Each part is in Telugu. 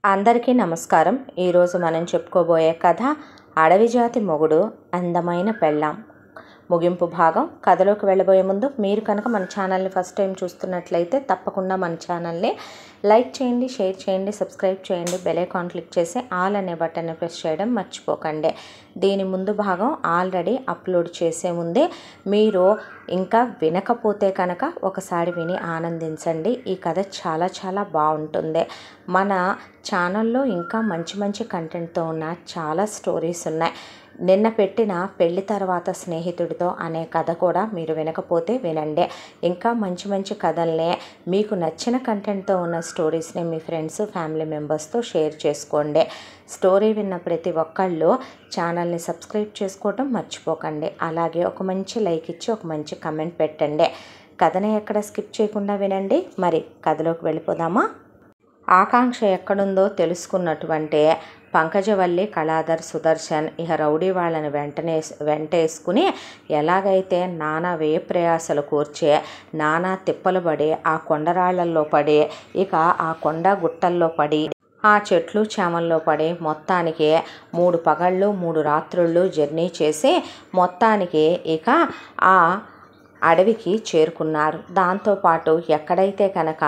అందరికీ నమస్కారం. ఈరోజు మనం చెప్పుకోబోయే కథ అడవి జాతి మొగుడు అందమైన పెళ్ళాం. ముగింపు భాగం. కథలోకి వెళ్ళబోయే ముందు మీరు కనుక మన ఛానల్ని ఫస్ట్ టైం చూస్తున్నట్లయితే తప్పకుండా మన ఛానల్ని లైక్ చేయండి, షేర్ చేయండి, సబ్స్క్రైబ్ చేయండి, బెల్ ఐకాన్ క్లిక్ చేసి ఆల్ అనే బటన్ని ప్రెస్ చేయడం మర్చిపోకండి. దీని ముందు భాగం ఆల్రెడీ అప్లోడ్ చేసే ముందే మీరు ఇంకా వినకపోతే కనుక ఒకసారి విని ఆనందించండి. ఈ కథ చాలా చాలా బాగుంటుంది. మన ఛానల్లో ఇంకా మంచి మంచి కంటెంట్తో ఉన్న చాలా స్టోరీస్ ఉన్నాయి. నిన్న పెట్టిన పెళ్లి తర్వాత స్నేహితుడితో అనే కథ కూడా మీరు వినకపోతే వినండి. ఇంకా మంచి మంచి కథల్ని, మీకు నచ్చిన కంటెంట్తో ఉన్న స్టోరీస్ని మీ ఫ్రెండ్స్, ఫ్యామిలీ మెంబర్స్తో షేర్ చేసుకోండి. స్టోరీ విన్న ప్రతి ఒక్కళ్ళు ఛానల్ని సబ్స్క్రైబ్ చేసుకోవటం మర్చిపోకండి. అలాగే ఒక మంచి లైక్ ఇచ్చి ఒక మంచి కమెంట్ పెట్టండి. కథని ఎక్కడ స్కిప్ చేయకుండా వినండి. మరి కథలోకి వెళ్ళిపోదామా? ఆకాంక్ష ఎక్కడుందో తెలుసుకున్నటువంటి పంకజవల్లి, కళాధర్, సుదర్శన్ ఇహ రౌడీ వాళ్ళని వెంటేసుకుని ఎలాగైతే నానా వ్యయప్రయాసలు కూర్చే, నానా తిప్పలు పడి, ఆ కొండరాళ్లలో పడి, ఇక ఆ కొండ గుట్టల్లో పడి, ఆ చెట్లు చేమల్లో పడి మొత్తానికి 3 పగళ్ళు 3 రాత్రుళ్ళు జర్నీ చేసి మొత్తానికి ఇక ఆ అడవికి చేరుకున్నారు. దాంతోపాటు ఎక్కడైతే కనుక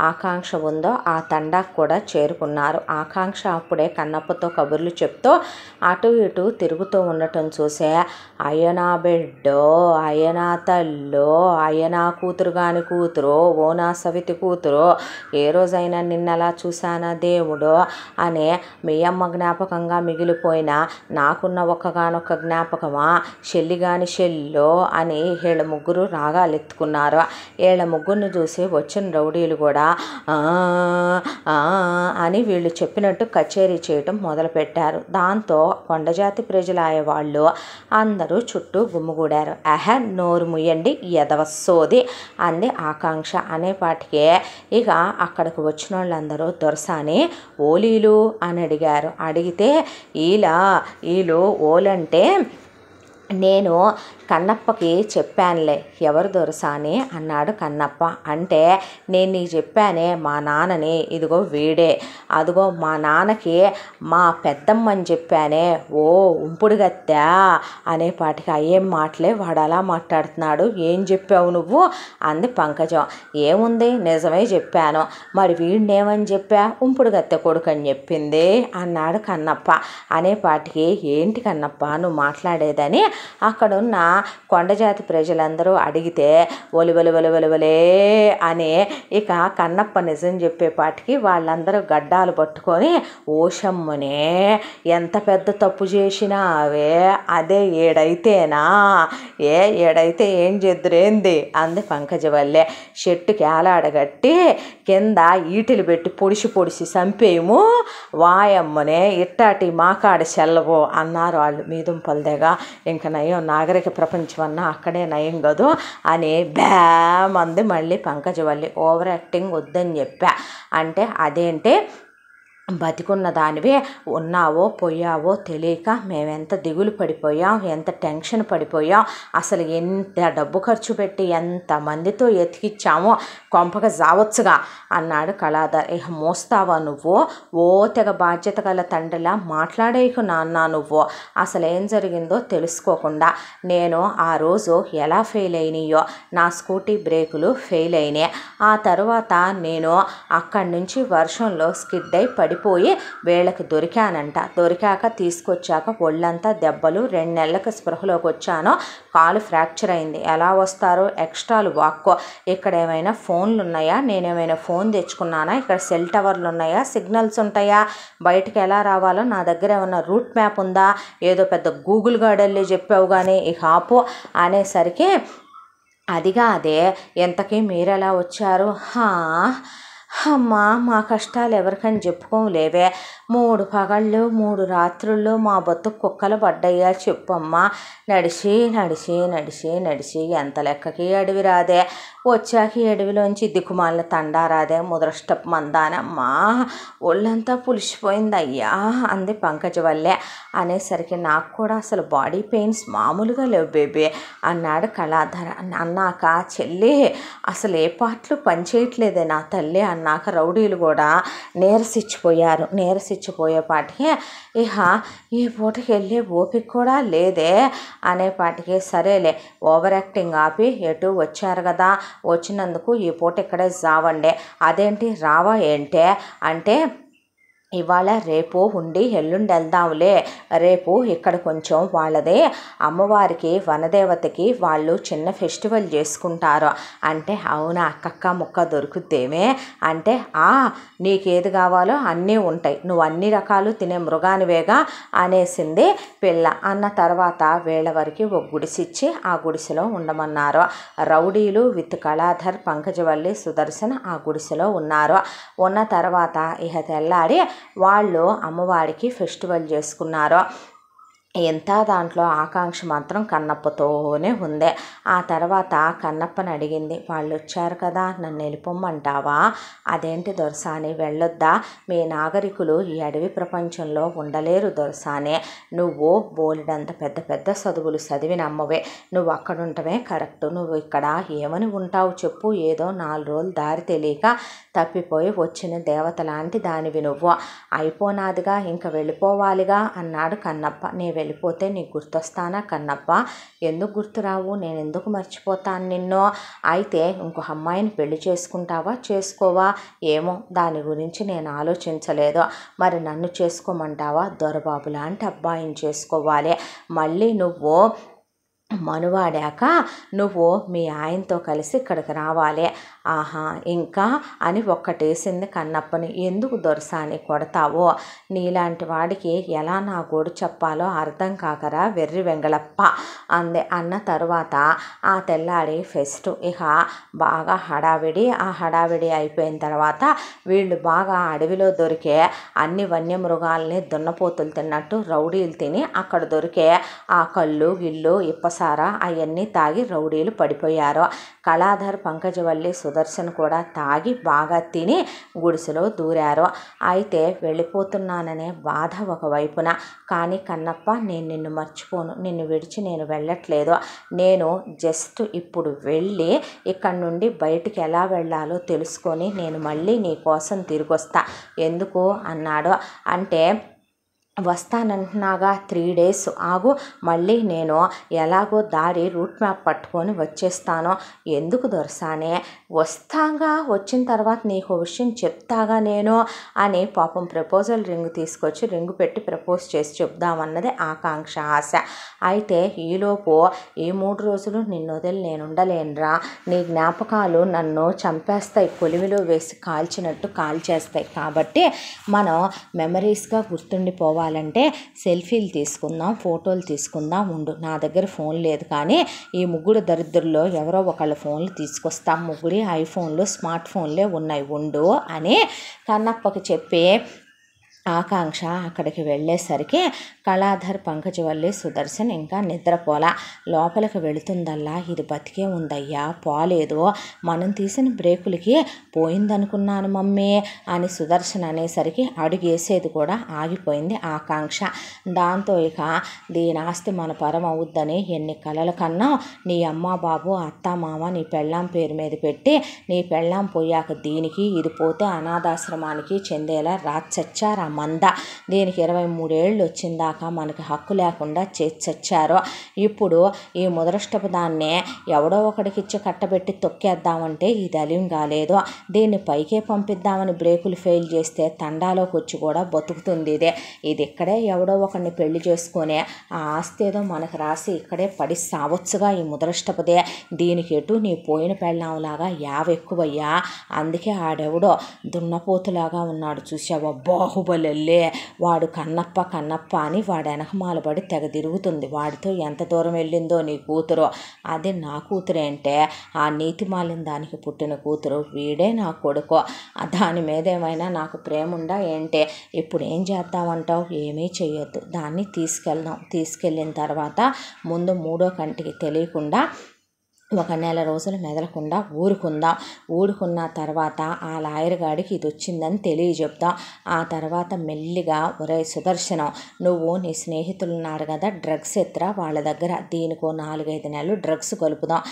ఆకాంక్ష ఉందో ఆ తండాకు కూడా చేరుకున్నారు. ఆకాంక్ష అప్పుడే కన్నప్పతో కబుర్లు చెప్తూ అటు ఇటు తిరుగుతూ ఉండటం చూసే, అయ్యనా బిడ్డో, అయ్యనా తల్లో, అయ్యనా కూతురు కాని కూతురు, ఓ నా సవితి కూతురు, ఏ రోజైనా నిన్నలా చూశానా దేవుడు అనే మీ అమ్మ జ్ఞాపకంగా మిగిలిపోయిన నాకున్న ఒక్కగానొక్క జ్ఞాపకమా, చెల్లిగాని చెల్లో అని వీళ్ళ ముగ్గురు రాగాలు ఎత్తుకున్నారు. వీళ్ళ ముగ్గురిని చూసి వచ్చిన రౌడీలు కూడా అని వీళ్ళు చెప్పినట్టు కచేరీ చేయటం మొదలుపెట్టారు. దాంతో కొండజాతి ప్రజలాయ వాళ్ళు అందరూ చుట్టూ గుమ్ముగూడారు. నోరు ముయ్యండి ఎదవసోది అంది ఆకాంక్ష. అనేపాటికే ఇక అక్కడికి వచ్చిన వాళ్ళందరూ దొరసాని ఓలీలు అని అడిగారు. అడిగితే వీళ్ళు ఓలంటే నేను కన్నప్పకి చెప్పానులే. ఎవరు దొరసాని అన్నాడు కన్నప్ప. అంటే నేను నీకు చెప్పానే మా నాన్నని, ఇదిగో వీడే, అదిగో మా నాన్నకి మా పెద్దమ్మని చెప్పానే, ఓ ఉంపుడు గత్తా అనేపాటికి అయ్యేం మాటలే వాడు అలా మాట్లాడుతున్నాడు, ఏం చెప్పావు నువ్వు అంది పంకజం. ఏముంది నిజమే చెప్పాను, మరి వీడినేమని చెప్పా, ఉంపుడు గత్తె కొడుకు అని చెప్పింది అన్నాడు కన్నప్ప. అనేపాటికి ఏంటి కన్నప్ప నువ్వు మాట్లాడేదని అక్కడున్న కొండజాతి ప్రజలందరూ అడిగితే ఒలివలే అని ఇక కన్నప్ప నిజం చెప్పేపాటికి వాళ్ళందరూ గడ్డాలు పట్టుకొని, ఓషమ్మనే ఎంత పెద్ద తప్పు చేసినావే, అదే ఏడైతేనా, ఏడైతే ఏం చేద్దురేంది అంది పంకజవల్లే. చెట్టుకి ఏలాడగట్టి కింద ఈటిలు పెట్టి పొడిసి చంపేయము, వాయమ్మనే ఇట్టాటి మాకాడ చెల్లవు అన్నారు వాళ్ళు. మీదుంపలదేగా ఇంక నయం, నాగరిక ప్రపంచం అన్నా అక్కడే నయం కదూ అని మంది మళ్ళీ పంకజవల్లి. ఓవర్ యాక్టింగ్ వద్దని చెప్పా. అంటే అదేంటే బతికున్న దానివే ఉన్నావో పోయావో తెలియక మేమెంత దిగులు పడిపోయాం, ఎంత టెన్షన్ పడిపోయాం, అసలు ఎంత డబ్బు ఖర్చు పెట్టి ఎంతమందితో ఎతికిచ్చామో కొంపగా జావచ్చుగా అన్నాడు కళాధర్. ఇక మోస్తావా నువ్వు, ఓ తెగ బాధ్యత గల తండ్రిలా మాట్లాడేకు నాన్న నువ్వు. అసలు ఏం జరిగిందో తెలుసుకోకుండా నేను ఆ రోజు ఎలా ఫెయిల్ అయినాయో, నా స్కూటీ బ్రేకులు ఫెయిల్ అయినాయి. ఆ తర్వాత నేను అక్కడి నుంచి వర్షంలో స్కిడ్ అయి పడిపోయి వీళ్ళకి దొరికానంట. దొరికాక తీసుకొచ్చాక ఒళ్ళంతా దెబ్బలు, 2 నెలలకు స్పృహలోకి వచ్చాను, కాలు ఫ్రాక్చర్ అయింది. ఎలా వస్తారు, ఎక్స్ట్రాలు వాక్కో. ఇక్కడ ఏమైనా ఫోన్లు ఉన్నాయా, నేనేమైనా ఫోన్ తెచ్చుకున్నానా, ఇక్కడ సెల్ టవర్లు ఉన్నాయా, సిగ్నల్స్ ఉంటాయా, బయటకు ఎలా రావాలో నా దగ్గర ఏమన్నా రూట్ మ్యాప్ ఉందా, ఏదో పెద్ద గూగుల్ గార్డెన్లే చెప్పావు కానీ ఇక ఆపు అనేసరికి అదిగా అదే, ఎంతకీ మీరెలా వచ్చారు, అమ్మా మా కష్టాలు ఎవరికని చెప్పుకోలేవే, 3 పగళ్ళు 3 రాత్రుళ్ళు మా బతుకు కుక్కలు పడ్డయ్యా చెప్పమ్మా. నడిచి ఎంత లెక్కకి అడవి రాదే, వచ్చాక అడవిలోంచి దిక్కుమాలిన తండారాదే ముదరష్టపు మందాన మా ఒళ్ళంతా పులిసిపోయింది అయ్యా అంది పంకజవల్లె. అనేసరికి నాకు కూడా అసలు బాడీ పెయిన్స్ మామూలుగా లేవు బేబీ అన్నాడు కళాధర. అన్నాక చెల్లి అసలు ఏ పార్ట్లు పనిచేయట్లేదే నా తల్లి అన్నాక రౌడీలు కూడా నీరసిచ్చిపోయారు. నీరసిచ్చిపోయేపాటికి ఇహ ఈ పూటకి వెళ్ళే ఓపిక కూడా లేదే అనేపాటికి సరేలే ఓవర్ యాక్టింగ్ ఆపి ఎటు వచ్చారు కదా, వచ్చినందుకు ఈ పూట ఇక్కడే జావండే. అదేంటి రావా ఏంటే అంటే ఇవాళ రేపు ఉండి ఎల్లుండి వెళ్దాంలే, రేపు ఇక్కడ కొంచెం వాళ్ళదే అమ్మవారికి వనదేవతకి వాళ్ళు చిన్న ఫెస్టివల్ చేసుకుంటారు అంటే అవునా అక్కక్క ముక్క దొరుకుద్దేమే అంటే నీకేది కావాలో అన్నీ ఉంటాయి, నువ్వు అన్ని రకాలు తినే మృగానివేగా అనేసింది పిల్ల. అన్న తర్వాత వేళ వరకు ఒక గుడిసిచ్చి ఆ గుడిసెలో ఉండమన్నారు. రౌడీలు విత్ కళాధర్, పంకజవల్లి, సుదర్శన్ ఆ గుడిసెలో ఉన్నారు. ఉన్న తర్వాత ఇహ తెల్లారి వాళ్ళు అమ్మవారికి ఫెస్టివల్ చేసుకున్నారు. ఎంత దాంట్లో ఆకాంక్ష మాత్రం కన్నప్పతోనే ఉంది. ఆ తర్వాత కన్నప్పని అడిగింది, వాళ్ళు వచ్చారు కదా నన్ను వెళ్ళిపోమ్మంటావా? అదేంటి దొరసాని వెళ్ళొద్దా? మీ నాగరికులు ఈ అడవి ప్రపంచంలో ఉండలేరు దొరసాని, నువ్వు బోలెడంత పెద్ద పెద్ద చదువులు చదివినమ్మవే, నువ్వు అక్కడ ఉండటమే కరెక్ట్, నువ్వు ఇక్కడ ఏమని ఉంటావు చెప్పు? ఏదో 4 రోజులు దారి తెలియక తప్పిపోయి వచ్చిన దేవత లాంటి దానివి నువ్వు, అయిపోనాదిగా ఇంకా వెళ్ళిపోవాలిగా అన్నాడు కన్నప్ప. నీ వెళ్ళిపోతే నీకు గుర్తొస్తానా కన్నప్ప? ఎందుకు గుర్తురావు, నేను ఎందుకు మర్చిపోతాను నిన్ను? అయితే ఇంకో అమ్మాయిని పెళ్లి చేసుకుంటావా చేసుకోవా? ఏమో దాని గురించి నేను ఆలోచించలేదు. మరి నన్ను చేసుకోమంటావా? దొరబాబు లాంటి అబ్బాయిని చేసుకోవాలి. మళ్ళీ నువ్వు మనువాడాక నువ్వు మీ ఆయనతో కలిసి ఇక్కడికి రావాలి. ఆహా ఇంకా అని ఒక్కటేసింది కన్నప్పని. ఎందుకు దొరసాని కొడతావో? నీలాంటి వాడికి ఎలా నా గోడు చెప్పాలో అర్థం కాకరా వెర్రి వెంగళప్ప అంది. అన్న తరువాత ఆ తెల్లాడి ఫెస్ట్ ఇక బాగా హడావిడి. ఆ హడావిడి అయిపోయిన తర్వాత వీళ్ళు బాగా అడవిలో దొరికే అన్ని వన్యమృగాల్ని దున్నపోతులు తిన్నట్టు రౌడీలు తిని అక్కడ దొరికే ఆ కళ్ళు గిళ్ళు ఇప్పసారా అవన్నీ తాగి రౌడీలు పడిపోయారు. కళాధర్, పంకజవల్లి, సుదర్శన్ కూడా తాగి బాగా తిని గుడిసెలో దూరారు. అయితే వెళ్ళిపోతున్నాననే బాధ ఒకవైపున, కానీ కన్నప్ప నేను నిన్ను మర్చిపోను, నిన్ను విడిచి నేను వెళ్ళట్లేదు. నేను జస్ట్ ఇప్పుడు వెళ్ళి ఇక్కడ నుండి బయటికి ఎలా వెళ్ళాలో తెలుసుకొని నేను మళ్ళీ నీ కోసం తిరిగి వస్తా. ఎందుకు అన్నాడు. అంటే వస్తానంటున్నాగా 3 days ఆగు, మళ్ళీ నేను ఎలాగో దారి రూట్ మ్యాప్ పట్టుకొని వచ్చేస్తాను. ఎందుకు దొరసానే? వస్తాగా, వచ్చిన తర్వాత నీకు విషయం చెప్తాగా నేను అని పాపం ప్రపోజల్ రింగ్ తీసుకొచ్చి రింగ్ పెట్టి ప్రపోజ్ చేసి చెప్దామన్నది ఆకాంక్ష ఆశ. అయితే ఈలోపు ఈ 3 రోజులు నిన్ను వదిలి నేను ఉండలేనురా, నీ జ్ఞాపకాలు నన్ను చంపేస్తాయి, కొలిమిలో వేసి కాల్చినట్టు కాల్చేస్తాయి. కాబట్టి మనం మెమరీస్గా గుర్తుండిపోవాలి అంటే సెల్ఫీలు తీసుకుందాం, ఫోటోలు తీసుకుందాం. ఉండు, నా దగ్గర ఫోన్ లేదు కానీ ఈ ముగ్గురు దరిద్రుల్లో ఎవరో ఒకళ్ళ ఫోన్లు తీసుకొస్తాం, ముగ్గురి ఐఫోన్లు స్మార్ట్ ఫోన్లే ఉన్నాయి ఉండు అని కన్నప్పకి చెప్పి ఆకాంక్ష అక్కడికి వెళ్ళేసరికి కళాధర్, పంకజవల్లి, సుదర్శన్ ఇంకా నిద్రపోలా. లోపలికి వెళుతుందల్లా ఇది బతికే ఉందయ్యా, పోలేదు, మనం తీసిన బ్రేకులకి పోయిందనుకున్నాను మమ్మీ అని సుదర్శన్ అనేసరికి అడుగేసేది కూడా ఆగిపోయింది ఆకాంక్ష. దాంతో ఇక దీని ఆస్తి మన పరం అవుద్దని ఎన్ని కలల కన్నా నీ అమ్మ బాబు అత్త మామ నీ పెళ్ళాం పేరు మీద పెట్టి నీ పెళ్ళాం పోయాక దీనికి ఇది పోతే అనాథాశ్రమానికి చెందేలా రాచచ్చారు మంద. దీనికి 23 ఏళ్ళు వచ్చిందాకా మనకి హక్కు లేకుండా చచ్చారు. ఇప్పుడు ఈ ముదరష్టపు దాన్నే ఎవడో ఒకడికి ఇచ్చి కట్టబెట్టి తొక్కేద్దామంటే ఇది అలిం కాలేదు. దీన్ని పైకే పంపిద్దామని బ్రేకులు ఫెయిల్ చేస్తే తండాలోకి వచ్చి కూడా బతుకుతుంది. ఇది ఇక్కడే ఎవడో ఒకడిని పెళ్లి చేసుకొని ఆ ఆస్తి ఏదో మనకు రాసి ఇక్కడే పడి సావచ్చుగా ఈ ముదరష్టపదే. దీనికి ఎటు నీ పోయిన పెళ్ళంలాగా ఎక్కువయ్యా. అందుకే ఆడెవడో దున్నపోతులాగా ఉన్నాడు చూసావా, బాహుబలి వాడు కన్నప్ప కన్నప్ప అని వాడు వెనకమాల పడి తెగ తిరుగుతుంది. వాడితో ఎంత దూరం వెళ్ళిందో నీ కూతురు. అది నా కూతురే అంటే ఆ నీతిమాలిన దానికి పుట్టిన కూతురు, వీడే నా కొడుకు. దాని మీద ఏమైనా నాకు ప్రేమ ఉందా ఏంటే? ఇప్పుడు ఏం చేద్దామంటావు? ఏమీ చెయ్యొద్దు, దాన్ని తీసుకెళ్దాం. తీసుకెళ్ళిన తర్వాత ముందు 3వ కంటికి తెలియకుండా ఒక నెల రోజులు మెదలకుండా ఊరుకున్న తర్వాత ఆ లాయర్ గాడికి ఇది వచ్చిందని తెలియజెప్తాం. ఆ తర్వాత మెల్లిగా ఒరే సుదర్శనం, నువ్వు నీ స్నేహితులు ఉన్నారు కదా డ్రగ్స్ ఎత్తురా వాళ్ళ దగ్గర, దీనికో 4-5 నెలలు డ్రగ్స్ కలుపుదాం,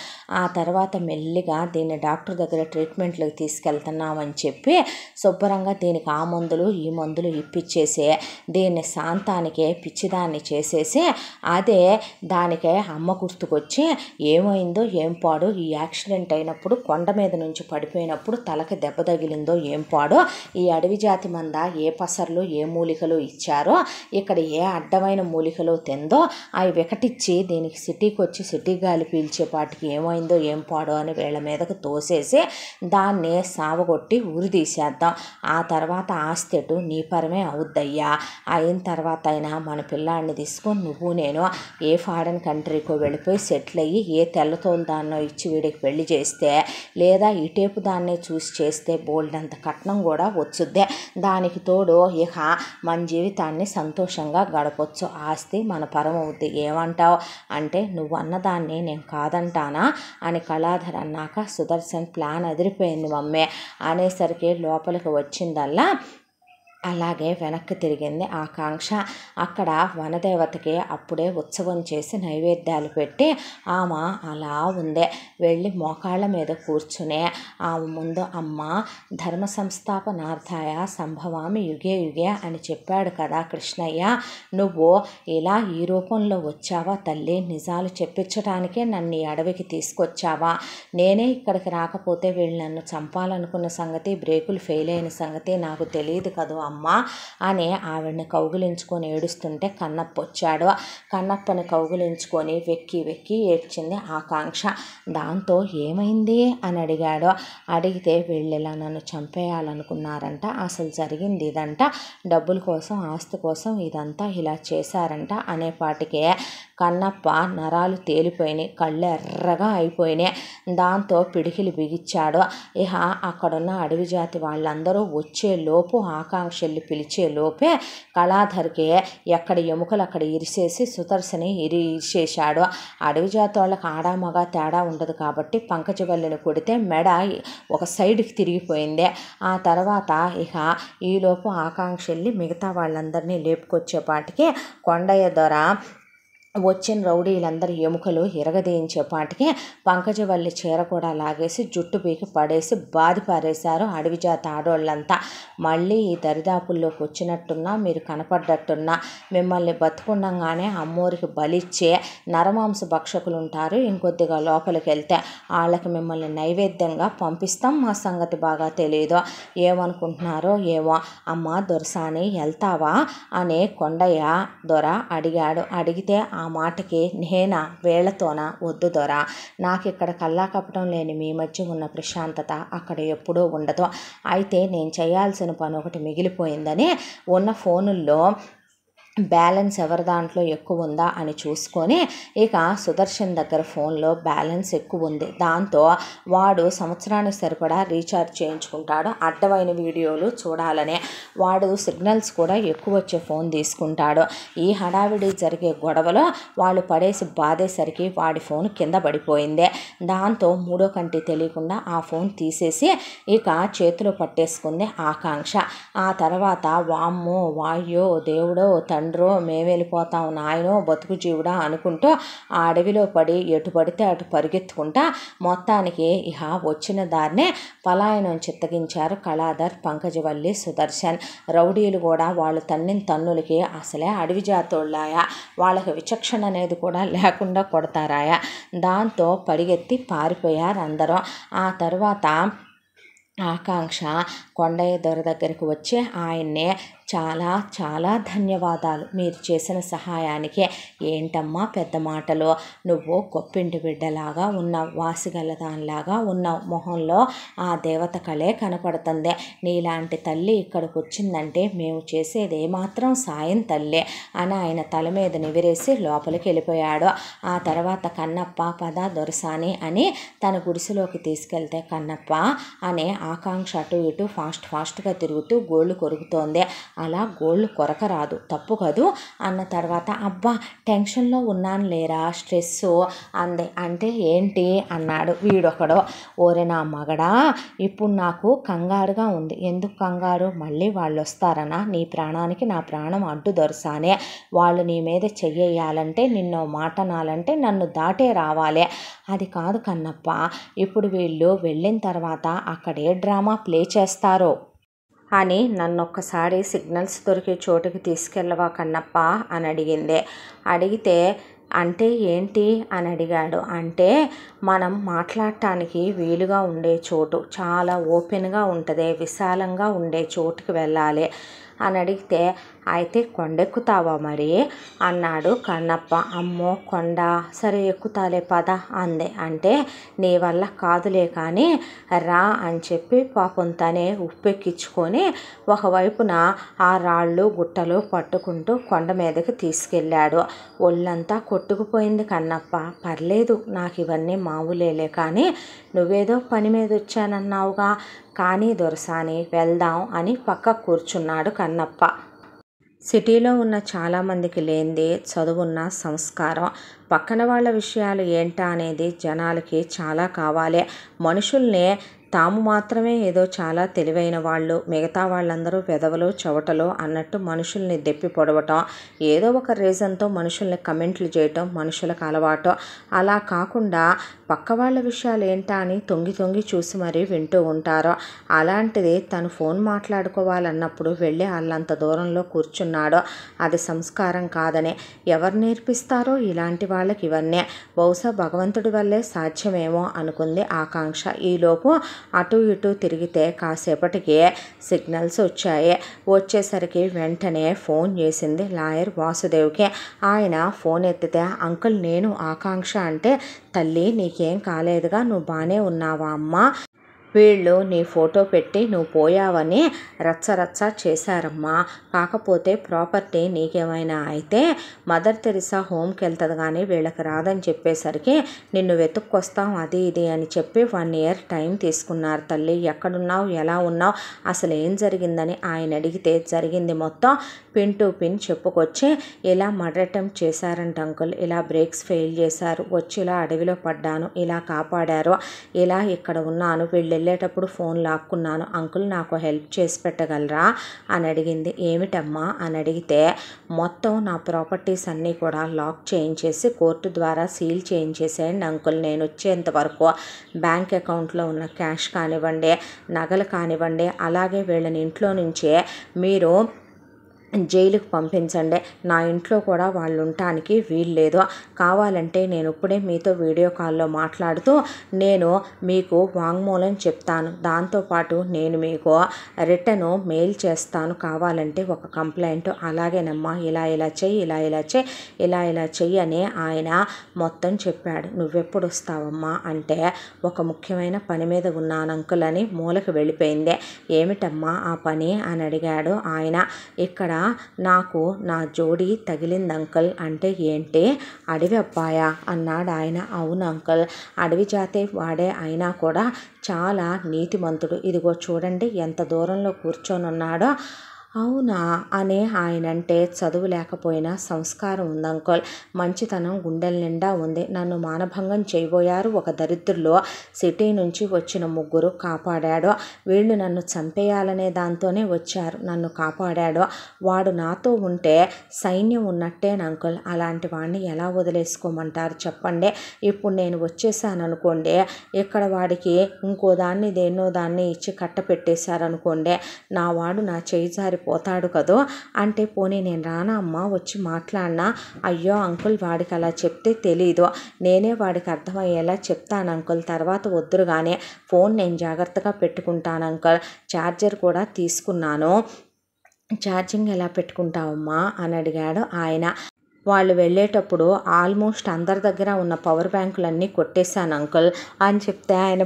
ఆ తర్వాత మెల్లిగా దీన్ని డాక్టర్ దగ్గర ట్రీట్మెంట్లకు తీసుకెళ్తున్నామని చెప్పి శుభ్రంగా దీనికి ఆ మందులు ఈ మందులు ఇప్పించేసి దీన్ని శాంతానికే పిచ్చిదాన్ని చేసేసి అదే దానికే అమ్మ గుర్తుకొచ్చి ఏమైందో ఏం పాడు, ఈ యాక్సిడెంట్ అయినప్పుడు కొండ మీద నుంచి పడిపోయినప్పుడు తలకి దెబ్బ తగిలిందో ఏం పాడో, ఈ అడవి జాతి మంద ఏ పసర్లు ఏ మూలికలు ఇచ్చారో, ఇక్కడ ఏ అడ్డమైన మూలికలు తిందో అవి వికటిచ్చి దీనికి సిటీకి వచ్చి సిటీ గాలి పీల్చేపాటికి ఏమైందో ఏం పాడో అని వీళ్ళ మీదకు తోసేసి దాన్ని సావగొట్టి ఉరి తీసేద్దాం. ఆ తర్వాత ఆస్తి ఎటు నీ పరమే అవుద్దయ్యా. అయిన తర్వాత అయినా మన పిల్లాడిని తీసుకొని నువ్వు నేను ఏ ఫారెన్ కంట్రీకో వెళ్ళిపోయి సెటిల్ అయ్యి ఏ తెల్లతోలు దాన్నో ఇచ్చి వీడికి పెళ్లి చేస్తే, లేదా ఇటేపు దాన్నే చూసి చేస్తే బోల్డంత కట్నం కూడా వచ్చుద్దే. దానికి తోడు ఇక మన జీవితాన్ని సంతోషంగా గడపొచ్చు, ఆస్తి మన పరం అవుద్ది. ఏమంటావు అంటే నువ్వు అన్నదాన్ని నేను కాదంటానా అని కళాధర్ అన్నాక సుదర్శన్ ప్లాన్ అదిరిపోయింది మమ్మే అనేసరికి లోపలికి వచ్చిందల్లా అలాగే వెనక్కి తిరిగింది ఆకాంక్ష. అక్కడ వనదేవతకి అప్పుడే ఉత్సవం చేసి నైవేద్యాలు పెట్టి ఆమె అలా ఉందే. వెళ్ళి మోకాళ్ళ మీద కూర్చునే ఆమె ముందు అమ్మ ధర్మ సంస్థాపనార్థాయ సంభవామి యుగే యుగే అని చెప్పాడు కదా కృష్ణయ్య, నువ్వు ఇలా ఈ రూపంలో వచ్చావా తల్లి, నిజాలు చెప్పించడానికే నన్ను ఈ అడవికి తీసుకొచ్చావా, నేనే ఇక్కడికి రాకపోతే వీళ్ళు నన్ను చంపాలనుకున్న సంగతి బ్రేకులు ఫెయిల్ అయిన సంగతి నాకు తెలియదు కదూ అమ్మా అని ఆవిడని కౌగులించుకొని ఏడుస్తుంటే కన్నప్ప వచ్చాడు. కన్నప్పని కౌగులించుకొని వెక్కి వెక్కి ఏడ్చింది ఆకాంక్ష. దాంతో ఏమైంది అని అడిగాడు. అడిగితే వీళ్ళిలా నన్ను చంపేయాలనుకున్నారంట, అసలు జరిగింది ఇదంట, డబ్బుల కోసం ఆస్తి కోసం ఇదంతా ఇలా చేశారంట అనేపాటికే కన్నప్ప నరాలు తేలిపోయినాయి, కళ్ళు ఎర్రగా అయిపోయినాయి. దాంతో పిడికిలు బిగిచ్చాడు. ఇక అక్కడున్న అడవి జాతి వాళ్ళందరూ వచ్చేలోపు ఆకాంక్షల్ని పిలిచే లోపే కళాధర్కి ఎక్కడ ఎముకలు అక్కడ ఇరిసేసి సుదర్శని ఇరిసేశాడు. అడవి జాతి వాళ్ళకి ఆడా మగ తేడా ఉండదు కాబట్టి పంకజవల్లిని కొడితే మెడ ఒక సైడ్కి తిరిగిపోయింది. ఆ తర్వాత ఇక ఈలోపు ఆకాంక్షల్ని మిగతా వాళ్ళందరినీ లేపుకొచ్చేపాటికి కొండయ్య దొర వచ్చిన రౌడీలందరి ఎముకలు ఇరగదీయించేపాటికి పంకజవల్లి చీర కూడా లాగేసి జుట్టు పీకి పడేసి బాది పారేశారు అడవి జాతి ఆడోళ్ళంతా. మళ్ళీ ఈ దరిదాపుల్లోకి వచ్చినట్టున్నా మీరు కనపడ్డట్టున్నా మిమ్మల్ని బతుకుండగానే అమ్మోరికి బలిచ్చే నరమాంస భక్షకులు ఉంటారు, ఇంకొద్దిగా లోపలికి వెళ్తే వాళ్ళకి మిమ్మల్ని నైవేద్యంగా పంపిస్తాం, మా సంగతి బాగా తెలియదు, ఏమనుకుంటున్నారో ఏమో. అమ్మ దొరసాని వెళ్తావా అని కొండయ్య దొర అడిగాడు. అడిగితే ఆ మాటకి నేనా వేళ్లతోనా, వద్దు దొర, నాకు ఇక్కడ కల్లా కపటం లేని మీ మధ్య ఉన్న ప్రశాంతత అక్కడ ఎప్పుడూ ఉండదు. అయితే నేను చేయాల్సిన పని ఒకటి మిగిలిపోయిందని ఉన్న ఫోనుల్లో బ్యాలెన్స్ ఎవరి దాంట్లో ఎక్కువ ఉందా అని చూసుకొని ఇక సుదర్శన్ దగ్గర ఫోన్లో బ్యాలెన్స్ ఎక్కువ ఉంది. దాంతో వాడు సంవత్సరానికి సరిపడా రీఛార్జ్ చేయించుకుంటాడు అడ్డమైన వీడియోలు చూడాలనే. వాడు సిగ్నల్స్ కూడా ఎక్కువ వచ్చే ఫోన్ తీసుకుంటాడు. ఈ హడావిడి జరిగే గొడవలో వాళ్ళు పడేసి బాధేసరికి వాడి ఫోన్ కింద పడిపోయింది. దాంతో మూడో కంటి తెలియకుండా ఆ ఫోన్ తీసేసి ఇక చేతిలో పట్టేసుకుంది ఆకాంక్ష. ఆ తర్వాత వామ్మో వాయ్యో దేవుడో తండ్రో మేము వెళ్ళిపోతాం నాయనో బతుకు జీవుడా అనుకుంటూ ఆ అడవిలో పడి ఎటు పడితే అటు పరిగెత్తుకుంటా మొత్తానికి ఇహ వచ్చిన దారినే పలాయనం చిత్తగించారు కళాధర్, పంకజవల్లి, సుదర్శన్. రౌడీలు కూడా వాళ్ళు తన్నిన తన్నులకి అసలే అడవి జాతోళ్ళాయా, వాళ్ళకి విచక్షణ అనేది కూడా లేకుండా కొడతారాయా. దాంతో పరిగెత్తి పారిపోయారు అందరూ. ఆ తర్వాత ఆకాంక్ష కొండయ్య దొర దగ్గరికి వచ్చి ఆయన్నే చాలా చాలా ధన్యవాదాలు మీరు చేసిన సహాయానికి. ఏంటమ్మా పెద్ద మాటలు, నువ్వు గొప్పింటి బిడ్డలాగా ఉన్నావు, వాసిగలదానిలాగా ఉన్నావు, మొహంలో ఆ దేవత కళే కనపడుతుంది. నీలాంటి తల్లి ఇక్కడికి వచ్చిందంటే మేము చేసేది ఏమాత్రం సాయం తల్లి అని ఆయన తల మీద నివిరేసి లోపలికి వెళ్ళిపోయాడు. ఆ తర్వాత కన్నప్ప పద దొరసాని అని తన గుడిసెలోకి తీసుకెళ్తే కన్నప్ప అనే ఆకాంక్ష అటు ఇటు ఫాస్ట్గా తిరుగుతూ గోళ్ళు కొరుకుతోంది. అలా గోళ్ళు కొరకరాదు, తప్పు కదూ అన్న తర్వాత అబ్బా టెన్షన్లో ఉన్నాను లేరా, స్ట్రెస్ అంది. అంటే ఏంటి అన్నాడు వీడొకడు. ఓరే నా మగడా, ఇప్పుడు నాకు కంగారుగా ఉంది. ఎందుకు కంగారు? మళ్ళీ వాళ్ళు వస్తారనా? నీ ప్రాణానికి నా ప్రాణం అడ్డు దొరసానే. వాళ్ళు నీ మీద చెయ్యాలంటే, నిన్నో మాట నాలంటే నన్ను దాటే రావాలి. అది కాదు కన్నప్ప, ఇప్పుడు వీళ్ళు వెళ్ళిన తర్వాత అక్కడే డ్రామా ప్లే చేస్తారో అని నన్నొక్కసారి సిగ్నల్స్ దొరికే చోటుకి తీసుకెళ్ళవా కన్నప్ప అని అడిగింది. అడిగితే అంటే ఏంటి అని అడిగాడు. అంటే మనం మాట్లాడటానికి వీలుగా ఉండే చోటు, చాలా ఓపెన్గా ఉంటుంది, విశాలంగా ఉండే చోటుకి వెళ్ళాలి అని అడిగితే, అయితే కొండెక్కుతావా మరి అన్నాడు కన్నప్ప. అమ్మో కొండ, సరే ఎక్కుతాలే పద అంది. అంటే నీ వల్ల కాదులే కానీ రా అని చెప్పి పాపం తనే ఉప్పెక్కించుకొని ఒకవైపున ఆ రాళ్ళు గుట్టలు పట్టుకుంటూ కొండ మీదకి తీసుకెళ్ళాడు. ఒళ్ళంతా కొట్టుకుపోయింది కన్నప్ప. పర్లేదు, నాకు ఇవన్నీ మామూలేలే కానీ నువ్వేదో పని మీద వచ్చానన్నావుగా, కానీ దొరసాని వెళ్దాం అని పక్క కూర్చున్నాడు కన్నప్ప. సిటీలో ఉన్న చాలామందికి లేనిది చదువున్న సంస్కారం. పక్కన వాళ్ళ విషయాలు ఏంటా అనేది జనాలకి చాలా కావాలి. మనుషుల్ని తాము మాత్రమే ఏదో చాలా తెలివైన వాళ్ళు, మిగతా వాళ్ళందరూ వెధవలు చవటలు అన్నట్టు మనుషుల్ని దెప్పి పొడవటం, ఏదో ఒక రీజన్తో మనుషుల్ని కమెంట్లు చేయటం మనుషులకు అలవాటు. అలా కాకుండా పక్క వాళ్ళ విషయాలు ఏంటా అని తొంగి తొంగి చూసి మరీ వింటూ ఉంటారు. అలాంటిది తను ఫోన్ మాట్లాడుకోవాలన్నప్పుడు వెళ్ళి వాళ్ళంత దూరంలో కూర్చున్నాడు. అది సంస్కారం కాదని ఎవరు నేర్పిస్తారో ఇలాంటి వాళ్ళకి ఇవన్నీ. బహుశా భగవంతుడి వల్లే సాధ్యమేమో అనుకుంది ఆకాంక్ష. ఈలోపు అటు ఇటు తిరిగితే కాసేపటికి సిగ్నల్స్ వచ్చాయి. వచ్చేసరికి వెంటనే ఫోన్ చేసింది లాయర్ వాసుదేవ్కి. ఆయన ఫోన్ ఎత్తితే, అంకుల్ నేను ఆకాంక్ష అంటే, తల్లి నీకేం కాలేదుగా, నువ్వు బాగానే ఉన్నావా అమ్మా? వీళ్ళు నీ ఫోటో పెట్టి నువ్వు పోయావని రచ్చరచ్చ చేశారమ్మా. కాకపోతే ప్రాపర్టీ నీకేమైనా అయితే మదర్ తెరిసా హోమ్కి వెళ్తుంది కానీ వీళ్ళకి రాదని చెప్పేసరికి నిన్ను వెతుక్కొస్తాం అది ఇది అని చెప్పి 1 year టైం తీసుకున్నారు తల్లి. ఎక్కడున్నావు, ఎలా ఉన్నావు, అసలు ఏం జరిగిందని ఆయన అడిగితే జరిగింది మొత్తం పిన్ టు పిన్ చెప్పుకొచ్చి, ఇలా మర్డర్ అటెంప్ట్ చేశారంట అంకుల్, ఇలా బ్రేక్స్ ఫెయిల్ చేశారు, వచ్చి ఇలా అడవిలో పడ్డాను, ఇలా కాపాడారు, ఇలా ఇక్కడ ఉన్నాను, వీళ్ళు వెళ్ళేటప్పుడు ఫోన్ లాక్కున్నాను, అంకుల్ నాకు హెల్ప్ చేసి పెట్టగలరా అని అడిగింది. ఏమిటమ్మా అని అడిగితే, మొత్తం నా ప్రాపర్టీస్ అన్నీ కూడా లాక్ చేయించేసి కోర్టు ద్వారా సీల్ చేయించేసేయండి అంకుల్. నేను వచ్చేంత వరకు బ్యాంక్ అకౌంట్లో ఉన్న క్యాష్ కానివ్వండి, నగలు కానివ్వండి, అలాగే వీళ్ళని ఇంట్లో నుంచే మీరు జైలుకు పంపించండి. నా ఇంట్లో కూడా వాళ్ళు ఉండటానికి వీల్లేదు. కావాలంటే నేను ఇప్పుడే మీతో వీడియో కాల్లో మాట్లాడుతూ నేను మీకు వాంగ్మూలం చెప్తాను. దాంతోపాటు నేను మీకు రిటర్న్ మెయిల్ చేస్తాను కావాలంటే ఒక కంప్లైంట్. అలాగేనమ్మా, ఇలా ఇలా చెయ్యి, ఇలా ఇలా చెయ్యి, ఇలా ఇలా చెయ్యి అని ఆయన మొత్తం చెప్పాడు. నువ్వెప్పుడు వస్తావమ్మా అంటే, ఒక ముఖ్యమైన పని మీద ఉన్నాను అంకుల్ అని మూలకు వెళ్ళిపోయింది. ఏమిటమ్మా ఆ పని అని అడిగాడు ఆయన. ఇక్కడ నాకు నా జోడీ తగిలింది అంకుల్. అంటే ఏంటి, అడవి అబ్బాయా అన్నాడు ఆయన. అవును అంకుల్, అడవి జాతే వాడే అయినా కూడా చాలా నీతిమంతుడు. ఇదిగో చూడండి ఎంత దూరంలో కూర్చొని ఉన్నాడో. అవునా అని ఆయన అంటే, చదువు లేకపోయినా సంస్కారం ఉంది అంకుల్, మంచితనం గుండెల నిండా ఉంది. నన్ను మానభంగం చేయబోయారు ఒక దరిద్రులు, సిటీ నుంచి వచ్చిన 3 కాపాడాడు. వీళ్ళు నన్ను చంపేయాలనే దాంతోనే వచ్చారు, నన్ను కాపాడాడు. వాడు నాతో ఉంటే సైన్యం ఉన్నట్టేన అంకుల్. అలాంటి వాడిని ఎలా వదిలేసుకోమంటారు చెప్పండి. ఇప్పుడు నేను వచ్చేసాను అనుకోండి, ఇక్కడ వాడికి ఇంకో దాన్ని దేన్నో దాన్ని ఇచ్చి కట్ట పెట్టేశారనుకోండి, నా వాడు నా చేయి జారి పోతాడు కదో. అంటే పోనీ నేను రానా అమ్మా, వచ్చి మాట్లాడినా? అయ్యో అంకుల్, వాడికి అలా చెప్తే తెలీదు, నేనే వాడికి అర్థమయ్యేలా చెప్తాను అంకుల్, తర్వాత వద్దురుగానే ఫోన్ నేను జాగ్రత్తగా పెట్టుకుంటాను అంకుల్, ఛార్జర్ కూడా తీసుకున్నాను, ఛార్జింగ్ ఎలా పెట్టుకుంటావమ్మా అని అడిగాడు ఆయన. వాళ్ళు వెళ్ళేటప్పుడు ఆల్మోస్ట్ అందరి దగ్గర ఉన్న పవర్ బ్యాంకులన్నీ కొట్టేశాను అంకుల్ అని చెప్తే ఆయన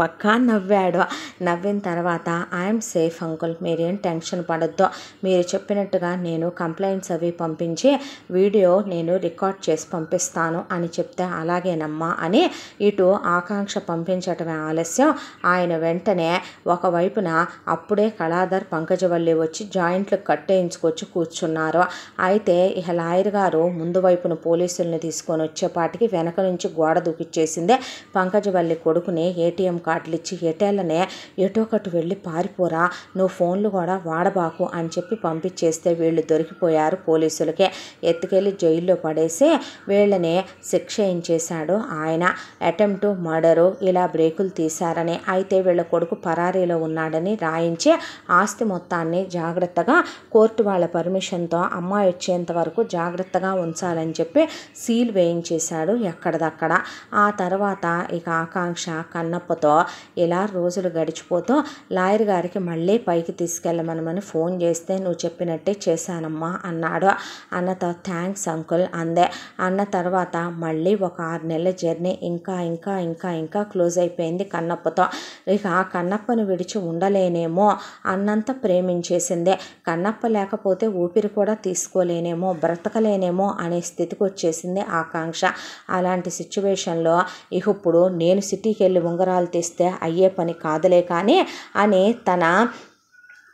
పక్కా నవ్వాడు. నవ్విన తర్వాత ఐఎమ్ సేఫ్ అంకుల్, మీరేం టెన్షన్ పడొద్దు, మీరు చెప్పినట్టుగా నేను కంప్లైంట్స్ అవి పంపించి వీడియో నేను రికార్డ్ చేసి పంపిస్తాను అని చెప్తే అలాగేనమ్మా అని ఇటు ఆకాంక్ష పంపించటమే ఆలస్యం. ఆయన వెంటనే ఒకవైపున అప్పుడే కళాధర్ పంకజవల్లి వచ్చి జాయింట్లు కట్టేయించుకొచ్చి కూర్చున్నారు. అయితే ఇక లాయర్ గారు ముందు వైపున పోలీసుల్ని తీసుకొని వచ్చేపాటికి వెనక నుంచి గోడ దూకిచ్చేసిందే. పంకజవల్లి కొడుకుని ఏటీఎం కార్డులు ఇచ్చి ఎటేళ్ళనే ఎటోకటు వెళ్ళి పారిపోరా, నువ్వు ఫోన్లు కూడా వాడబాకు అని చెప్పి పంపించేస్తే వీళ్ళు దొరికిపోయారు పోలీసులకే. ఎత్తుకెళ్ళి జైల్లో పడేసి వీళ్ళని శిక్ష చేశాడు ఆయన. అటెంప్ట్ మర్డరు ఇలా బ్రేకులు తీశారని, అయితే వీళ్ళ కొడుకు పరారీలో ఉన్నాడని రాయించి ఆస్తి మొత్తాన్ని జాగ్రత్తగా కోర్టు వాళ్ళ పర్మిషన్తో అమ్మాయి వచ్చేంత వరకు జాగ్రత్తగా ఉంచాలని చెప్పి సీల్ వేయించేశాడు ఎక్కడదక్కడ. ఆ తర్వాత ఇక ఆకాంక్ష కన్నప్పతో ఇలా రోజులు గడిచిపోతూ లాయర్ గారికి మళ్ళీ పైకి తీసుకెళ్ళమని ఫోన్ చేస్తే నువ్వు చెప్పినట్టే చేశానమ్మా అన్నాడు. అన్నతో థ్యాంక్స్ అంకుల్ అందే. అన్న తర్వాత మళ్ళీ ఒక 6 నెలల జర్నీ ఇంకా క్లోజ్ అయిపోయింది కన్నప్పతో. ఇక కన్నప్పను విడిచి ఉండలేనేమో అన్నంత ప్రేమించేసిందే. కన్నప్ప లేకపోతే ఊపిరి కూడా తీసుకోలేనేమో, బ్రతకలేనేమో అనే స్థితికి వచ్చేసింది ఆకాంక్ష. అలాంటి సిచ్యువేషన్లో ఇప్పుడు నేను సిటీకి వెళ్ళి ఉంగరాలు తీస్తే అయ్యే పని కాదులే కానీ అని తన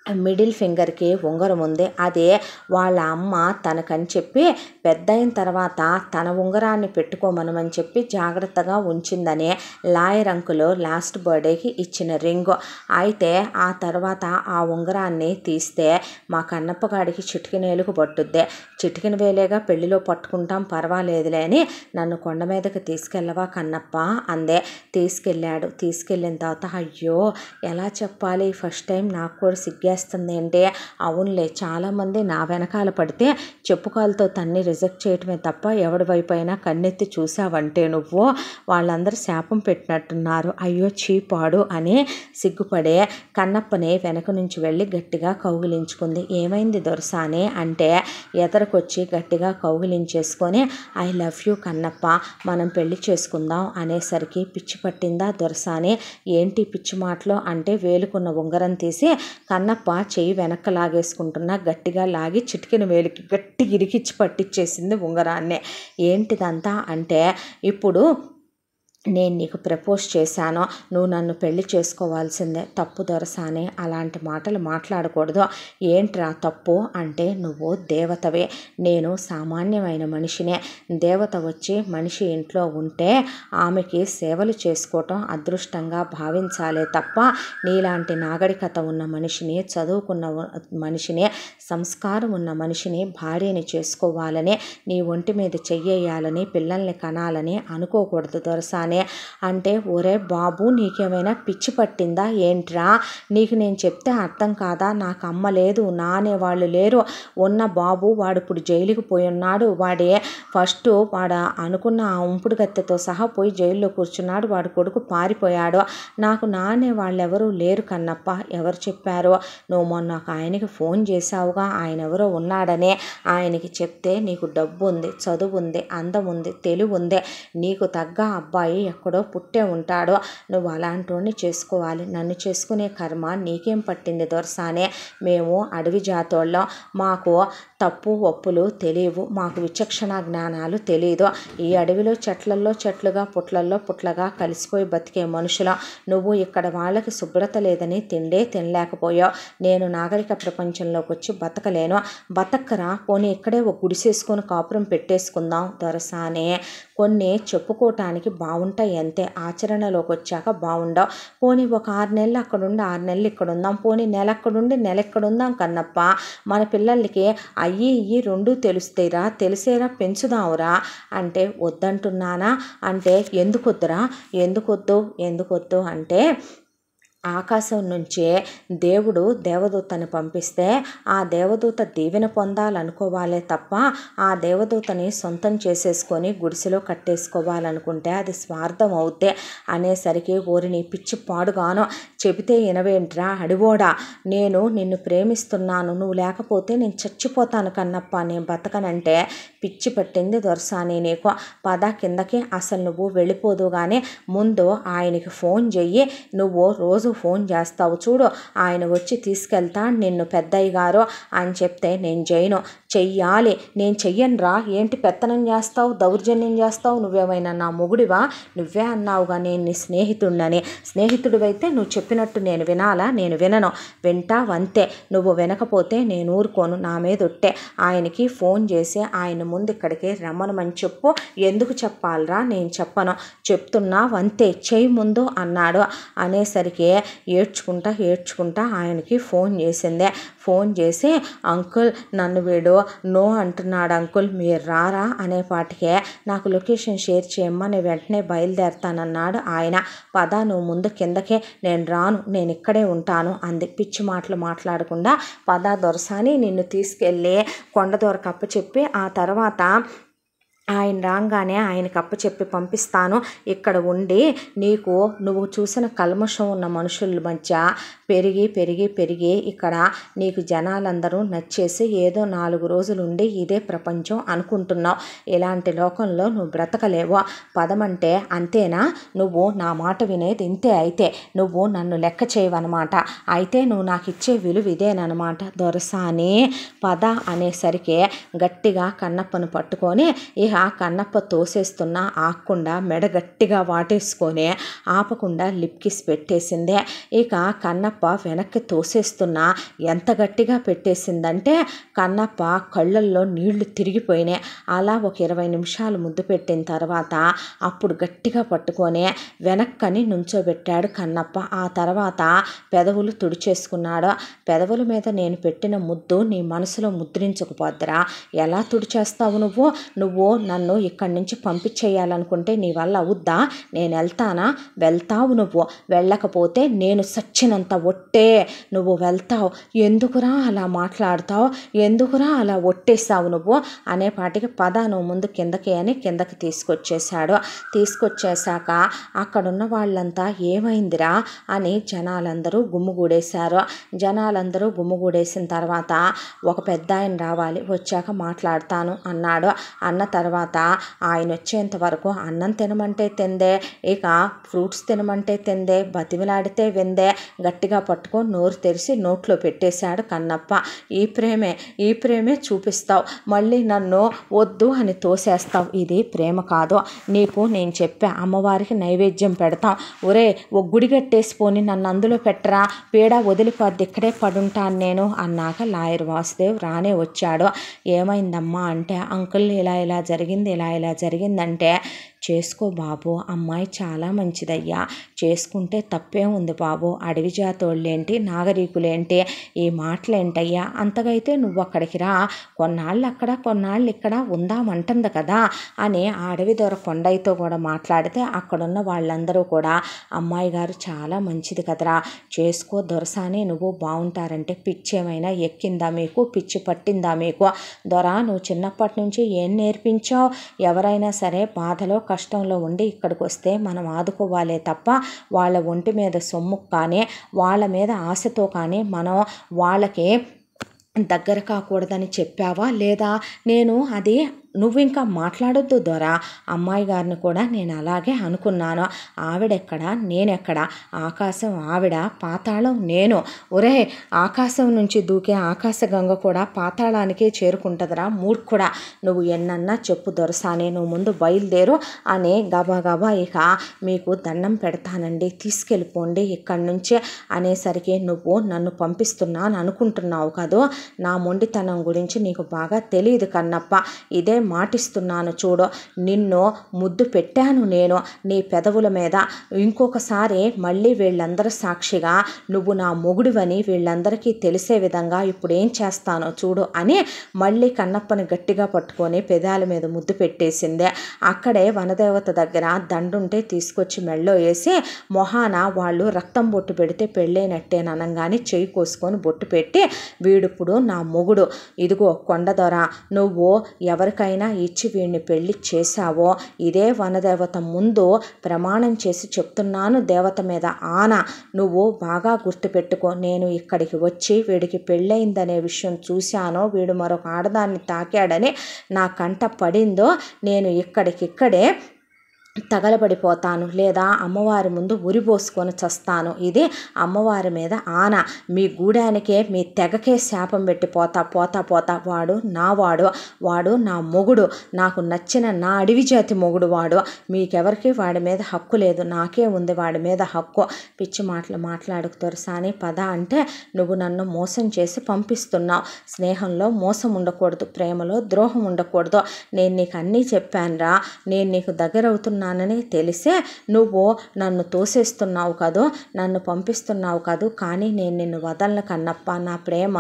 మిడిల్ ఫింగర్కి ఉంగరం ఉంది. అదే వాళ్ళ అమ్మ తనకని చెప్పి పెద్ద అయిన తర్వాత తన ఉంగరాన్ని పెట్టుకోమనమని చెప్పి జాగ్రత్తగా ఉంచిందని లాయర్ అంకులు లాస్ట్ బర్త్డేకి ఇచ్చిన రింగు. అయితే ఆ తర్వాత ఆ ఉంగరాన్ని తీస్తే మా కన్నప్పగాడికి చిటికినేలుకు పట్టుద్దే, చిటికిన వేలేగా పెళ్లిలో పట్టుకుంటాం పర్వాలేదులే అని నన్ను కొండ మీదకి తీసుకెళ్ళవా కన్నప్ప అందే. తీసుకెళ్ళాడు. తీసుకెళ్ళిన తర్వాత అయ్యో ఎలా చెప్పాలి, ఫస్ట్ టైం నాకు కూడా సిగ్గేస్తుంది ఏంటి, అవునులే చాలామంది నా వెనకాల పడితే చెప్పుకాలతో తన్ని రిజెక్ట్ చేయటమే తప్ప ఎవడి వైపు అయినా కన్నెత్తి చూసావంటే నువ్వు వాళ్ళందరూ శాపం పెట్టినట్టున్నారు, అయ్యో చీపాడు అని సిగ్గుపడే కన్నప్పని వెనక నుంచి వెళ్ళి గట్టిగా కౌగిలించుకుంది. ఏమైంది దొరసాని అంటే ఎదరకొచ్చి గట్టిగా కౌగిలించేసుకొని ఐ లవ్ యూ కన్నప్ప, మనం పెళ్లి చేసుకుందాం అనేసరికి పిచ్చి పట్టిందా దొరసాని, ఏంటి పిచ్చి మాటలు అంటే వేలుకున్న ఉంగరం తీసి కన్నప్ప చెయ్యి వెనక్కి లాగేసుకుంటున్నా గట్టిగా లాగి చిటికిన వేలికి గట్టి ఇరికిచ్చి పట్టించేసింది ఉంగరాన్ని. ఏంటిదంతా అంటే ఇప్పుడు నేను నీకు ప్రపోజ్ చేశాను, నువ్వు నన్ను పెళ్లి చేసుకోవాల్సిందే, తప్పు దొరసానే అలాంటి మాటలు మాట్లాడకూడదు. ఏంట్రా తప్పు అంటే నువ్వు దేవతవే, నేను సామాన్యమైన మనిషినే. దేవత వచ్చి మనిషి ఇంట్లో ఉంటే ఆమెకి సేవలు చేసుకోవటం అదృష్టంగా భావించాలే తప్ప నీలాంటి నాగరికత ఉన్న మనిషిని, చదువుకున్న మనిషిని, సంస్కారం ఉన్న మనిషిని భార్యని చేసుకోవాలని, నీ ఒంటి మీద చెయ్యేయాలని, పిల్లల్ని కనాలని అనుకోకూడదు దొరసాని అంటే ఒరే బాబు నీకేమైనా పిచ్చి పట్టిందా ఏంట్రా, నీకు నేను చెప్తే అర్థం కాదా, నాకు అమ్మ లేదు నానే వాళ్ళు లేరు, ఉన్న బాబు వాడు ఇప్పుడు జైలుకి పోయి ఉన్నాడు, వాడే ఫస్ట్ వాడు అనుకున్న ఆ ఉంపుడు గత్తెతో సహా పోయి జైల్లో కూర్చున్నాడు, వాడు కొడుకు పారిపోయాడు, నాకు నానే వాళ్ళెవరూ లేరు కన్నప్ప. ఎవరు చెప్పారో, నువ్వు మొన్న ఒక ఆయనకి ఫోన్ చేశావుగా ఆయన ఎవరో ఉన్నాడనే, ఆయనకి చెప్తే నీకు డబ్బు ఉంది, చదువు ఉంది, అందం ఉంది, తెలివి ఉంది, నీకు తగ్గ అబ్బాయి ఎక్కడో పుట్టే ఉంటాడో, నువ్వు అలాంటి చేసుకోవాలి, నన్ను చేసుకునే కర్మ నీకేం పట్టింది దొరసానే, మేము అడవి జాతోళ్ళం, మాకు తప్పు ఒప్పులు తెలియవు, మాకు విచక్షణ జ్ఞానాలు తెలియదు, ఈ అడవిలో చెట్లల్లో చెట్లుగా పుట్లల్లో పుట్లగా కలిసిపోయి బతికే మనుషులం, నువ్వు ఇక్కడ వాళ్ళకి శుభ్రత లేదని తిండే తినలేకపోయావు, నేను నాగరిక ప్రపంచంలోకి వచ్చి బతకలేను, బతక్కరా పోనీ ఇక్కడే ఒక గుడిసేసుకొని కాపురం పెట్టేసుకుందాం దొరసానే, కొన్ని చెప్పుకోవటానికి బాగుంటాయి అంతే, ఆచరణలోకి వచ్చాక బాగుండవు, పోనీ ఒక 6 నెలలు అక్కడుండి 6 నెలలు ఇక్కడ ఉందాం, పోనీ నెల అక్కడుండి నెల ఇక్కడ ఉందాం కన్నప్ప, మన పిల్లలకి అయ్యి ఇయ్యి రెండూ తెలుస్తాయిరా, తెలిసేరా పెంచుదావురా అంటే వద్దంటున్నానా అంటే ఎందుకొద్దురా, ఎందుకొద్దు అంటే ఆకాశం నుంచే దేవుడు దేవదూతని పంపిస్తే ఆ దేవదూత దీవెన పొందాలనుకోవాలే తప్ప ఆ దేవదూతని సొంతం చేసేసుకొని గుడిసెలో కట్టేసుకోవాలనుకుంటే అది స్వార్థం అవుతే అనేసరికి ఓరిని పిచ్చి పాడుగాను చెబితే వినవేంట్రా అడివోడా, నేను నిన్ను ప్రేమిస్తున్నాను, నువ్వు లేకపోతే నేను చచ్చిపోతాను కన్నప్ప, నేను బతకనంటే పిచ్చి పట్టింది దొరసాని నీకు, పద కిందకి, అసలు నువ్వు వెళ్ళిపోదు కానీ ముందు ఆయనకి ఫోన్ చెయ్యి, నువ్వు రోజు ఫోన్ చేస్తావు చూడు, ఆయన వచ్చి తీసుకెళ్తాను నిన్ను పెద్దయ్య గారు అని చెప్తే నేను చేయను, చెయ్యాలి, నేను చెయ్యనురా, ఏంటి పెత్తనం చేస్తావు, దౌర్జన్యం చేస్తావు, నువ్వేమైనా నా మొగుడివా, నువ్వే అన్నావుగా నేను నీ స్నేహితుడినని, స్నేహితుడివైతే నువ్వు చెప్పినట్టు నేను వినాలా, నేను వినను, వింటావంతే, నువ్వు వినకపోతే నేను ఊరుకోను, నా మీద ఒట్టే, ఆయనకి ఫోన్ చేసి ఆయన ముందు ఇక్కడికి రమ్మనమని చెప్పు, ఎందుకు చెప్పాలరా, నేను చెప్పను, చెప్తున్నావంతే, చెయ్యి ముందు అన్నాడు. అనేసరికి ఏడ్చుకుంటా ఆయనకి ఫోన్ చేసిందే, ఫోన్ చేసి అంకుల్ నన్ను వీడు నో అంటున్నాడు అంకుల్, మీరు రారా అనేపాటికే నాకు లొకేషన్ షేర్ చేయమ్మా, నేను వెంటనే బయలుదేరుతానన్నాడు ఆయన. పద నువ్వు ముందు కిందకే, నేను రాను, నేను ఇక్కడే ఉంటాను అంది. పిచ్చి మాటలు మాట్లాడకుండా పద దొరసాని నిన్ను తీసుకెళ్ళి కొండ దొరకప్ప చెప్పి ఆ తర్వాత ఆయన రాగానే ఆయనకు అప్పచెప్పి పంపిస్తాను, ఇక్కడ ఉండి నీకు నువ్వు చూసిన కల్మషం ఉన్న మనుషుల మధ్య పెరిగి ఇక్కడ నీకు జనాలందరూ నచ్చేసి ఏదో 4 రోజులు ఉండి ఇదే ప్రపంచం అనుకుంటున్నావు, ఇలాంటి లోకంలో నువ్వు బ్రతకలేవు, పదమంటే అంతేనా, నువ్వు నా మాట వినేది ఇంతే, అయితే నువ్వు నన్ను లెక్క చేయవన్నమాట, అయితే నువ్వు నాకు ఇచ్చే విలువ ఇదేనమాట దొరసాని, పద అనేసరికి గట్టిగా కన్నప్పను పట్టుకొని ఆ కన్నప్ప తోసేస్తున్నా ఆకుండా మెడ గట్టిగా వాటేసుకొని ఆపకుండా లిప్ కిస్ పెట్టేసిందే. ఇక కన్నప్ప వెనక్కి తోసేస్తున్నా ఎంత గట్టిగా పెట్టేసిందంటే కన్నప్ప కళ్ళల్లో నీళ్లు తిరిగిపోయినాయి. అలా ఒక 20 నిమిషాలు ముద్దు పెట్టిన తర్వాత అప్పుడు గట్టిగా పట్టుకొని వెనక్కని నుంచోబెట్టాడు కన్నప్ప. ఆ తర్వాత పెదవులు తుడిచేసుకున్నాడు. పెదవుల మీద నేను పెట్టిన ముద్దు నీ మనసులో ముద్రించకపోద్దురా, ఎలా తుడిచేస్తావు నువ్వు నన్ను ఇక్కడి నుంచి పంపించేయాలనుకుంటే నీ వల్ల అవుద్దా, నేను వెళ్తావు, నువ్వు వెళ్ళకపోతే నేను సచ్చినంత ఒట్టే నువ్వు వెళ్తావు, ఎందుకురా అలా మాట్లాడతావు, ఎందుకురా అలా ఒట్టేస్తావు నువ్వు అనేపాటికి పద నువ్వు ముందు కిందకి అని కిందకి తీసుకొచ్చేసాడు. తీసుకొచ్చేసాక అక్కడున్న వాళ్ళంతా ఏమైందిరా అని జనాలందరూ గుమ్ముగూడేశారు. జనాలందరూ గుమ్ముగూడేసిన తర్వాత ఒక పెద్ద ఆయన రావాలి, వచ్చాక మాట్లాడతాను అన్నాడు. అన్న తర్వాత ఆయన వచ్చేంత వరకు అన్నం తినమంటే తిందే, ఇక ఫ్రూట్స్ తినమంటే తిందే, బతిమిలాడితే విందే, గట్టిగా పట్టుకొని నోరు తెరిచి నోట్లో పెట్టేశాడు కన్నప్ప. ఈ ప్రేమే చూపిస్తావు, మళ్ళీ నన్ను వద్దు అని తోసేస్తావు, ఇది ప్రేమ కాదు, నీకు నేను చెప్పా అమ్మవారికి నైవేద్యం పెడతాం, ఒరే ఓ గుడి కట్టేసిపోని నన్ను అందులో పెట్టరా, పీడ వదిలిపోద్ది, ఇక్కడే పడుంటాను నేను అన్నాక లాయర్ వాసుదేవ్ రానే వచ్చాడు. ఏమైందమ్మా అంటే అంకుల్ ఇలా జరిగిందంటే చేసుకో బాబు, అమ్మాయి చాలా మంచిదయ్యా, చేసుకుంటే తప్పే ఉంది బాబు, అడవి జాతోళ్ళేంటి నాగరీకులేంటి ఈ మాటలేంటయ్యా, అంతగైతే నువ్వు అక్కడికి రా, కొన్నాళ్ళు అక్కడ కొన్నాళ్ళు ఇక్కడ ఉందామంటుంది కదా అని ఆ అడవి దొర కొండయ్యతో కూడా మాట్లాడితే అక్కడున్న వాళ్ళందరూ కూడా అమ్మాయి గారు చాలా మంచిది కదరా, చేసుకో దొరసాని, నువ్వు బాగుంటారంటే పిచ్చేమైనా ఎక్కిందా మీకు, పిచ్చి పట్టిందా మీకు, దొర నువ్వు చిన్నప్పటి నుంచి ఏం నేర్పించావు, ఎవరైనా సరే బాధలో కష్టంలో ఉండి ఇక్కడికి వస్తే మనం ఆదుకోవాలే తప్ప వాళ్ళ ఒంటి మీద సొమ్ము కానీ వాళ్ళ మీద ఆశతో కానీ మనం వాళ్ళకి దగ్గర కాకూడదని చెప్పావా లేదా, నేను అది నువ్వు ఇంకా మాట్లాడొద్దు దొర, అమ్మాయి గారిని కూడా నేను అలాగే అనుకున్నాను, ఆవిడెక్కడ నేనెక్కడ, ఆకాశం ఆవిడ, పాతాళం నేను, ఒరే ఆకాశం నుంచి దూకే ఆకాశగంగ కూడా పాతాళానికే చేరుకుంటుందిరా మూర్ఖుడా, నువ్వు ఎన్నన్నా చెప్పు దొరసాని, నువ్వు ముందు బయలుదేరు అని గబా ఇక మీకు దండం పెడతానండి, తీసుకెళ్ళిపోండి ఇక్కడి నుంచి అనేసరికి నువ్వు నన్ను పంపిస్తున్నాను అనుకుంటున్నావు కదూ, నా మొండితనం గురించి నీకు బాగా తెలియదు కన్నప్ప, ఇదే మాటిస్తున్నాను చూడు, నిన్ను ముద్దు పెట్టాను నేను నీ పెదవుల మీద. ఇంకొకసారి మళ్ళీ వీళ్ళందరూ సాక్షిగా నువ్వు నా మొగుడివని వీళ్ళందరికీ తెలిసే విధంగా ఇప్పుడు ఏం చేస్తానో చూడు అని మళ్ళీ కన్నప్పని గట్టిగా పట్టుకొని పెదాల మీద ముద్దు పెట్టేసిందే. అక్కడే వనదేవత దగ్గర దండుంటే తీసుకొచ్చి మెళ్ళో వేసి మొహాన వాళ్ళు రక్తం బొట్టు పెడితే పెళ్ళైనట్టేననగానే చెయ్యి కోసుకొని బొట్టు పెట్టి, వీడిప్పుడు నా మొగుడు, ఇదిగో కొండదొర, నువ్వు ఎవరికైనా ఇచ్చి వీడిని పెళ్లి చేశావో ఇదే వనదేవత ముందు ప్రమాణం చేసి చెప్తున్నాను, దేవత మీద ఆన, నువ్వు బాగా గుర్తుపెట్టుకో. నేను ఇక్కడికి వచ్చి వీడికి పెళ్ళయిందనే విషయం చూశానో, వీడు మరొక ఆడదాన్ని తాకాడని నా కంట పడిందో, నేను ఇక్కడికిక్కడే తగలబడిపోతాను, లేదా అమ్మవారి ముందు ఉరిపోసుకొని చస్తాను. ఇది అమ్మవారి మీద ఆన. మీ గూడానికే మీ తెగకే శాపం పెట్టి పోతా పోతా పోతా. వాడు నావాడు, వాడు నా మొగుడు, నాకు నచ్చిన నా అడవి జాతి మొగుడు వాడు. మీకెవరికి వాడి మీద హక్కు లేదు, నాకే ఉంది వాడి మీద హక్కు. పిచ్చి మాటలు మాట్లాడుకు దొరసాని పద అంటే నువ్వు నన్ను మోసం చేసి పంపిస్తున్నావు. స్నేహంలో మోసం ఉండకూడదు, ప్రేమలో ద్రోహం ఉండకూడదు. నేను నీకు అన్నీ చెప్పానురా, నేను నీకు దగ్గర అవుతున్నా నానని తెలిసే నువ్వు నన్ను తోసేస్తున్నావు కదూ, నన్ను పంపిస్తున్నావు కదూ. కానీ నేను నిన్ను వదలను కన్నప్ప. నా ప్రేమ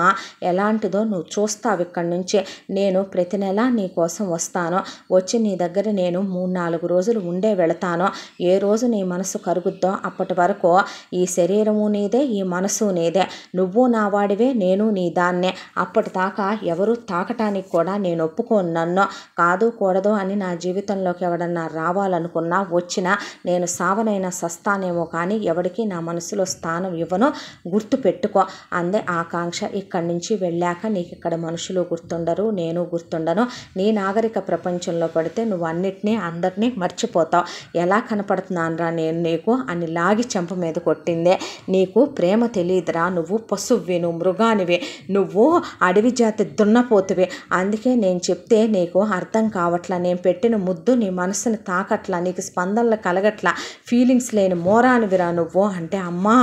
ఎలాంటిదో నువ్వు చూస్తావు. ఇక్కడి నుంచి నేను ప్రతి నెల నీ కోసం వస్తాను. వచ్చి నీ దగ్గర నేను 3-4 రోజులు ఉండే వెళతాను. ఏ రోజు నీ మనసు కరుగుద్దో అప్పటి వరకు ఈ శరీరము నీదే, ఈ మనసు నీదే. నువ్వు నా వాడివే, నేను నీ దాన్నే. అప్పటిదాకా ఎవరు తాకటానికి కూడా నేను ఒప్పుకోను. నన్ను కాదు కూడదు అని నా జీవితంలోకి ఎవడన్నా రావాలను వచ్చినా నేను సావనైనా సస్తానేమో కానీ ఎవరికి నా మనసులో స్థానం ఇవ్వను, గుర్తు పెట్టుకో అందే ఆకాంక్ష. ఇక్కడి నుంచి వెళ్ళాక నీకు ఇక్కడ మనుషులు గుర్తుండరు, నేను గుర్తుండను. నీ నాగరిక ప్రపంచంలో పడితే నువ్వు అన్నిటినీ అందరినీ మర్చిపోతావు. ఎలా కనపడుతున్నానరా నేను నీకు అని లాగి చెంప మీద కొట్టిందే. నీకు ప్రేమ తెలియదురా, నువ్వు పశువువి, నువ్వు మృగానివి, నువ్వు అడవి జాతి దున్నపోతువి. అందుకే నేను చెప్తే నీకు అర్థం కావట్లా. నేను పెట్టిన ముద్దు నీ మనసుని తాకట్లా, నీకు స్పందనలు కలగట్లా, ఫీలింగ్స్ లేని మోరానివిరా నువ్వు అంటే అమ్మా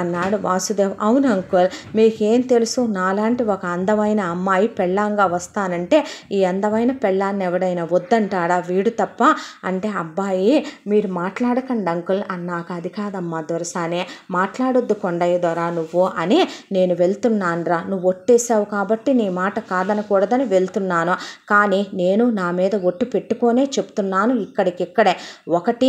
అన్నాడు వాసుదేవ్. అవును అంకుల్, మీకేం తెలుసు, నాలాంటి ఒక అందమైన అమ్మాయి పెళ్ళాంగా వస్తానంటే ఈ అందమైన పెళ్ళాన్ని ఎవడైనా వద్దంటాడా, వీడు తప్ప అంటే అబ్బాయి మీరు మాట్లాడకండి అంకుల్ అన్నాక, అది కాదమ్మా దొరసానే, మాట్లాడొద్దు కొండయ్య దొర నువ్వు అని నేను వెళ్తున్నానురా. నువ్వు ఒట్టేసావు కాబట్టి నీ మాట కాదనకూడదని వెళ్తున్నాను. కానీ నేను నా మీద ఒట్టు పెట్టుకొనే చెప్తున్నాను, ఇక్కడికిక్కడే. ఒకటి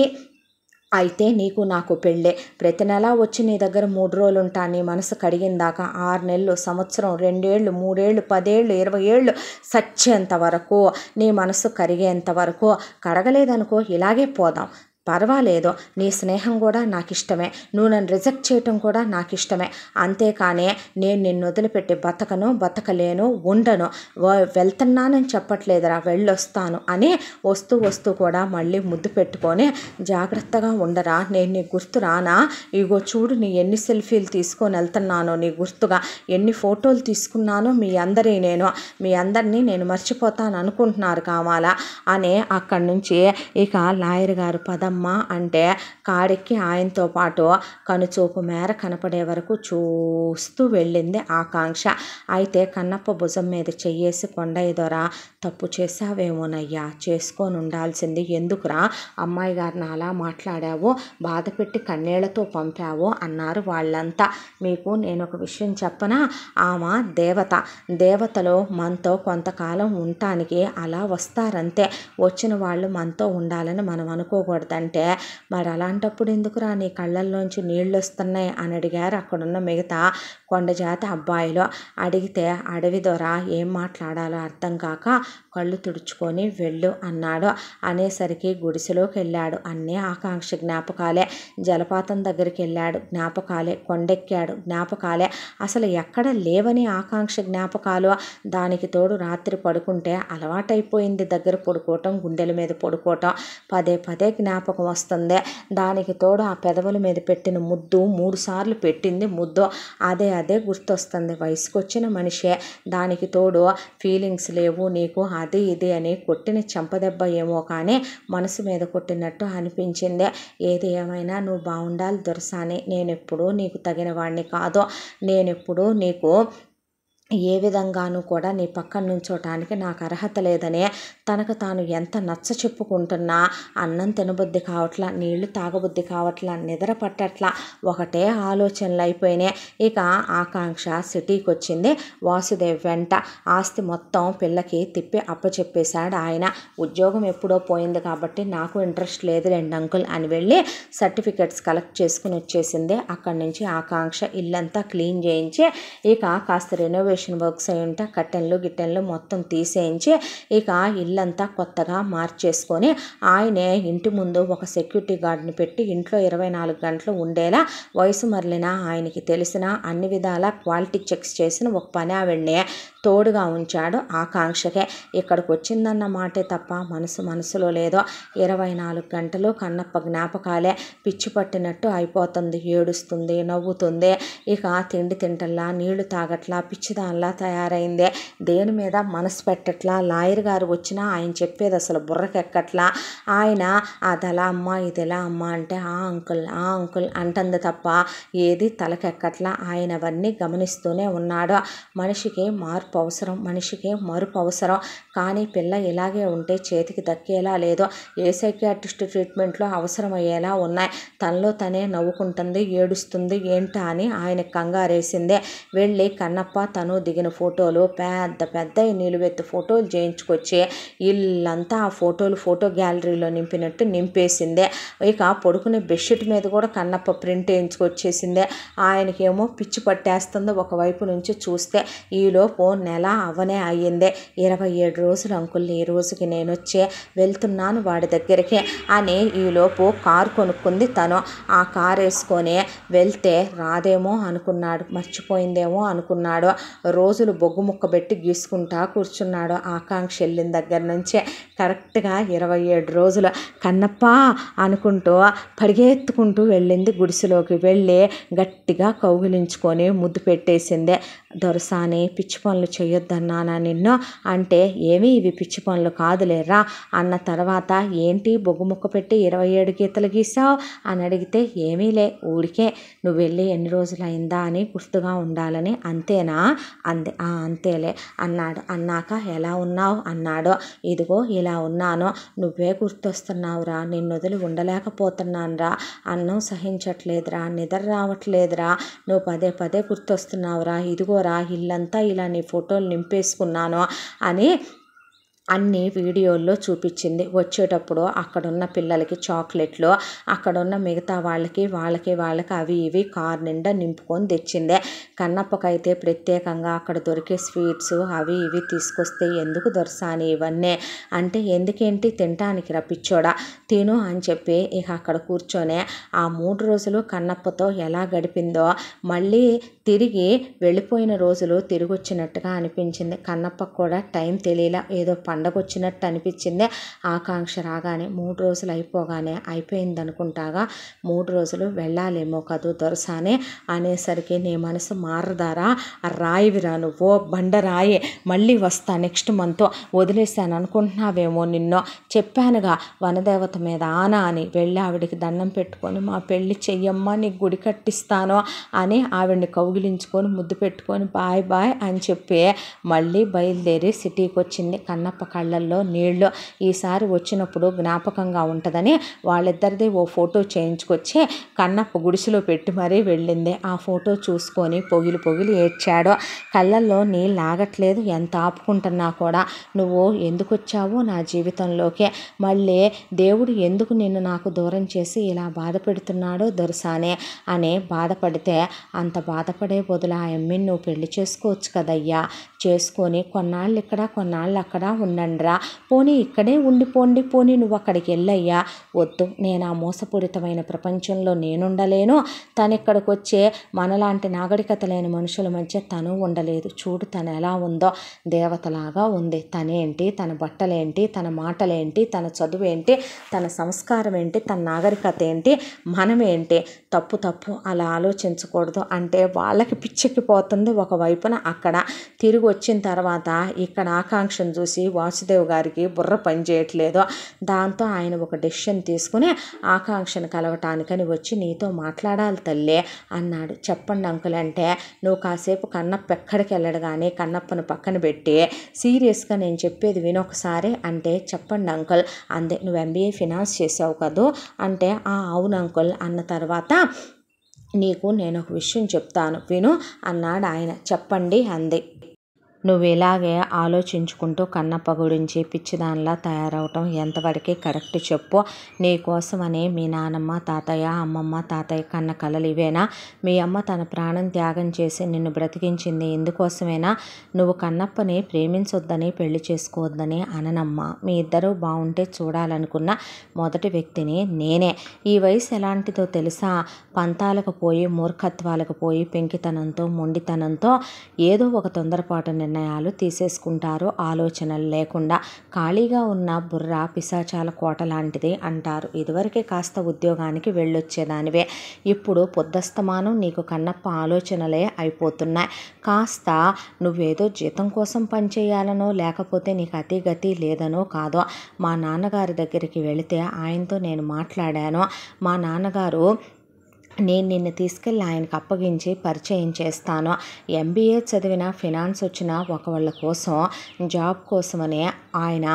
అయితే నీకు నాకు పెళ్ళే. ప్రతి నెల వచ్చి నీ దగ్గర 3 రోజులు ఉంటా. నీ మనసు కడిగిందాకా 6 నెలలు, సంవత్సరం, 2 ఏళ్ళు, 3 ఏళ్ళు, 10 ఏళ్ళు, 20 ఏళ్ళు సచ్చేంత వరకు, నీ మనసు కరిగేంత వరకు. కడగలేదనుకో ఇలాగే పోదాం, పర్వాలేదు. నీ స్నేహం కూడా నాకు ఇష్టమే, నువ్వు నన్ను రిజెక్ట్ చేయటం కూడా నాకు ఇష్టమే. అంతేకానే నేను నిన్ను వదిలిపెట్టి బతకలేను, ఉండను. వెళ్తున్నానని చెప్పట్లేదురా, వెళ్ళొస్తాను అని వస్తూ వస్తూ కూడా మళ్ళీ ముద్దు పెట్టుకొని, జాగ్రత్తగా ఉండరా, నేను నీ గుర్తు రానా, ఇగో చూడు నీ ఎన్ని సెల్ఫీలు తీసుకొని వెళ్తున్నానో, నీ గుర్తుగా ఎన్ని ఫోటోలు తీసుకున్నానో, మీ అందరినీ నేను మర్చిపోతాను అనుకుంటున్నారు కావాలా అని అక్కడి నుంచి ఇక లాయర్ గారు పదమ్మ అంటే కాడికి ఆయనతో పాటు కనుచూపు మేర కనపడే వరకు చూస్తూ వెళ్ళింది ఆకాంక్ష. అయితే కన్నప్ప భుజం మీద చెయ్యేసి, కొండయ్య దొర తప్పు చేశావేమోనయ్యా, చేసుకొని ఉండాల్సింది, ఎందుకురా అమ్మాయి గారిని అలా మాట్లాడావో, బాధ పెట్టి కన్నీళ్లతో పంపావో అన్నారు వాళ్ళంతా. మీకు నేను ఒక విషయం చెప్పనా, ఆమె దేవతలు మనతో కొంతకాలం ఉండటానికి అలా వస్తారంతే. వచ్చిన వాళ్ళు మనతో ఉండాలని మనం అనుకోకూడదంటే, మరి అలాంటప్పుడు ఎందుకురా నీ కళ్ళల్లోంచి నీళ్ళు వస్తున్నాయి అని అడిగారు అక్కడున్న మిగతా కొండజాతి అబ్బాయిలు. అడిగితే అడవి దొర ఏం మాట్లాడాలో అర్థం కాక కళ్ళు తుడుచుకొని వెళ్ళు అన్నాడు. అనేసరికి గుడిసెలోకి వెళ్ళాడు. అన్నీ ఆకాంక్ష జ్ఞాపకాలే. జలపాతం దగ్గరికి వెళ్ళాడు, జ్ఞాపకాలే. కొండెక్కాడు, జ్ఞాపకాలే. అసలు ఎక్కడ లేవని ఆకాంక్ష జ్ఞాపకాలు. దానికి తోడు రాత్రి పడుకుంటే అలవాటైపోయింది దగ్గర పడుకోవటం, గుండెల మీద పడుకోవటం, పదే పదే జ్ఞాపకం వస్తుంది. దానికి తోడు ఆ పెదవుల మీద పెట్టిన ముద్దు 3 సార్లు పెట్టింది ముద్దు, అదే గుర్తొస్తుంది. వయసుకు వచ్చిన మనిషే, దానికి తోడు ఫీలింగ్స్ లేవు నీకు, అది ఇది అని కొట్టిన చెంపదెబ్బ ఏమో కానీ మనసు మీద కొట్టినట్టు అనిపించింది. ఏది ఏమైనా నువ్వు బాగుండాలి దొరసాని, నేనెప్పుడూ నీకు తగిన వాడిని కాదు, నేనెప్పుడూ నీకు ఏ విధంగానూ కూడా నీ పక్కన నుంచోటానికి నాకు అర్హత లేదనే తనకు తాను ఎంత నచ్చ చెప్పుకుంటున్నా అన్నం తినబుద్ధి కావట్లా, నీళ్లు తాగబుద్ధి కావట్లా, నిద్ర పట్టట్లా, ఒకటే ఆలోచనలు అయిపోయినాయి. ఇక ఆకాంక్ష సిటీకి వచ్చింది. వాసుదేవ్ వెంట ఆస్తి మొత్తం పిల్లకి తిప్పి అప్పచెప్పేశాడు ఆయన. ఉద్యోగం ఎప్పుడో పోయింది కాబట్టి నాకు ఇంట్రెస్ట్ లేదులేండి అంకుల్ అని వెళ్ళి సర్టిఫికెట్స్ కలెక్ట్ చేసుకుని వచ్చేసింది. అక్కడి నుంచి ఆకాంక్ష ఇల్లంతా క్లీన్ చేయించి ఇక కాస్త రెనోవేషన్ వర్క్స్ అయి ఉంటే కట్టెన్లు గిట్టెన్లు మొత్తం తీసేయించి ఇక ఇల్లంతా కొత్తగా మార్చేసుకొని ఆయనే ఇంటి ముందు ఒక సెక్యూరిటీ గార్డ్ని పెట్టి ఇంట్లో 24 గంటలు ఉండేలా వయసు మరలిన ఆయనకి తెలిసిన అన్ని విధాల క్వాలిటీ చెక్స్ చేసిన ఒక పని ఆవిడనే తోడుగా ఉంచాడు. ఆకాంక్షకే ఇక్కడికి వచ్చిందన్న మాటే తప్ప మనసులో లేదో 24 గంటలు కన్నప్ప జ్ఞాపకాలే పిచ్చి పట్టినట్టు అయిపోతుంది. ఏడుస్తుంది, నవ్వుతుంది, ఇక తిండి తింటల్లా, నీళ్లు తాగట్లా, పిచ్చిదానిలా తయారైందే, దేని మీద మనసు పెట్టట్లా. లాయర్ గారు వచ్చినా ఆయన చెప్పేది అసలు బుర్రకెక్కట్లా. ఆయన అదెలా అమ్మా ఇదెలా అమ్మా అంటే ఆ అంకుల్ అంటుంది తప్ప ఏది తలకెక్కట్లా. ఆయన అవన్నీ గమనిస్తూనే ఉన్నాడు. మనిషికి మార్పు అవసరం, మనిషికి మరుపు అవసరం. కానీ పిల్ల ఇలాగే ఉంటే చేతికి దక్కేలా లేదో. ఏ సైకియాట్రిస్ట్ ట్రీట్మెంట్లో అవసరమయ్యేలా ఉన్నాయి. తనలో తనే నవ్వుకుంటుంది, ఏడుస్తుంది. ఏంటా అని ఆయన కంగారేసిందే. వెళ్ళి కన్నప్ప తను దిగిన ఫోటోలు పెద్ద నిలువెత్తు ఫోటోలు చేయించుకొచ్చి ఇల్లంతా ఆ ఫోటో గ్యాలరీలో నింపినట్టు నింపేసిందే. ఇక పడుకునే బెడ్షీట్ మీద కూడా కన్నప్ప ప్రింట్ వేయించుకొచ్చేసిందే. ఆయనకేమో పిచ్చి పట్టేస్తుంది ఒకవైపు నుంచి చూస్తే. ఈలోపు నెల అవనే అయ్యిందే. 27 రోజులు అంకుల్ ఈ రోజుకి నేను వచ్చి వెళ్తున్నాను వాడి దగ్గరికి అని ఈలోపు కారు కొనుక్కుంది తను. ఆ కారు వేసుకొని వెళ్తే రాదేమో అనుకున్నాడు, మర్చిపోయిందేమో అనుకున్నాడు. రోజులు బొగ్గు ముక్క పెట్టి గీసుకుంటా కూర్చున్నాడు. ఆకాంక్ష వెళ్ళిన దగ్గర నుంచే కరెక్ట్గా 27 రోజులు. కన్నప్ప అనుకుంటూ పరిగెత్తుకుంటూ వెళ్ళింది గుడిసెలోకి. వెళ్ళి గట్టిగా కౌగిలించుకొని ముద్దు పెట్టేసిందే. దొరసాని పిచ్చి పనులు చేయొద్దన్నానా నిన్ను అంటే ఏమీ ఇవి పిచ్చి పనులు కాదులేరా అన్న తర్వాత ఏంటి బొగ్గు ముక్క పెట్టి 27 గీతలు గీసావు అని అడిగితే ఏమీలే ఊరికే నువ్వు వెళ్ళి ఎన్ని రోజులు అయిందా అని గుర్తుగా ఉండాలని అంతేనా అంది. అంతేలే అన్నాడు. అన్నాక ఎలా ఉన్నావు అన్నాడు. ఇదిగో ఇలా ఉన్నాను, నువ్వే గుర్తొస్తున్నావురా, నిన్ను వదిలి ఉండలేకపోతున్నానురా, అన్నం సహించట్లేదురా, నిద్ర రావట్లేదురా, నువ్వు పదే గుర్తొస్తున్నావురా, ఇదిగోరా ఇల్లంతా ఇలా నీ ఫోటోలు నింపేసుకున్నాను అని అన్ని వీడియోల్లో చూపించింది. వచ్చేటప్పుడు అక్కడున్న పిల్లలకి చాక్లెట్లు, అక్కడున్న మిగతా వాళ్ళకి అవి ఇవి కారు నిండా నింపుకొని తెచ్చిందే. కన్నప్పకైతే ప్రత్యేకంగా అక్కడ దొరికే స్వీట్స్ అవి ఇవి తీసుకొస్తే ఎందుకు దొరసాని ఇవన్నీ అంటే ఎందుకేంటి తినటానికి రప్పించోడా తిను అని చెప్పి ఇక అక్కడ కూర్చొని ఆ 3 రోజులు కన్నప్పతో ఎలా గడిపిందో మళ్ళీ తిరిగి వెళ్ళిపోయిన రోజులు తిరిగి వచ్చినట్టుగా అనిపించింది. కన్నప్పకు కూడా టైం తెలియలా, ఏదో పండగ వచ్చినట్టు అనిపించింది. ఆకాంక్ష రాగానే 3 రోజులు అయిపోగానే అయిపోయింది అనుకుంటాగా 3 రోజులు వెళ్ళాలేమో కదూ దొరసాని అనేసరికి నీ మనసు మారదారా, రాయివిరా నువ్వు బండరాయి, మళ్ళీ వస్తా నెక్స్ట్ మంత్, వదిలేసాను అనుకుంటున్నావేమో నిన్ను, చెప్పానుగా వనదేవత మీద ఆనా అని. వెళ్ళి ఆవిడికి దండం పెట్టుకొని మా పెళ్ళి చెయ్యమ్మా నీకు గుడి కట్టిస్తాను అని ఆవిడ్ని కౌగిలించుకొని ముద్దు పెట్టుకొని బాయ్ అని చెప్పి మళ్ళీ బయలుదేరి సిటీకి వచ్చింది. కన్నప్ప కళ్ళల్లో నీళ్ళు. ఈసారి వచ్చినప్పుడు జ్ఞాపకంగా ఉంటుందని వాళ్ళిద్దరిది ఓ ఫోటో చేయించుకొచ్చి కన్నప్ప గుడిసెలో పెట్టి మరీ వెళ్ళింది. ఆ ఫోటో చూసుకొని పొగిలి ఏడ్చాడు. కళ్ళల్లో నీళ్ళు ఆగట్లేదు, ఎంత ఆపుకుంటున్నా కూడా. నువ్వు ఎందుకు వచ్చావో నా జీవితంలోకే, మళ్ళీ దేవుడు ఎందుకు నిన్ను నాకు దూరం చేసి ఇలా బాధ పెడుతున్నాడో దొరసానే అని బాధపడితే అంత బాధపడే బదులు ఆ అమ్మిని నువ్వు పెళ్లి చేసుకోవచ్చు కదయ్యా, చేసుకొని కొన్నాళ్ళు ఇక్కడ కొన్నాళ్ళు అక్కడ ఉండండిరా, పోనీ ఇక్కడే ఉండిపోండి, పోనీ నువ్వు అక్కడికి వెళ్ళయ్యా. వద్దు, నేను ఆ మోసపూరితమైన ప్రపంచంలో నేనుండలేను, తను ఇక్కడికి వచ్చే మనలాంటి నాగరికత లేని మనుషుల మధ్య తను ఉండలేదు. చూడు తను ఎలా ఉందో, దేవతలాగా ఉంది. తనేంటి, తన బట్టలేంటి, తన మాటలేంటి, తన చదువేంటి, తన సంస్కారం ఏంటి, తన నాగరికత ఏంటి, మనమేంటి. తప్పు అలా ఆలోచించకూడదు అంటే వాళ్ళకి పిచ్చెక్కిపోతుంది. ఒకవైపున అక్కడ తిరిగి వచ్చిన తర్వాత ఇక్కడ ఆకాంక్షను చూసి వాసుదేవ్ గారికి బుర్ర పని చేయట్లేదు. దాంతో ఆయన ఒక డెసిషన్ తీసుకుని ఆకాంక్షను కలవటానికని వచ్చి నీతో మాట్లాడాలి తల్లి అన్నాడు. చెప్పండి అంకుల్ అంటే, నువ్వు కాసేపు కన్నప్ప ఎక్కడికి వెళ్ళడు కానీ కన్నప్పను పక్కన పెట్టి సీరియస్గా నేను చెప్పేది వినొకసారి అంటే, చెప్పండి అంకుల్ అందే. నువ్వు MBA ఫినాన్స్ చేసావు కదూ అంటే, అవును అంకుల్ అన్న తర్వాత, నీకు నేను ఒక విషయం చెప్తాను విను అన్నాడు ఆయన. చెప్పండి అంది. నువ్వు ఇలాగే ఆలోచించుకుంటూ కన్నప్ప గురించి పిచ్చిదానిలా తయారవటం ఎంతవరకు కరెక్ట్ చెప్పు. నీకోసమని మీ నానమ్మ తాతయ్య అమ్మమ్మ తాతయ్య కన్న కలలు ఇవేనా? మీ అమ్మ తన ప్రాణం త్యాగం చేసి నిన్ను బ్రతికించింది ఇందుకోసమేనా? నువ్వు కన్నప్పని ప్రేమించొద్దని పెళ్లి చేసుకోవద్దని అననమ్మా. మీ ఇద్దరూ బాగుంటే చూడాలనుకున్న మొదటి వ్యక్తిని నేనే. ఈ వయసు ఎలాంటిదో తెలుసా? పంతాలకు పోయి మూర్ఖత్వాలకు పోయి పెంకితనంతో మొండితనంతో ఏదో ఒక తొందరపాటు నిర్ణయాలు తీసేసుకుంటారు. ఆలోచనలు లేకుండా. ఖాళీగా ఉన్న బుర్ర పిశాచాల కోట లాంటిది అంటారు. ఇదివరకే కాస్త ఉద్యోగానికి వెళ్ళొచ్చేదానివే, ఇప్పుడు పొద్దస్తమానం నీకు కన్నప్ప ఆలోచనలే అయిపోతున్నాయి. కాస్త నువ్వేదో జీతం కోసం పనిచేయాలనో లేకపోతే నీకు అతిగతి లేదనో కాదో. మా నాన్నగారి దగ్గరికి వెళితే ఆయనతో నేను మాట్లాడాను. మా నాన్నగారు నేను నిన్ను తీసుకెళ్ళి ఆయనకు అప్పగించి పరిచయం చేస్తాను. MBA చదివిన ఫినాన్స్ వచ్చిన ఒకళ్ళ కోసం జాబ్ కోసమని ఆయన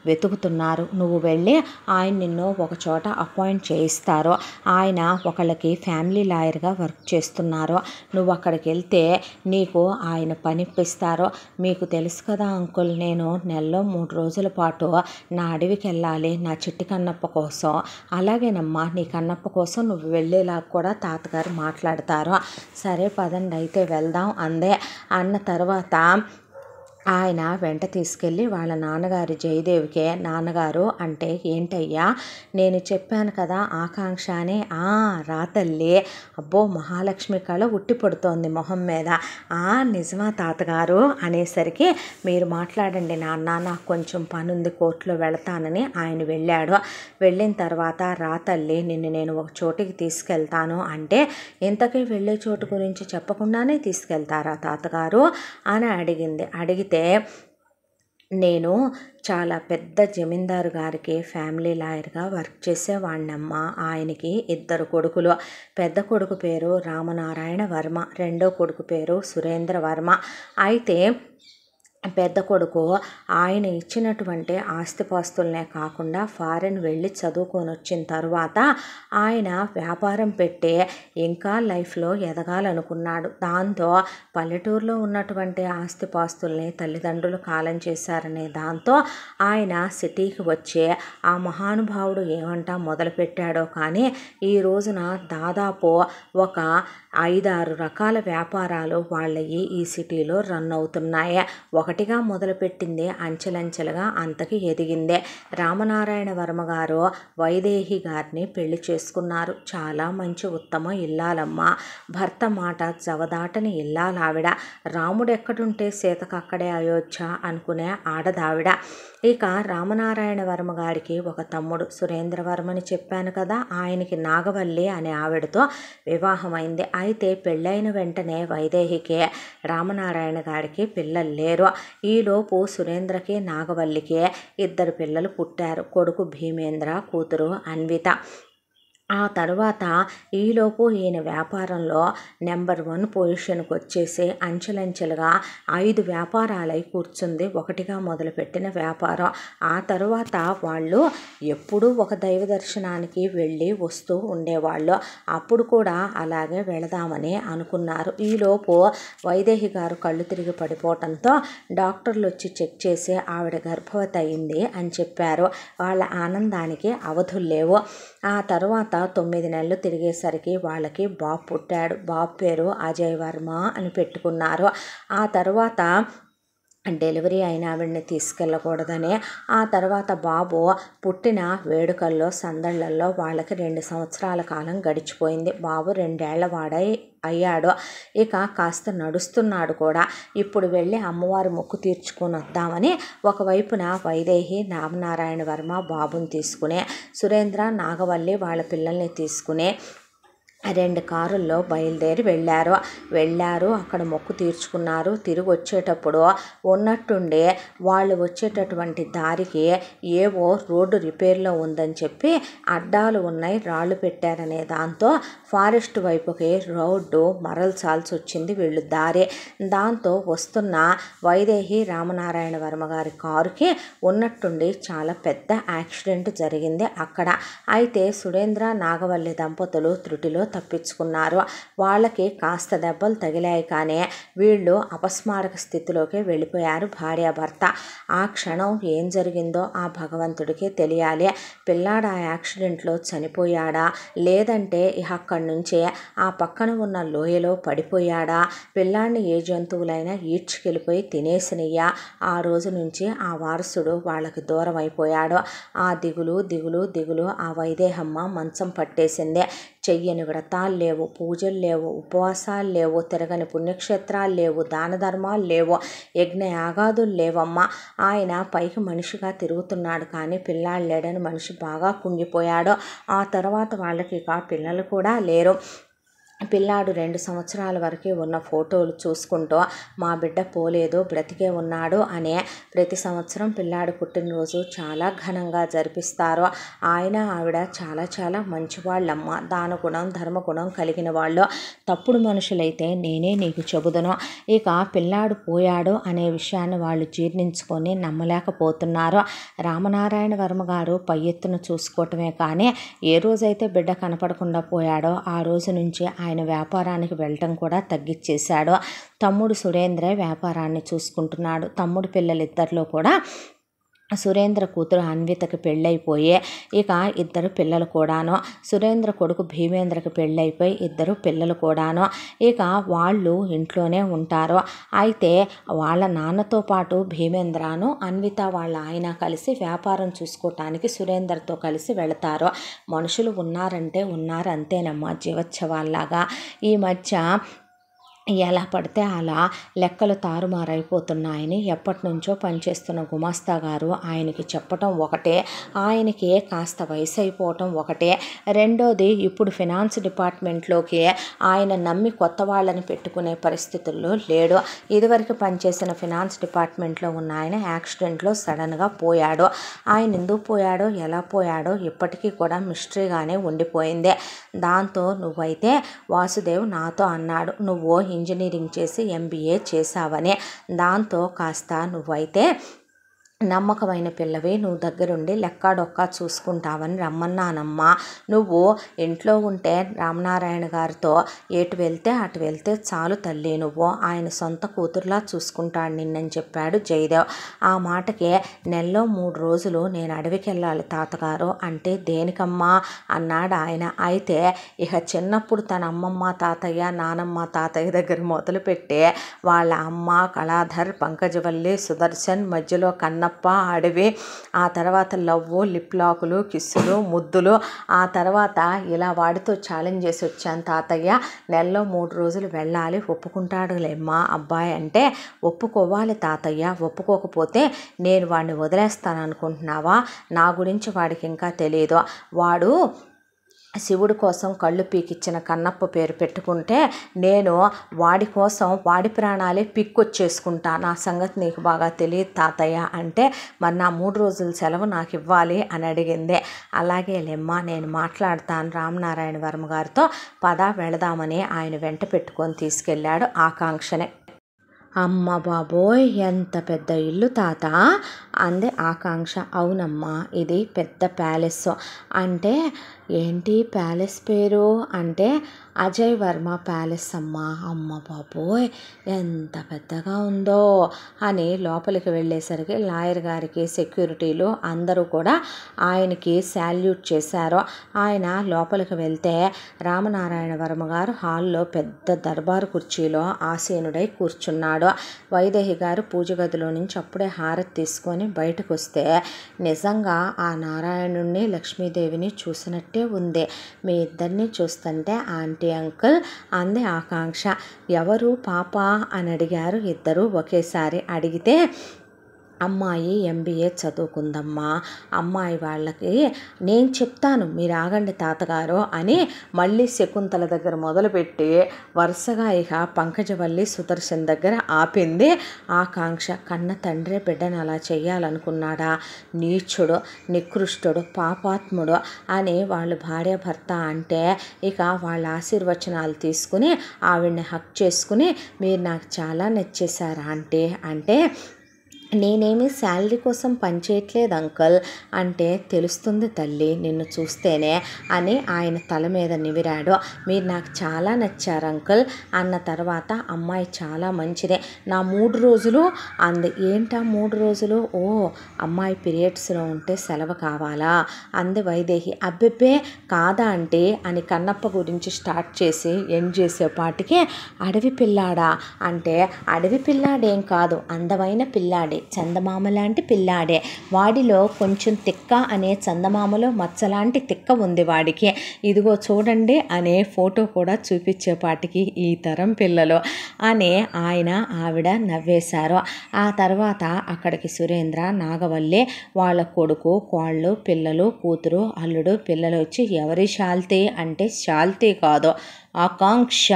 వెతుకుతున్నారు. నువ్వు వెళ్ళి ఆయన నిన్ను ఒక చోట అపాయింట్ చేయిస్తారు. ఆయన ఒకళ్ళకి ఫ్యామిలీ లాయర్గా వర్క్ చేస్తున్నారు. నువ్వు అక్కడికి వెళ్తే నీకు ఆయన పనిప్పిస్తారు. మీకు తెలుసు కదా అంకుల్, నేను నెలలో 3 రోజుల పాటు నా అడవికి వెళ్ళాలి నా చిట్టి కన్నప్ప కోసం. అలాగేనమ్మా, నీ కన్నప్ప కోసం నువ్వు వెళ్ళేలా కూడా తాతగారు మాట్లాడతారు. సరే పదండి అయితే వెళ్దాం అందే. అన్న తర్వాత ఆయన వెంట తీసుకెళ్ళి వాళ్ళ నాన్నగారి జయదేవికే, నాన్నగారు అంటే, ఏంటయ్యా నేను చెప్పాను కదా ఆకాంక్ష అని. రా తల్లి. అబ్బో, మహాలక్ష్మి కళ ఉట్టి పడుతోంది మొహం మీద. నిజమా తాతగారు అనేసరికి, మీరు మాట్లాడండి నాన్న, నాకు కొంచెం పని ఉంది కోర్టులో వెళతానని ఆయన వెళ్ళాడు. వెళ్ళిన తర్వాత, రా తల్లి నిన్ను నేను ఒక చోటికి తీసుకెళ్తాను అంటే, ఇంతకీ వెళ్ళే చోటు గురించి చెప్పకుండానే తీసుకెళ్తారా తాతగారు అని అడిగితే, నేను చాలా పెద్ద జమీందారు గారికి ఫ్యామిలీ లాయర్గా వర్క్ చేసేవాడినమ్మా. ఆయనకి 2 కొడుకులు. పెద్ద కొడుకు పేరు రామనారాయణ వర్మ, రెండో కొడుకు పేరు సురేంద్ర వర్మ. అయితే పెద్ద కొడుకు ఆయన ఇచ్చినటువంటి ఆస్తిపాస్తులనే కాకుండా ఫారెన్ వెళ్ళి చదువుకొని వచ్చిన తర్వాత ఆయన వ్యాపారం పెట్టి ఇంకా లైఫ్లో ఎదగాలనుకున్నాడు. దాంతో పల్లెటూరులో ఉన్నటువంటి ఆస్తిపాస్తుల్ని తల్లిదండ్రులు కాలం చేశారనే దాంతో ఆయన సిటీకి వచ్చి ఆ మహానుభావుడు ఏమంటా మొదలుపెట్టాడో కానీ ఈ రోజున దాదాపు ఒక 5-6 రకాల వ్యాపారాలు వాళ్ళవి ఈ సిటీలో రన్ అవుతున్నాయి. ఒకటిగా మొదలుపెట్టింది అంచెలంచెలుగా అంతకి ఎదిగిందే. రామనారాయణ వర్మ గారు వైదేహి గారిని పెళ్లి చేసుకున్నారు. చాలా మంచి ఉత్తమ ఇల్లాలమ్మ. భర్త మాట జవదాటని ఇల్లాలావిడ. రాముడు ఎక్కడుంటే సీతకు అక్కడే అయోధ్య అనుకునే ఆడదావిడ. ఇక రామనారాయణ వర్మ గారికి ఒక తమ్ముడు సురేంద్రవర్మని చెప్పాను కదా, ఆయనకి నాగవల్లి అనే ఆవిడతో వివాహమైంది. అయితే పెళ్ళైన వెంటనే వైదేహికి రామనారాయణ గారికి పిల్లలు లేరు. ఈలోపు సురేంద్రకి నాగవల్లికి 2 పిల్లలు పుట్టారు. కొడుకు భీమేంద్ర, కూతురు అన్విత. ఆ తర్వాత ఈలోపు ఈయన వ్యాపారంలో నెంబర్ 1 పొజిషన్కి వచ్చేసి అంచెలంచెలుగా 5 వ్యాపారాలై కూర్చుంది. ఒకటిగా మొదలుపెట్టిన వ్యాపారం. ఆ తర్వాత వాళ్ళు ఎప్పుడూ ఒక దైవ దర్శనానికి వెళ్ళి వస్తూ ఉండేవాళ్ళు. అప్పుడు కూడా అలాగే వెళదామని అనుకున్నారు. ఈలోపు వైదేహి గారు కళ్ళు తిరిగి పడిపోవటంతో డాక్టర్లు వచ్చి చెక్ చేసి ఆవిడ గర్భవతి అయింది అని చెప్పారు. వాళ్ళ ఆనందానికి అవధులు లేవు. ఆ తర్వాత 9 నెలలు తిరిగేసరికి వాళ్ళకి బాబు పుట్టాడు. బాబు పేరు అజయ్ వర్మ అని పెట్టుకున్నారు. ఆ తర్వాత డెలివరీ అయిన ఆవిడని తీసుకెళ్ళకూడదని, ఆ తర్వాత బాబు పుట్టిన వేడుకల్లో సందళ్లలో వాళ్ళకి 2 సంవత్సరాల కాలం గడిచిపోయింది. బాబు 2 ఏళ్ల వాడై అయ్యాడు. ఇక కాస్త నడుస్తున్నాడు కూడా. ఇప్పుడు వెళ్ళి అమ్మవారి మొక్కు తీర్చుకొని వద్దామని ఒకవైపున వైదేహి రామనారాయణ వర్మ బాబుని తీసుకుని, సురేంద్ర నాగవల్లి వాళ్ళ పిల్లల్ని తీసుకుని 2 కారుల్లో బయలుదేరి వెళ్ళారు. అక్కడ మొక్కు తీర్చుకున్నారు. తిరిగి వచ్చేటప్పుడు ఉన్నట్టుండి వాళ్ళు వచ్చేటటువంటి దారికి ఏవో రోడ్డు రిపేర్లో ఉందని చెప్పి అడ్డాలు ఉన్నాయి, రాళ్ళు పెట్టారనే దాంతో ఫారెస్ట్ వైపుకి రోడ్డు మరల్చాల్సి వచ్చింది వీళ్ళు దారి. దాంతో వస్తున్న వైదేహి రామనారాయణ వర్మ గారి కారుకి ఉన్నట్టుండి చాలా పెద్ద యాక్సిడెంట్ జరిగింది అక్కడ. అయితే సురేంద్ర నాగవల్లి దంపతులు త్రుటిలో తప్పించుకున్నారు. వాళ్ళకి కాస్త దెబ్బలు తగిలాయి, కానీ వీళ్ళు అపస్మారక స్థితిలోకి వెళ్ళిపోయారు భార్యాభర్త. ఆ క్షణం ఏం జరిగిందో ఆ భగవంతుడికే తెలియాలి. పిల్లాడు ఆ యాక్సిడెంట్లో చనిపోయాడా, లేదంటే అక్కడి నుంచే ఆ పక్కన ఉన్న లోయలో పడిపోయాడా, పిల్లాడిని ఏ జంతువులైనా ఈడ్చుకెళ్ళిపోయి తినేసినయ్యా. ఆ రోజు నుంచి ఆ వారసుడు వాళ్ళకి దూరం అయిపోయాడు. ఆ దిగులు దిగులు దిగులు ఆ వైదేహమ్మ మంచం పట్టేసింది. చెయ్యని వ్రతాలు లేవు, పూజలు లేవు, ఉపవాసాలు లేవు, తిరగని పుణ్యక్షేత్రాలు లేవు, దాన ధర్మాలు లేవు, యజ్ఞ యాగాదులు లేవమ్మా. ఆయన పైకి మనిషిగా తిరుగుతున్నాడు, కానీ పిల్లాడు లేడని మనిషి బాగా కుంగిపోయాడు. ఆ తర్వాత వాళ్ళకి ఇక పిల్లలు కూడా లేరు. పిల్లాడు 2 సంవత్సరాల వరకు ఉన్న ఫోటోలు చూసుకుంటూ మా బిడ్డ పోలేదు, బ్రతికే ఉన్నాడు అనే ప్రతి సంవత్సరం పిల్లాడు పుట్టినరోజు చాలా ఘనంగా జరిపిస్తారు. ఆయన ఆవిడ చాలా చాలా మంచివాళ్ళమ్మ, దానగుణం ధర్మగుణం కలిగిన వాళ్ళు. తప్పుడు మనుషులైతే నేనే నీకు చెబుదను. ఇక పిల్లాడు పోయాడు అనే విషయాన్ని వాళ్ళు జీర్ణించుకొని నమ్మలేకపోతున్నారు. రామనారాయణ వర్మ గారు పై ఎత్తున చూసుకోవటమే కానీ ఏ రోజైతే బిడ్డ కనపడకుండా పోయాడో ఆ రోజు నుంచి ఆయన వ్యాపారానికి వెళ్ళటం కూడా తగ్గించేశాడు. తమ్ముడు సురేంద్ర వ్యాపారాన్ని చూసుకుంటున్నాడు. తమ్ముడు పిల్లలిద్దరిలో కూడా సురేంద్ర కూతురు అన్వితకి పెళ్ళైపోయి ఇక 2 పిల్లలు కూడాను, సురేంద్ర కొడుకు భీమేంద్రకి పెళ్ళైపోయి 2 పిల్లలు కూడాను. ఇక వాళ్ళు ఇంట్లోనే ఉంటారు. అయితే వాళ్ళ నాన్నతో పాటు భీమేంద్రను అన్విత వాళ్ళ ఆయన కలిసి వ్యాపారం చూసుకోవటానికి సురేంద్రతో కలిసి వెళతారు. మనుషులు ఉన్నారంటే ఉన్నారు అంతేనమ్మా, జీవోత్సవాల్లాగా. ఈ మధ్య ఎలా పడితే అలా లెక్కలు తారుమారైపోతున్నాయని ఎప్పటి నుంచో పనిచేస్తున్న గుమాస్తా గారు ఆయనకి చెప్పటం ఒకటే, ఆయనకి కాస్త వయసు అయిపోవటం ఒకటే. రెండోది, ఇప్పుడు ఫినాన్స్ డిపార్ట్మెంట్లోకి ఆయన నమ్మి కొత్త వాళ్ళని పెట్టుకునే పరిస్థితుల్లో లేడు. ఇదివరకు పనిచేసిన ఫినాన్స్ డిపార్ట్మెంట్లో ఉన్న ఆయన యాక్సిడెంట్లో సడన్గా పోయాడు. ఆయన ఎందుకు పోయాడో ఎలా పోయాడో ఇప్పటికీ కూడా మిస్టరీగానే ఉండిపోయింది. దాంతో నువ్వైతే వాసుదేవ్ నాతో అన్నాడు, నువ్వు ఇంజనీరింగ్ చేసి MBA చేసావని. దాంతో కాస్త నువ్వైతే నమ్మకమైన పిల్లవి, నువ్వు దగ్గరుండి లెక్కాడొక్కా చూసుకుంటావని రమ్మన్నానమ్మా. నువ్వు ఇంట్లో ఉంటే రామనారాయణ గారితో ఎటు వెళ్తే చాలు తల్లి, నువ్వు ఆయన సొంత కూతురులా చూసుకుంటాడు నిన్నని చెప్పాడు జయదేవ్. ఆ మాటకి నెలలో 3 రోజులు నేను అడవికి వెళ్ళాలి తాతగారు అంటే, దేనికమ్మా అన్నాడు ఆయన. అయితే ఇక చిన్నప్పుడు తన అమ్మమ్మ తాతయ్య నానమ్మ తాతయ్య దగ్గర మొదలుపెట్టే వాళ్ళ అమ్మ కళాధర్, పంకజవల్లి, సుదర్శన్, మధ్యలో కన్న అడవి, ఆ తర్వాత లవ్వు, లిప్ లాకులు, కిస్సులు, ముద్దులు, ఆ తర్వాత ఇలా వాడితో ఛాలెంజ్ చేసి వచ్చాను తాతయ్య, నెలలో 3 రోజులు వెళ్ళాలి, ఒప్పుకుంటాడులేమ్మా అబ్బాయి అంటే. ఒప్పుకోవాలి తాతయ్య, ఒప్పుకోకపోతే నేను వాడిని వదిలేస్తాను అనుకుంటున్నావా? నా గురించి వాడికి ఇంకా తెలియదు. వాడు శివుడి కోసం కళ్ళు పీకిచ్చిన కన్నప్ప పేరు పెట్టుకుంటే నేను వాడి కోసం వాడి ప్రాణాలే పిక్కొచ్చేసుకుంటా. నా సంగతి నీకు బాగా తెలియదు తాతయ్య అంటే, మరి నా 3 రోజుల సెలవు నాకు ఇవ్వాలి అని అడిగింది. అలాగే లేమ్మా, నేను మాట్లాడతాను రామనారాయణ వర్మ గారితో, పద వెళదామని ఆయన వెంట పెట్టుకొని తీసుకెళ్ళాడు ఆకాంక్షనే. అమ్మ బాబోయ్, ఎంత పెద్ద ఇల్లు తాత అంది ఆకాంక్ష. అవునమ్మా, ఇది పెద్ద ప్యాలెస్ అంటే. ఏంటి ప్యాలెస్ పేరు అంటే, అజయ్ వర్మ ప్యాలెస్ అమ్మా. అమ్మ బాబోయ్, ఎంత పెద్దగా ఉందో అని లోపలికి వెళ్ళేసరికి లాయర్ గారికి సెక్యూరిటీలు అందరూ కూడా ఆయనకి శాల్యూట్ చేశారు. ఆయన లోపలికి వెళ్తే రామనారాయణ వర్మ గారు హాల్లో పెద్ద దర్బారు కుర్చీలో ఆసీనుడై కూర్చున్నాడు. వైదేహి గారు పూజ గదిలో నుంచి అప్పుడే హారతి తీసుకొని బయటకు వస్తే, నిజంగా ఆ నారాయణుణ్ణి లక్ష్మీదేవిని చూసినట్టే ఉంది. మీ ఇద్దరిని చూస్తుంటే ఆంటీ అంకుల్ అంది ఆకాంక్ష. ఎవరు పాప అని అడిగారు ఇద్దరు ఒకేసారి. అడిగితే అమ్మాయి ఎంబీఏ చదువుకుందమ్మా, అమ్మాయి వాళ్ళకి నేను చెప్తాను మీరు ఆగండి తాతగారు అని మళ్ళీ శకుంతల దగ్గర మొదలుపెట్టి వరుసగా ఇక పంకజవల్లి సుదర్శన్ దగ్గర ఆపింది ఆకాంక్ష. కన్న తండ్రే బిడ్డను అలా చెయ్యాలనుకున్నాడా? నీచుడు, నికృష్టుడు, పాపాత్ముడు అని వాళ్ళు భార్యాభర్త అంటే ఇక వాళ్ళ ఆశీర్వచనాలు తీసుకుని ఆవిడ్ని హక్ చేసుకుని మీరు నాకు చాలా నచ్చేశారా అంటే నేనేమి శాలరీ కోసం పనిచేయట్లేదు అంకల్ అంటే తెలుస్తుంది తల్లి నిన్ను చూస్తేనే అని ఆయన తల మీద నివిరాడు. మీరు నాకు చాలా నచ్చారు అంకల్ అన్న తర్వాత అమ్మాయి చాలా మంచిదే, నా 3 రోజులు అంది. ఏంటా 3 రోజులు? ఓ అమ్మాయి పీరియడ్స్లో ఉంటే సెలవు కావాలా అంది వైదేహి. అబ్బెబ్బే కాదా అంటే అని కన్నప్ప గురించి స్టార్ట్ చేసి ఎండ్ చేసేపాటికి అడవి పిల్లాడా అంటే అడవి పిల్లాడేం కాదు, అందమైన పిల్లాడే, చందమామ లాంటి పిల్లాడే, వాడిలో కొంచెం తిక్క అనే చందమామలో మచ్చలాంటి తిక్క ఉంది వాడికి, ఇదిగో చూడండి అనే ఫోటో కూడా చూపించేపాటికి ఈ తరం పిల్లలు అనే ఆయన ఆవిడ నవ్వేశారు. ఆ తర్వాత అక్కడికి సురేంద్ర, నాగవల్లి, వాళ్ళ కొడుకు, కోళ్ళు, పిల్లలు, కూతురు, అల్లుడు, పిల్లలు వచ్చి ఎవరి శాల్తీ అంటే శాల్తీ కాదు ఆకాంక్ష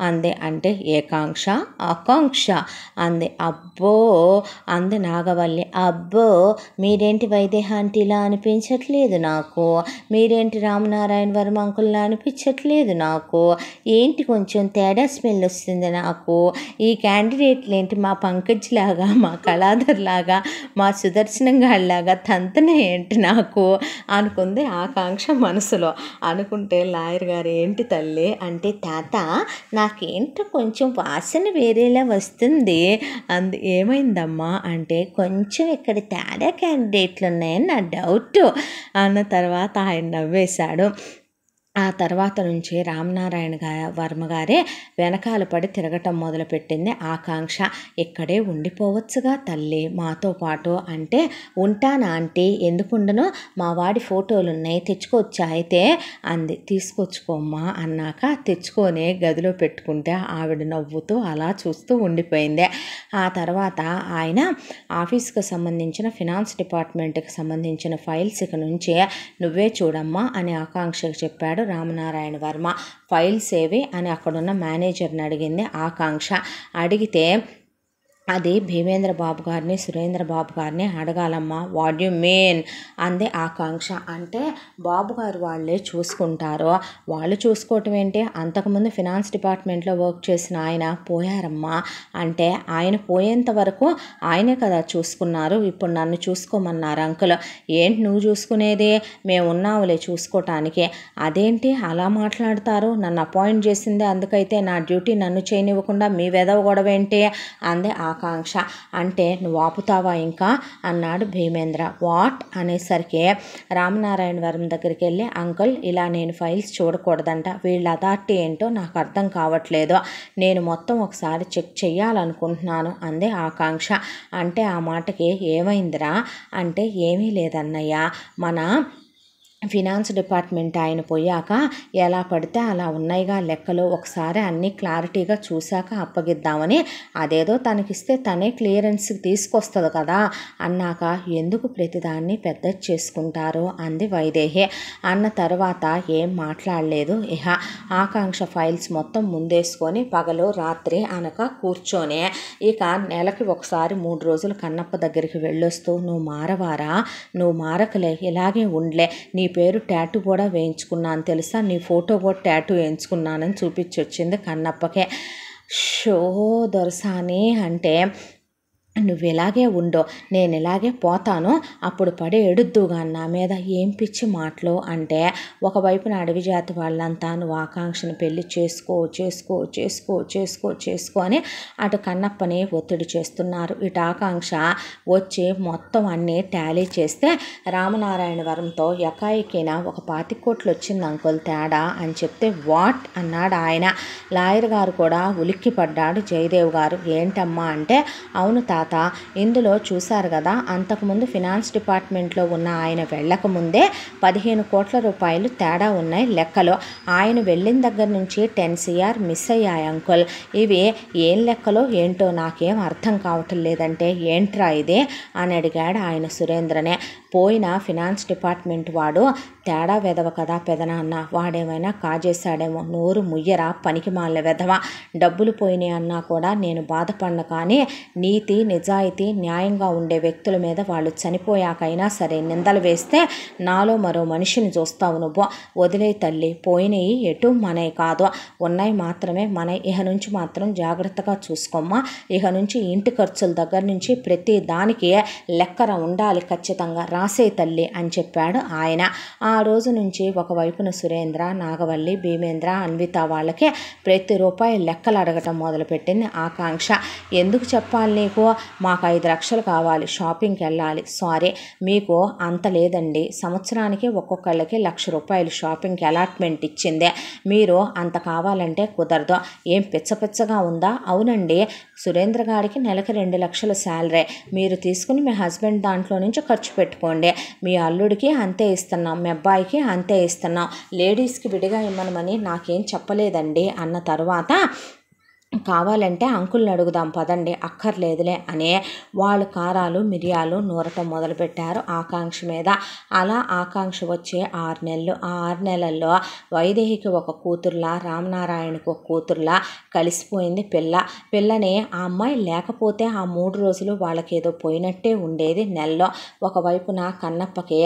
అంది. అంటే ఏకాంక్ష ఆకాంక్ష అంది. అబ్బో అంది నాగవల్లి. అబ్బో మీరేంటి వైదేహి ఆంటీలా అనిపించట్లేదు నాకు, మీరేంటి రామనారాయణ వర్మ అంకుల్లా అనిపించట్లేదు నాకు, ఏంటి కొంచెం తేడా స్మెల్ వస్తుంది నాకు, ఈ క్యాండిడేట్లు ఏంటి మా పంకజ్ లాగా, మా కళాధర్ లాగా, మా సుదర్శనం గాడిలాగా తంతనే ఏంటి నాకు అనుకుంది ఆకాంక్ష మనసులో. అనుకుంటే లాయర్ గారు ఏంటి తల్లి అంటే తాత నాకేంటో కొంచెం వాసన వేరేలా వస్తుంది అంది. ఏమైందమ్మా అంటే కొంచెం ఇక్కడ తేడా క్యాండిడేట్లు ఉన్నాయని నా డౌట్ అన్న తర్వాత ఆయన నవ్వేశాడు. ఆ తర్వాత నుంచి రామనారాయణ వర్మ గారే వెనకాల పడి తిరగటం మొదలుపెట్టింది ఆకాంక్ష. ఇక్కడే ఉండిపోవచ్చుగా తల్లి మాతో పాటు అంటే ఉంటానా ఆంటీ, ఎందుకుండను, మా వాడి ఫోటోలు ఉన్నాయి తెచ్చుకోవచ్చా అయితే అంది. తీసుకొచ్చుకోమ్మా అన్నాక తెచ్చుకొని గదిలో పెట్టుకుంటే ఆవిడ నవ్వుతూ అలా చూస్తూ ఉండిపోయింది. ఆ తర్వాత ఆయన ఆఫీస్కి సంబంధించిన ఫినాన్స్ డిపార్ట్మెంట్కి సంబంధించిన ఫైల్స్ ఇక నుంచి నువ్వే చూడమ్మా అని ఆకాంక్షకు చెప్పాడు రామనారాయణ వర్మ. ఫైల్స్ ఏవి అని అక్కడున్న మేనేజర్ని అడిగింది ఆకాంక్ష. అడిగితే అది భీమేంద్ర బాబు గారిని, సురేంద్ర బాబు గారిని అడగాలమ్మా. వాట్ యు మీన్ అంది ఆకాంక్ష. అంటే బాబు గారు వాళ్ళే చూసుకుంటారు. వాళ్ళు చూసుకోవటం ఏంటి, అంతకుముందు ఫినాన్స్ డిపార్ట్మెంట్లో వర్క్ చేసిన ఆయన పోయారమ్మా. అంటే ఆయన పోయేంత వరకు ఆయనే కదా చూసుకున్నారు, ఇప్పుడు నన్ను చూసుకోమన్నారు అంకుల్. ఏంటి నువ్వు చూసుకునేది, మేము ఉన్నావులే చూసుకోవటానికి. అదేంటి అలా మాట్లాడతారు, నన్ను అపాయింట్ చేసింది అందుకైతే నా డ్యూటీ నన్ను చేయనివ్వకుండా మీ వెదవ గొడవ ఏంటి అంది ఆకాంక్ష. అంటే నువ్వు ఆపుతావా ఇంకా అన్నాడు భీమేంద్ర. వాట్ అనేసరికి రామనారాయణ వర్మ దగ్గరికి వెళ్ళి అంకుల్ ఇలా నేను ఫైల్స్ చూడకూడదంట, వీళ్ళ అథారిటీ ఏంటో నాకు అర్థం కావట్లేదు, నేను మొత్తం ఒకసారి చెక్ చెయ్యాలనుకుంటున్నాను అంది ఆకాంక్ష. అంటే ఆ మాటకి ఏమైందిరా అంటే ఏమీ లేదన్నయ్య, మన ఫినాన్స్ డిపార్ట్మెంట్ ఆయన పోయాక ఎలా పడితే అలా ఉన్నాయిగా లెక్కలు, ఒకసారి అన్నీ క్లారిటీగా చూశాక అప్పగిద్దామని, అదేదో తనకిస్తే తనే క్లియరెన్స్కి తీసుకొస్తుంది కదా అన్నాక ఎందుకు ప్రతిదాన్ని పెద్ద చేసుకుంటారు అంది వైదేహి. అన్న తర్వాత ఏం మాట్లాడలేదు. ఇహ ఆకాంక్ష ఫైల్స్ మొత్తం ముందేసుకొని పగలు రాత్రి అనక కూర్చొని ఇక నెలకి ఒకసారి 3 రోజులు కన్నప్ప దగ్గరికి వెళ్ళొస్తూ నువ్వు మారవారా, నువ్వు మారకలే, ఇలాగే ఉండలే, నీ పేరు టాటూ కూడా వేయించుకున్నాను తెలుసా, నీ ఫోటో కూడా టాటూ వేయించుకున్నానని చూపించొచ్చింది కన్నప్పకే. షో దొరసాని అంటే నువ్వు ఇలాగే ఉండో, నేను ఇలాగే పోతాను, అప్పుడు పడే ఎడుద్దుగా నా మీద, ఏం పిచ్చి మాటలు అంటే ఒకవైపున అడవి జాతి వాళ్ళంతా నువ్వు ఆకాంక్షను పెళ్లి చేసుకో చేసుకో చేసుకో చేసుకో చేసుకో అని అటు కన్నప్పని ఒత్తిడి చేస్తున్నారు. ఇటు ఆకాంక్ష వచ్చి మొత్తం అన్నీ టాలీ చేస్తే రామనారాయణ వరంతో ఎకాయికైనా ఒక 25 కోట్లు వచ్చింది అంకుల్ తేడా అని చెప్తే వాట్ అన్నాడు ఆయన. లాయర్ గారు కూడా ఉలిక్కి పడ్డాడు జయదేవ్ గారు. ఏంటమ్మా అంటే అవును తాత తర్వాత ఇందులో చూశారు కదా, అంతకుముందు ఫినాన్స్ డిపార్ట్మెంట్లో ఉన్న ఆయన వెళ్ళకముందే 15 కోట్ల రూపాయలు తేడా ఉన్నాయి లెక్కలో. ఆయన వెళ్ళిన దగ్గర నుంచి 10 CR మిస్ అయ్యాయి అంకుల్. ఇవి ఏం లెక్కలో ఏంటో నాకేం అర్థం కావటం లేదంటే ఏంట్రా ఇదే అని అడిగాడు ఆయన సురేంద్రనే. పోయిన ఫినాన్స్ డిపార్ట్మెంట్ వాడు తేడా వెధవ కదా పెదనాన్న, వాడేమైనా కాజేశాడేమో, నోరు ముయ్యరా పనికి మాల వెధవ. డబ్బులు పోయినాయి అన్నా కూడా నేను బాధపడను, కానీ నీతి నిజాయితీ న్యాయంగా ఉండే వ్యక్తుల మీద వాళ్ళు చనిపోయాకైనా సరే నిందలు వేస్తే నాలో మరో మనిషిని చూస్తావు నువ్వు. వదిలే తల్లి, పోయినవి ఎటు మనవి కాదు, ఉన్నాయి మాత్రమే మన. ఇహ నుంచి మాత్రం జాగ్రత్తగా చూసుకోమ్మా. ఇహ నుంచి ఇంటి ఖర్చుల దగ్గర నుంచి ప్రతి దానికి లెక్కర ఉండాలి ఖచ్చితంగా, రాసే తల్లి అని చెప్పాడు ఆయన. ఆ రోజు నుంచి ఒకవైపున సురేంద్ర, నాగవల్లి, భీమేంద్ర, అన్విత వాళ్ళకి ప్రతి రూపాయి లెక్కలు అడగటం మొదలుపెట్టింది ఆకాంక్ష. ఎందుకు చెప్పాలి నీకు, మాకు 5 లక్షలు కావాలి, షాపింగ్కి వెళ్ళాలి. సారీ, మీకు అంత లేదండి, సంవత్సరానికి ఒక్కొక్కళ్ళకి 1,00,000 రూపాయలు షాపింగ్కి అలాట్మెంట్ ఇచ్చిందే, మీరు అంత కావాలంటే కుదరదు. ఏం పిచ్చగా ఉందా? అవునండి, సురేంద్ర గారికి నెలకి 2 లక్షల శాలరీ, మీరు తీసుకుని మీ హస్బెండ్ దాంట్లో నుంచి ఖర్చు పెట్టుకోండి. మీ అల్లుడికి అంతే ఇస్తున్నాం, మీ అబ్బాయికి అంతే ఇస్తున్నాం, లేడీస్కి విడిగా ఇమ్మనమని నాకేం చెప్పలేదండి అన్న తర్వాత కావాలంటే అంకుల్ని అడుగుదాం పదండి, అక్కర్లేదులే అనే వాళ్ళు కారాలు మిరియాలు నూరటం మొదలుపెట్టారు ఆకాంక్ష మీద. అలా ఆకాంక్ష వచ్చే 6 నెలలు. ఆ 6 నెలల్లో వైదేహికి ఒక కూతుర్లా, రామనారాయణకు ఒక కూతుర్లా కలిసిపోయింది పిల్లని. ఆ అమ్మాయి లేకపోతే ఆ 3 రోజులు వాళ్ళకేదో పోయినట్టే ఉండేది నెలలో. ఒకవైపున కన్నప్పకి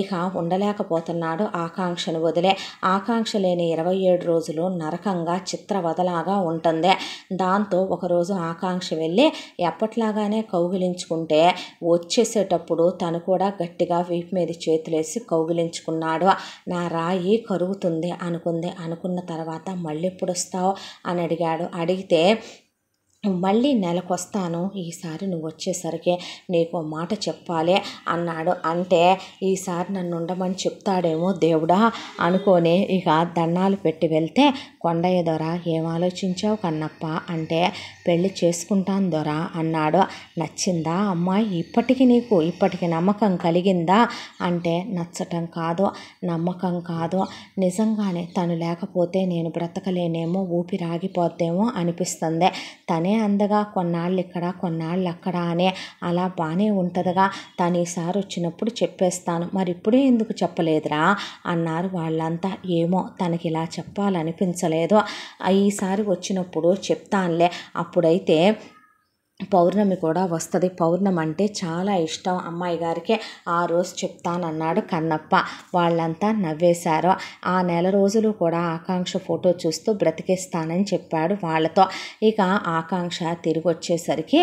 ఇక ఉండలేకపోతున్నాడు ఆకాంక్షను వదిలే. ఆకాంక్ష లేని 27 రోజులు నరకంగా చిత్రవదలాగా ఉంటుంది. దాంతో ఒకరోజు ఆకాంక్ష వెళ్ళి ఎప్పట్లాగానే కౌగిలించుకుంటే వచ్చేసేటప్పుడు తను కూడా గట్టిగా వీపు మీద చేతులేసి కౌగిలించుకున్నాడు. నా రాయి కరుగుతుంది అనుకున్న తర్వాత మళ్ళీ ఎప్పుడు వస్తావు అని అడిగితే మళ్ళీ నెలకొస్తాను, ఈసారి నువ్వు వచ్చేసరికి నీకు మాట చెప్పాలి అన్నాడు. అంటే ఈసారి నన్ను ఉండమని చెప్తాడేమో దేవుడా అనుకొని ఇక దండాలు పెట్టి వెళ్తే, కొండయ్య దొర ఏం ఆలోచించావు కన్నప్ప అంటే, పెళ్ళి చేసుకుంటాను దొర అన్నాడు. నచ్చిందా అమ్మాయి ఇప్పటికి నమ్మకం కలిగిందా అంటే, నచ్చటం కాదు నమ్మకం కాదు, నిజంగానే తను లేకపోతే నేను బ్రతకలేనేమో, ఊపిరాగిపోద్దేమో అనిపిస్తుంది. తనే అందగా కొన్నాళ్ళు ఇక్కడ కొన్నాళ్ళు అక్కడ అనే అలా బాగానే ఉంటుందిగా, తను ఈసారి వచ్చినప్పుడు చెప్పేస్తాను, మరి ఇప్పుడే ఎందుకు చెప్పలేదురా అన్నారు వాళ్ళంతా. ఏమో తనకి ఇలా చెప్పాలనిపించలేదు, ఈసారి వచ్చినప్పుడు చెప్తానులే, అప్పుడైతే పౌర్ణమి కూడా వస్తుంది, పౌర్ణమి అంటే చాలా ఇష్టం అమ్మాయి గారికి, ఆ రోజు చెప్తానన్నాడు కన్నప్ప. వాళ్ళంతా నవ్వేశారు. ఆ నెల రోజులు కూడా ఆకాంక్ష ఫోటో చూస్తూ బ్రతికేస్తానని చెప్పాడు వాళ్ళతో. ఇక ఆకాంక్ష తిరిగి వచ్చేసరికి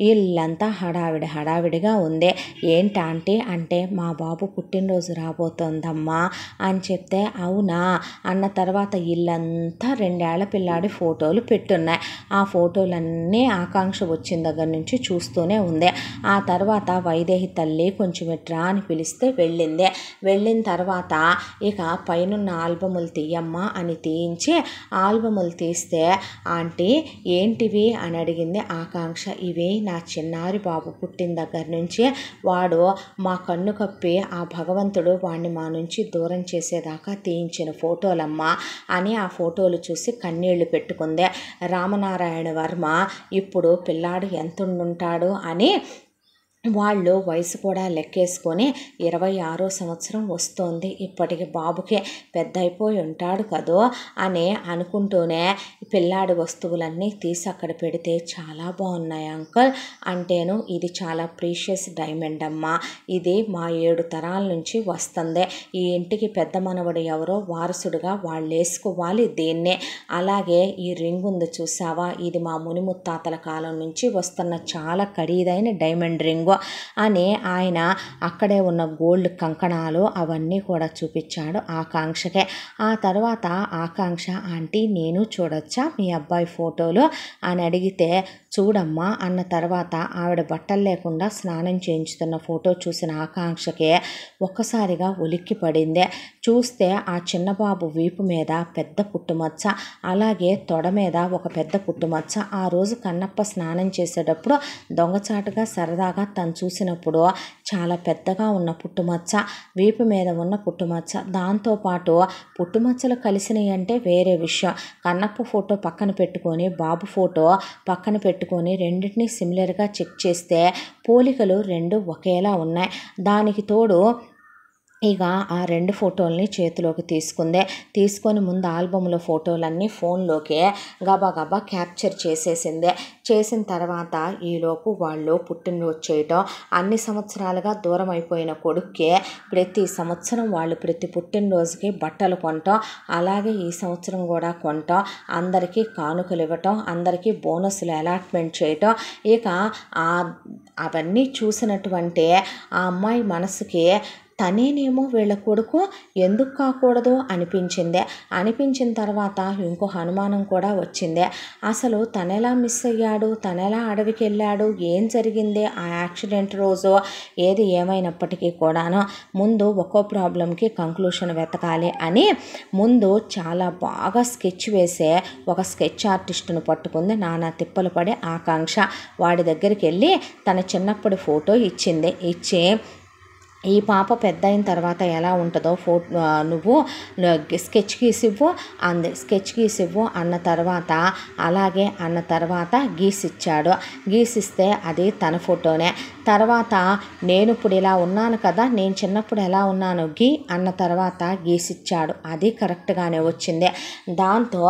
ఇల్లంతా హడావిడిగా ఉంది. ఏంటంటే అంటే, మా బాబు పుట్టినరోజు రాబోతోందమ్మా అని చెప్తే, అవునా అన్న తర్వాత ఇల్లంతా 2 ఏళ్ల పిల్లాడి ఫోటోలు పెట్టున్నాయి. ఆ ఫోటోలన్నీ ఆకాంక్ష వచ్చింది దగ్గర నుంచి చూస్తూనే ఉంది. ఆ తర్వాత వైదేహి తల్లి కొంచెం ఇట్రా అని పిలిస్తే వెళ్ళిన తర్వాత ఇక పైనున్న ఆల్బములు తీయమ్మా అని తీయించి ఆల్బములు తీస్తే, ఆంటీ ఏంటివి అని అడిగింది ఆకాంక్ష. ఇవి నా చిన్నారి బాబు పుట్టిన దగ్గర నుంచి వాడు మా కన్ను కప్పి ఆ భగవంతుడు వాడిని మా నుంచి దూరం చేసేదాకా తీయించిన ఫోటోలమ్మా అని ఆ ఫోటోలు చూసి కన్నీళ్లు పెట్టుకుంది. రామనారాయణ వర్మ ఇప్పుడు పిల్లాడు ఎంత ఉండుంటాడు అని వాళ్ళు వయసు కూడా లెక్కేసుకొని 26వ సంవత్సరం వస్తోంది, ఇప్పటికి బాబుకే పెద్ద అయిపోయి ఉంటాడు కదో అని అనుకుంటూనే పిల్లాడి వస్తువులన్నీ తీసి అక్కడ పెడితే, చాలా బాగున్నాయి అంకుల్ అంటేను, ఇది చాలా ప్రీషియస్ డైమండ్ అమ్మా, ఇది మా 7 తరాల నుంచి వస్తుంది, ఈ ఇంటికి పెద్ద మనవడు ఎవరో వారసుడుగా వాళ్ళు వేసుకోవాలి దీన్నే, అలాగే ఈ రింగ్ ఉంది చూసావా, ఇది మా మునిముత్తాతల కాలం నుంచి వస్తున్న చాలా ఖరీదైన డైమండ్ రింగు అని ఆయన అక్కడే ఉన్న గోల్డ్ కంకణాలు అవన్నీ కూడా చూపించాడు ఆకాంక్షకే. ఆ తర్వాత ఆకాంక్ష, ఆంటీ నేను చూడొచ్చా మీ అబ్బాయి ఫోటోలు అని అడిగితే, చూడమ్మా అన్న తర్వాత ఆవిడ బట్టలు లేకుండా స్నానం చేయించుతున్న ఫోటో చూసిన ఆకాంక్షకే ఒక్కసారిగా ఉలిక్కి పడింది. చూస్తే ఆ చిన్నబాబు వీపు మీద పెద్ద పుట్టుమచ్చ, అలాగే తొడ మీద ఒక పెద్ద పుట్టుమచ్చ. ఆ రోజు కన్నప్ప స్నానం చేసేటప్పుడు దొంగచాటుగా సరదాగా తను చూసినప్పుడు చాలా పెద్దగా ఉన్న పుట్టుమచ్చ, వీపు మీద ఉన్న పుట్టుమచ్చ. దాంతోపాటు పుట్టుమచ్చలు కలిసినాయి అంటే వేరే విషయం. కన్నప్ప ఫోటో పక్కన పెట్టుకొని బాబు ఫోటో పక్కన పెట్టుకొని రెండింటినీ సిమిలర్గా చెక్ చేస్తే పోలికలు రెండు ఒకేలా ఉన్నాయి. దానికి తోడు ఇక ఆ 2 ఫోటోల్ని చేతిలోకి తీసుకొని ముందు ఆల్బంలో ఫోటోలన్నీ ఫోన్లోకి గబా క్యాప్చర్ చేసిన తర్వాత ఈలోపు వాళ్ళు పుట్టినరోజు చేయటం, అన్ని సంవత్సరాలుగా దూరం అయిపోయిన కొడుక్కి ప్రతి సంవత్సరం వాళ్ళు ప్రతి పుట్టినరోజుకి బట్టలు కొనటం, అలాగే ఈ సంవత్సరం కూడా కొనటం, అందరికీ కానుకలు ఇవ్వటం, అందరికీ బోనస్లు అలాట్మెంట్ చేయటం. ఇక అవన్నీ చూసినటువంటి ఆ అమ్మాయి మనసుకి తనేనేమో వీళ్ళ కొడుకు ఎందుకు కాకూడదు అనిపించిన తర్వాత ఇంకో అనుమానం కూడా వచ్చింది. అసలు తనెలా మిస్ అయ్యాడు, తనెలా అడవికి వెళ్ళాడు, ఏం జరిగింది ఆ యాక్సిడెంట్ రోజు, ఏది ఏమైనప్పటికీ కూడాను ముందు ఒక్కో ప్రాబ్లంకి కంక్లూషన్ వెతకాలి అని ముందు చాలా బాగా స్కెచ్ వేసే ఒక స్కెచ్ ఆర్టిస్టును పట్టుకుంది. నానా తిప్పలు పడే ఆకాంక్ష వాడి దగ్గరికి వెళ్ళి తన చిన్నప్పటి ఫోటో ఇచ్చి ఈ పాప పెద్ద అయిన తర్వాత ఎలా ఉంటుందో నువ్వు స్కెచ్ గీసివ్వు అన్న తర్వాత అలాగే అన్న తర్వాత గీసిచ్చాడు. గీసిస్తే అది తన ఫోటోనే. తర్వాత నేను ఇప్పుడు ఇలా ఉన్నాను కదా, నేను చిన్నప్పుడు ఎలా ఉన్నాను అన్న తర్వాత గీసిచ్చాడు. అది కరెక్ట్గానే వచ్చింది. దాంతో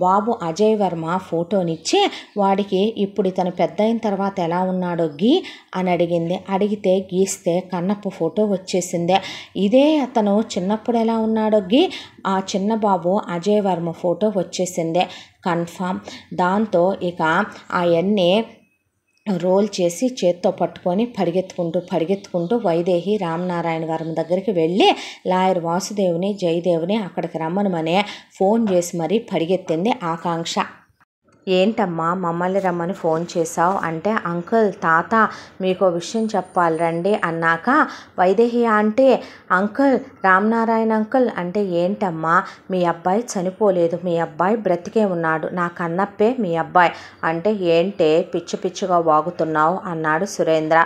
బాబు అజయ్ వర్మ ఫోటోనిచ్చి వాడికి ఇప్పుడు ఇతను పెద్ద అయిన తర్వాత ఎలా ఉన్నాడో అని అడిగితే గీస్తే కన్నప్ప ఫోటో వచ్చేసిందే. ఇదే అతను చిన్నప్పుడు ఎలా ఉన్నాడో ఆ చిన్న బాబు అజయ్ వర్మ ఫోటో వచ్చేసిందే కన్ఫామ్. దాంతో ఇక అవన్నీ రోల్ చేసి చేత్తో పట్టుకొని పరిగెత్తుకుంటూ వైదేహి రామనారాయణ వర్మ దగ్గరికి వెళ్ళి లాయర్ వాసుదేవ్ని జయదేవ్ని అక్కడికి రమ్మనమనే ఫోన్ చేసి మరీ పరిగెత్తింది ఆకాంక్ష. ఏంటమ్మా మమ్మల్ని రమ్మని ఫోన్ చేశావు అంటే, అంకుల్ తాత మీకో విషయం చెప్పాలి రండి అన్నాక Vaidehi aunty uncle Ramanarayana uncle అంటే, ఏంటమ్మా మీ అబ్బాయి చనిపోలేదు, మీ అబ్బాయి బ్రతికే ఉన్నాడు, నా కన్నప్పే మీ అబ్బాయి అంటే, ఏంటే పిచ్చిగా వాగుతున్నావు అన్నాడు సురేంద్ర.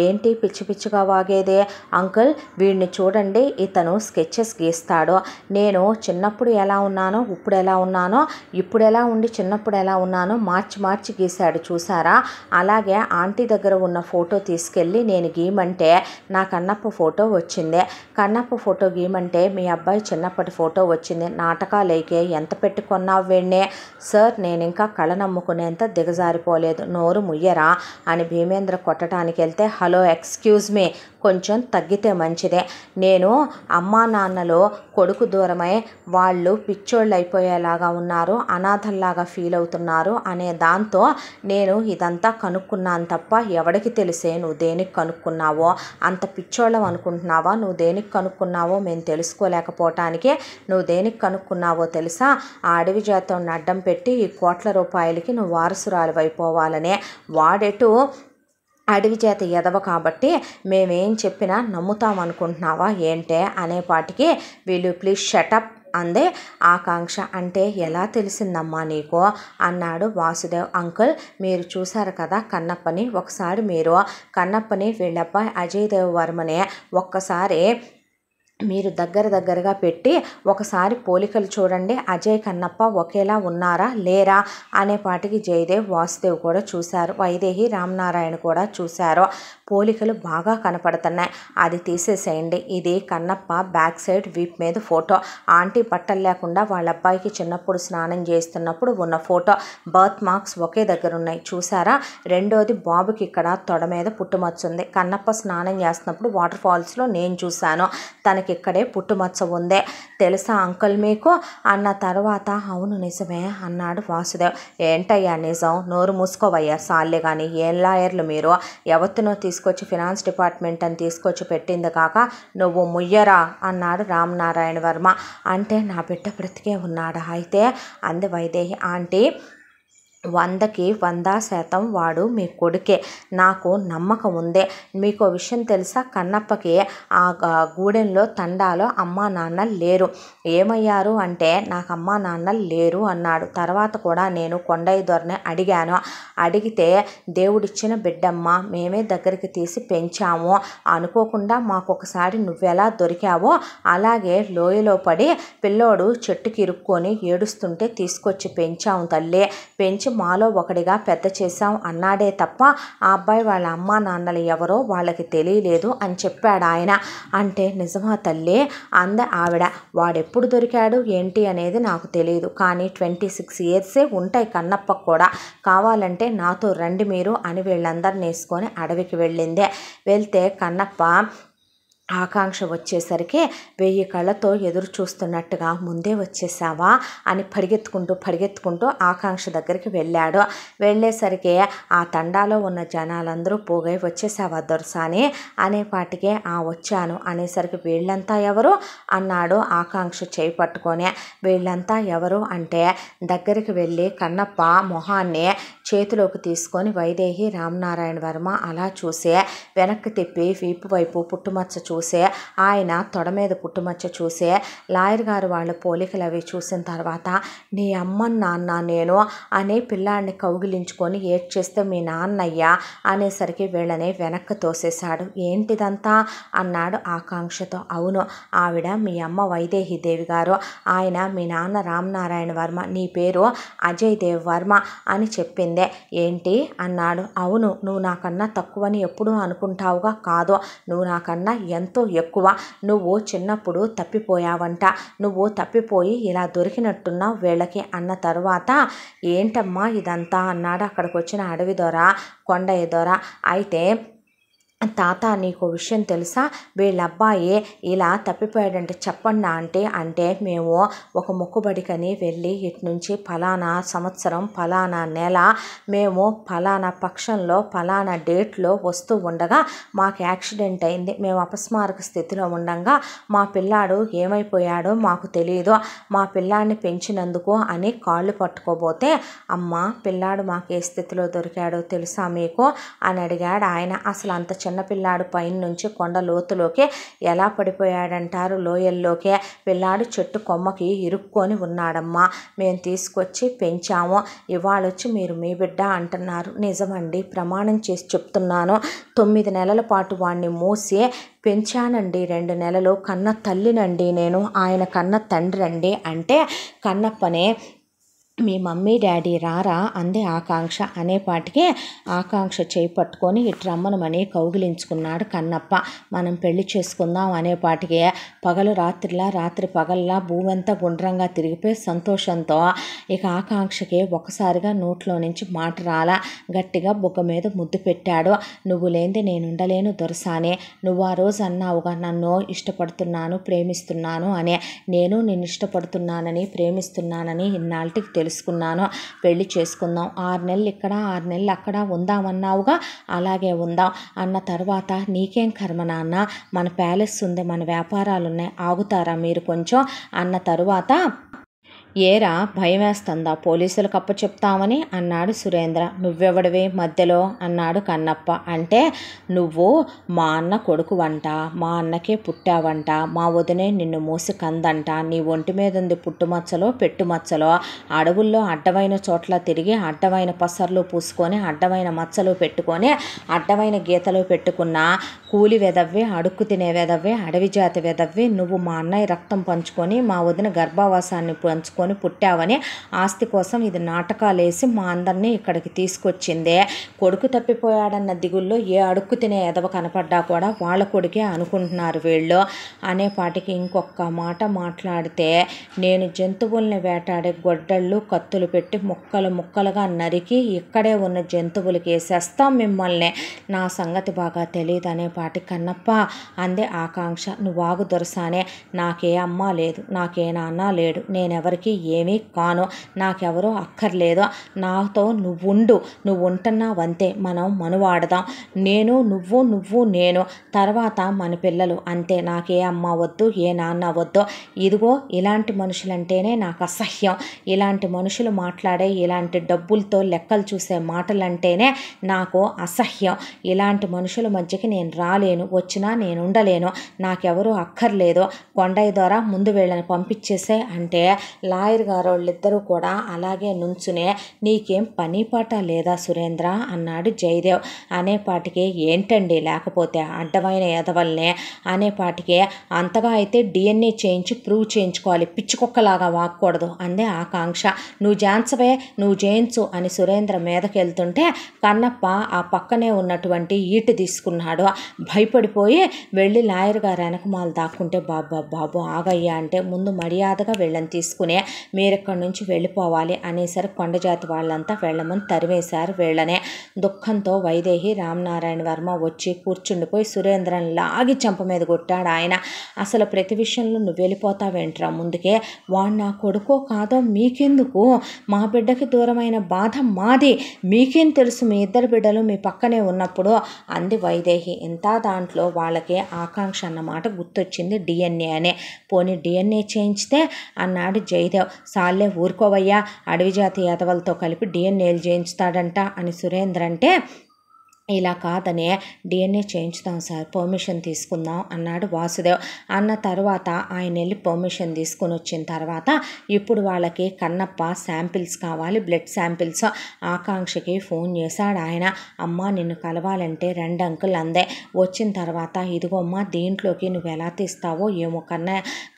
ఏంటి పిచ్చిగా వాగేదే అంకుల్, వీడిని చూడండి, ఇతను స్కెచెస్ గీస్తాడు, నేను చిన్నప్పుడు ఎలా ఉన్నానో ఇప్పుడు ఎలా ఉన్నానో, ఇప్పుడు ఎలా ఉండి చిన్నప్పుడు ఎలా ఉన్నానో మార్చి గీశాడు చూసారా. అలాగే ఆంటీ దగ్గర ఉన్న ఫోటో తీసుకెళ్ళి నేను గీయమంటే నా కన్నప్ప ఫోటో వచ్చింది, కన్నప్ప ఫోటో గీయమంటే మీ అబ్బాయి చిన్నప్పటి ఫోటో వచ్చింది. నాటకాలేకే ఎంత పెట్టుకున్నావు వీడినే. సార్ నేను ఇంకా కళ నమ్ముకునేంత దిగజారిపోలేదు, నోరు ముయ్యరా అని భీమేంద్ర కొట్టడానికి వెళ్తే, హలో ఎక్స్క్యూజ్ మీ కొంచెం తగ్గితే మంచిదే, నేను అమ్మా నాన్నలో కొడుకు దూరమై వాళ్ళు పిచ్చోళ్ళు అయిపోయేలాగా ఉన్నారు, అనాథల్లాగా ఫీల్ అవుతున్నారు అనే దాంతో నేను ఇదంతా కనుక్కున్నాను తప్ప ఎవడికి తెలిసే నువ్వు దేనికి కనుక్కున్నావో, అంత పిచ్చోళ్ళం అనుకుంటున్నావా, నువ్వు దేనికి కనుక్కున్నావో మేము తెలుసుకోలేకపోవటానికి నువ్వు దేనికి కనుక్కున్నావో తెలుసా, ఆ అడవి జాతం అడ్డం పెట్టి ఈ కోట్ల రూపాయలకి నువ్వు వారసురాలు అయిపోవాలనే, వాడెటు అడవి చేత ఎదవ కాబట్టి మేమేం చెప్పినా నమ్ముతామనుకుంటున్నావా ఏంటే అనేపాటికి వీళ్ళు ప్లీజ్ షటప్ అందే ఆకాంక్ష. అంటే ఎలా తెలిసిందమ్మా నీకు అన్నాడు వాసుదేవ్. అంకుల్ మీరు చూశారు కదా కన్నప్పని, ఒకసారి మీరు కన్నప్పని వీళ్ళబ్బాయి అజయ్ దేవ్ వర్మని ఒక్కసారి మీరు దగ్గరగా పెట్టి ఒకసారి పోలికలు చూడండి, అజయ్ కన్నప్ప ఒకేలా ఉన్నారా లేరా అనేపాటికి జయదేవ్ వాసుదేవ్ కూడా చూశారు, వైదేహి రామనారాయణ కూడా చూశారు. పోలికలు బాగా కనపడుతున్నాయి, అది తీసేసేయండి. ఇది కన్నప్ప బ్యాక్ సైడ్ వీప్ మీద ఫోటో, ఆంటీ బట్టలు లేకుండా వాళ్ళ అబ్బాయికి చిన్నప్పుడు స్నానం చేస్తున్నప్పుడు ఉన్న ఫోటో, బర్త్ మార్క్స్ ఒకే దగ్గర ఉన్నాయి చూసారా. రెండోది బాబుకి ఇక్కడ తొడ మీద పుట్టుమచ్చ ఉంది, కన్నప్ప స్నానం చేస్తున్నప్పుడు వాటర్ ఫాల్స్లో నేను చూశాను, తనకి ఇక్కడే పుట్టుమచ్చ ఉందే తెలుసా అంకుల్ మీకు అన్న తర్వాత, అవును నిజమే అన్నాడు వాసుదేవ్. ఏంటయ్యా నిజం, నోరు మూసుకోవయ్యా సాల్లే కానీ, ఏం లాయర్లు మీరు, ఎవరినో తీసుకొచ్చి ఫినాన్స్ డిపార్ట్మెంట్ అని తీసుకొచ్చి పెట్టింది కాక నువ్వు ముయ్యరా అన్నాడు రామనారాయణ వర్మ. అంటే నా బిడ్డ బ్రతికే ఉన్నాడా అయితే అంది వైదేహి. ఆంటీ 100కి 100% వాడు మీ కొడుకే, నాకు నమ్మకం ఉంది. మీకు విషయం తెలుసా, కన్నప్పకి ఆ గూడెంలో తండాలో అమ్మా నాన్న లేరు. ఏమయ్యారు అంటే నాకు అమ్మా నాన్న లేరు అన్నాడు. తర్వాత కూడా నేను కొండయ్య దొరని అడిగాను. అడిగితే దేవుడిచ్చిన బిడ్డమ్మ, మేమే దగ్గరికి తీసి పెంచాము. అనుకోకుండా మాకొకసారి నువ్వెలా దొరికావో అలాగే లోయలో పడి పిల్లోడు చెట్టుకి ఇరుక్కొని ఏడుస్తుంటే తీసుకొచ్చి పెంచాము తల్లి. పెంచి మాలో ఒకడిగా పెద్ద చేశాం అన్నాడే తప్ప ఆ అబ్బాయి వాళ్ళ అమ్మా నాన్నలు ఎవరో వాళ్ళకి తెలియలేదు అని చెప్పాడు ఆయన. అంటే నిజమా తల్లి అంద ఆవిడ. వాడెప్పుడు దొరికాడు ఏంటి అనేది నాకు తెలియదు, కానీ 26 ఇయర్సే ఉంటాయి కన్నప్పకు కూడా. కావాలంటే నాతో రండి మీరు అని వీళ్ళందరిని వేసుకొని అడవికి వెళ్ళిందే. వెళ్తే కన్నప్ప ఆకాంక్ష వచ్చేసరికి 1000 కళ్ళతో ఎదురు చూస్తున్నట్టుగా ముందే వచ్చేసావా అని పరిగెత్తుకుంటూ ఆకాంక్ష దగ్గరికి వెళ్ళాడు. వెళ్ళేసరికి ఆ తండాలో ఉన్న జనాలందరూ పోగై వచ్చేసావా దొరసాని అనేపాటికే వచ్చాను అనేసరికి వీళ్ళంతా ఎవరు అన్నాడు ఆకాంక్ష చేయి పట్టుకొని. వీళ్ళంతా ఎవరు అంటే దగ్గరికి వెళ్ళి కన్నప్ప మొహాన్ని చేతిలోకి తీసుకొని వైదేహి రామనారాయణ వర్మ అలా చూసి వెనక్కి తిప్పి వీపు వైపు పుట్టుమచ్చ చూసి ఆయన తొడ మీద పుట్టుమచ్చ చూసి లాయర్ గారు వాళ్ళ పోలికలు అవి చూసిన తర్వాత నీ అమ్మ నాన్న నేను అని పిల్లాడిని కౌగిలించుకొని ఏడ్చేస్తే మీ నాన్నయ్య అనేసరికి వీళ్ళని వెనక్కి తోసేశాడు. ఏంటిదంతా అన్నాడు ఆకాంక్షతో. అవును, ఆవిడ మీ అమ్మ వైదేహి దేవి గారు, ఆయన మీ నాన్న రామనారాయణ వర్మ, నీ పేరు అజయ్ దేవ్ వర్మ అని చెప్పిందే. ఏంటి అన్నాడు. అవును, నువ్వు నాకన్నా తక్కువని ఎప్పుడూ అనుకుంటావుగా, కాదు నువ్వు నాకన్నా ఎంతో ఎక్కువ. నువ్వు చిన్నప్పుడు తప్పిపోయావంట, నువ్వు తప్పిపోయి ఇలా దొరికినట్టున్నావు వీళ్ళకి అన్న తరువాత ఏంటమ్మా ఇదంతా అన్నాడు అక్కడికి వచ్చిన అడవి దొర కొండయ్య దొర. అయితే తాత నీకు విషయం తెలుసా, వీళ్ళ అబ్బాయి ఇలా తప్పిపోయాడంటే చెప్పండి అంటే మేము ఒక మొక్కుబడికని వెళ్ళి ఇటు నుంచి ఫలానా సంవత్సరం ఫలానా నెల మేము ఫలానా పక్షంలో ఫలానా డేట్లో వస్తూ ఉండగా మాకు యాక్సిడెంట్ అయింది. మేము అపస్మారక స్థితిలో ఉండగా మా పిల్లాడు ఏమైపోయాడో మాకు తెలియదు. మా పిల్లాడిని పెంచినందుకు అని కాళ్ళు పట్టుకోబోతే అమ్మ పిల్లాడు మాకు ఏ స్థితిలో దొరికాడో తెలుసా మీకు అని అడిగాడు ఆయన. అసలు అంత చిన్నపిల్లాడు పైన నుంచి కొండ లోతులోకి ఎలా పడిపోయాడంటారు, లోయల్లోకే. పిల్లాడు చెట్టు కొమ్మకి ఇరుక్కొని ఉన్నాడమ్మా. మేము తీసుకొచ్చి పెంచాము. ఇవాళొచ్చి మీరు మీ బిడ్డ అంటున్నారు. నిజమండి, ప్రమాణం చేసి చెప్తున్నాను. 9 నెలల పాటు వాడిని మూసి పెంచానండి. 2 నెలలు కన్న తల్లినండి నేను, ఆయన కన్న తండ్రి అండి అంటే కన్నప్పనే మీ మమ్మీ డాడీ రారా అంది ఆకాంక్ష. అనేపాటికి ఆకాంక్ష చేయి పట్టుకొని ఇటు రమ్మనమని కౌగిలించుకున్నాడు కన్నప్ప. మనం పెళ్లి చేసుకుందాం అనేపాటికి పగలు రాత్రిలా రాత్రి పగల్లా భూమంతా గుండ్రంగా తిరిగిపోయి సంతోషంతో ఇక ఆకాంక్షకి ఒకసారిగా నోట్లో నుంచి మాట రాలా. గట్టిగా బుగ్గ మీద ముద్దు పెట్టాడు. నువ్వు లేనిది నేను ఉండలేను దొరసాని, నువ్వు ఆ రోజు అన్నావుగా నన్ను ఇష్టపడుతున్నాను ప్రేమిస్తున్నాను అనే. నేను నిన్ను ఇష్టపడుతున్నానని ప్రేమిస్తున్నానని ఇన్నాళ్ళకి తెలుసుకున్నాను. పెళ్లి చేసుకుందాం, 6 నెలలు ఇక్కడ 6 నెలలు అక్కడ ఉందామన్నావుగా, అలాగే ఉందాం అన్న తర్వాత నీకేం కర్మ నాన్న, మన ప్యాలెస్ ఉంది, మన వ్యాపారాలు ఉన్నాయి, ఆగుతారా మీరు కొంచెం అన్న తరువాత ఏరా భయం వేస్తుందా పోలీసులకు అప్పచెప్తామని అన్నాడు సురేంద్ర. నువ్వెవడివి మధ్యలో అన్నాడు కన్నప్ప. అంటే నువ్వు మా అన్న కొడుకు వంట, మా అన్నకే పుట్టావంట, మా వదినే నిన్ను మూసి కందంట, నీ ఒంటి మీద ఉంది పుట్టుమచ్చలో పెట్టుమచ్చలో, అడవుల్లో అడ్డమైన చోట్ల తిరిగి అడ్డమైన పసర్లు పూసుకొని అడ్డమైన మచ్చలు పెట్టుకొని అడ్డమైన గీతలు పెట్టుకున్న కూలి వెదవ్వి, అడుక్కు తినే వెదవ్వి, అడవి జాతి వెదవ్వి, నువ్వు మా అన్నయ్య రక్తం పంచుకొని మా వదిన గర్భావాసాన్ని పంచుకొని పుట్టావని ఆస్తి కోసం ఇది నాటకాలేసి మా అందరినీ ఇక్కడికి తీసుకొచ్చిందే. కొడుకు తప్పిపోయాడన్న దిగుల్లో ఏ అడుక్కు తినే ఎదవ కనపడ్డా కూడా వాళ్ళ కొడుకే అనుకుంటున్నారు వీళ్ళు అనేపాటికి ఇంకొక మాట మాట్లాడితే నేను జంతువుల్ని వేటాడే గొడ్డళ్ళు కత్తులు పెట్టి ముక్కలు ముక్కలుగా నరికి ఇక్కడే ఉన్న జంతువులకి వేసేస్తాం మిమ్మల్ని, నా సంగతి బాగా తెలియదు అనేపాటి కన్నప్ప అందే ఆకాంక్ష. నువ్వు ఆగు దొరసానే, నాకే అమ్మ లేదు, నాకే నాన్న లేడు, నేనెవరికి ఏమీ కాను, నాకెవరో అక్కర్లేదు, నాతో నువ్వు ఉంటున్నావంతే, మనం మనువాడదాం, నేను నువ్వు నేను, తర్వాత మన పిల్లలు అంతే, నాకే అమ్మ వద్దు ఏ నాన్న వద్దు. ఇదిగో ఇలాంటి మనుషులంటేనే నాకు అసహ్యం, ఇలాంటి మనుషులు మాట్లాడే ఇలాంటి డబ్బులతో లెక్కలు చూసే మాటలంటేనే నాకు అసహ్యం, ఇలాంటి మనుషుల మధ్యకి నేను రాలేను, వచ్చినా నేను ఉండలేను, నాకెవరూ అక్కర్లేదు, కొండయ్య ద్వారా ముందు వీళ్ళని పంపించేసే అంటే లాయర్ గారు వాళ్ళిద్దరూ కూడా అలాగే నుంచునే నీకేం పని పాట లేదా సురేంద్ర అన్నాడు జయదేవ్. అనేపాటికి ఏంటండి లేకపోతే అడ్డమైన ఎదవల్నే అనేపాటికి అంతగా అయితే డిఎన్ఏ చేయించి ప్రూవ్ చేయించుకోవాలి, పిచ్చికొక్కలాగా వాక్కూడదు అందే ఆకాంక్ష. నువ్వు జాన్సవే నువ్వు చేయించు అని సురేంద్ర మీదకి వెళ్తుంటే కన్నప్ప ఆ పక్కనే ఉన్నటువంటి ఈటు తీసుకున్నాడు. భయపడిపోయి వెళ్ళి లాయర్ గారు వెనకమాల దాక్కుంటే బాబు ఆగయ్యా అంటే ముందు మర్యాదగా వీళ్ళని తీసుకునే మీరిక్కడి నుంచి వెళ్ళిపోవాలి అనేసరికి కొండజాతి వాళ్ళంతా వెళ్ళమని తరివేశారు వీళ్ళనే. దుఃఖంతో వైదేహి రామనారాయణ వర్మ వచ్చి కూర్చుండిపోయి సురేంద్రని లాగి చెంప మీద కొట్టాడు ఆయన. అసలు ప్రతి విషయంలో నువ్వు వెళ్ళిపోతావేంట్రా ముందుకే, వాడు నా కొడుకో కాదో మీకెందుకు, మా బిడ్డకి దూరమైన బాధ మాది, మీకేం తెలుసు మీ ఇద్దరు బిడ్డలు మీ పక్కనే ఉన్నప్పుడు అంది వైదేహి. ఇంత దాంట్లో వాళ్ళకి ఆకాంక్ష అన్నమాట గుర్తొచ్చింది డిఎన్ఏ అనే. పోనీ డిఎన్ఏ చేయించితే అన్నాడు జయదేవ్. సాల్లే ఊరుకోవయ్యా, అడవి జాతి యాదవలతో కలిపి డిఎన్ఏలు చేయించుతాడంట అని సురేంద్ర అంటే ఇలా కాదనే డిఎన్ఏ చేయించుదాం సార్, పర్మిషన్ తీసుకుందాం అన్నాడు వాసుదేవ్. అన్న తర్వాత ఆయన వెళ్ళి పర్మిషన్ తీసుకుని వచ్చిన తర్వాత ఇప్పుడు వాళ్ళకి కన్నప్ప శాంపిల్స్ కావాలి, బ్లడ్ శాంపిల్స్. ఆకాంక్షకి ఫోన్ చేశాడు ఆయన. అమ్మ నిన్ను కలవాలంటే రెండు అంకుల్ అందే. వచ్చిన తర్వాత ఇదిగో అమ్మ దీంట్లోకి నువ్వు ఎలా తీస్తావో ఏమో,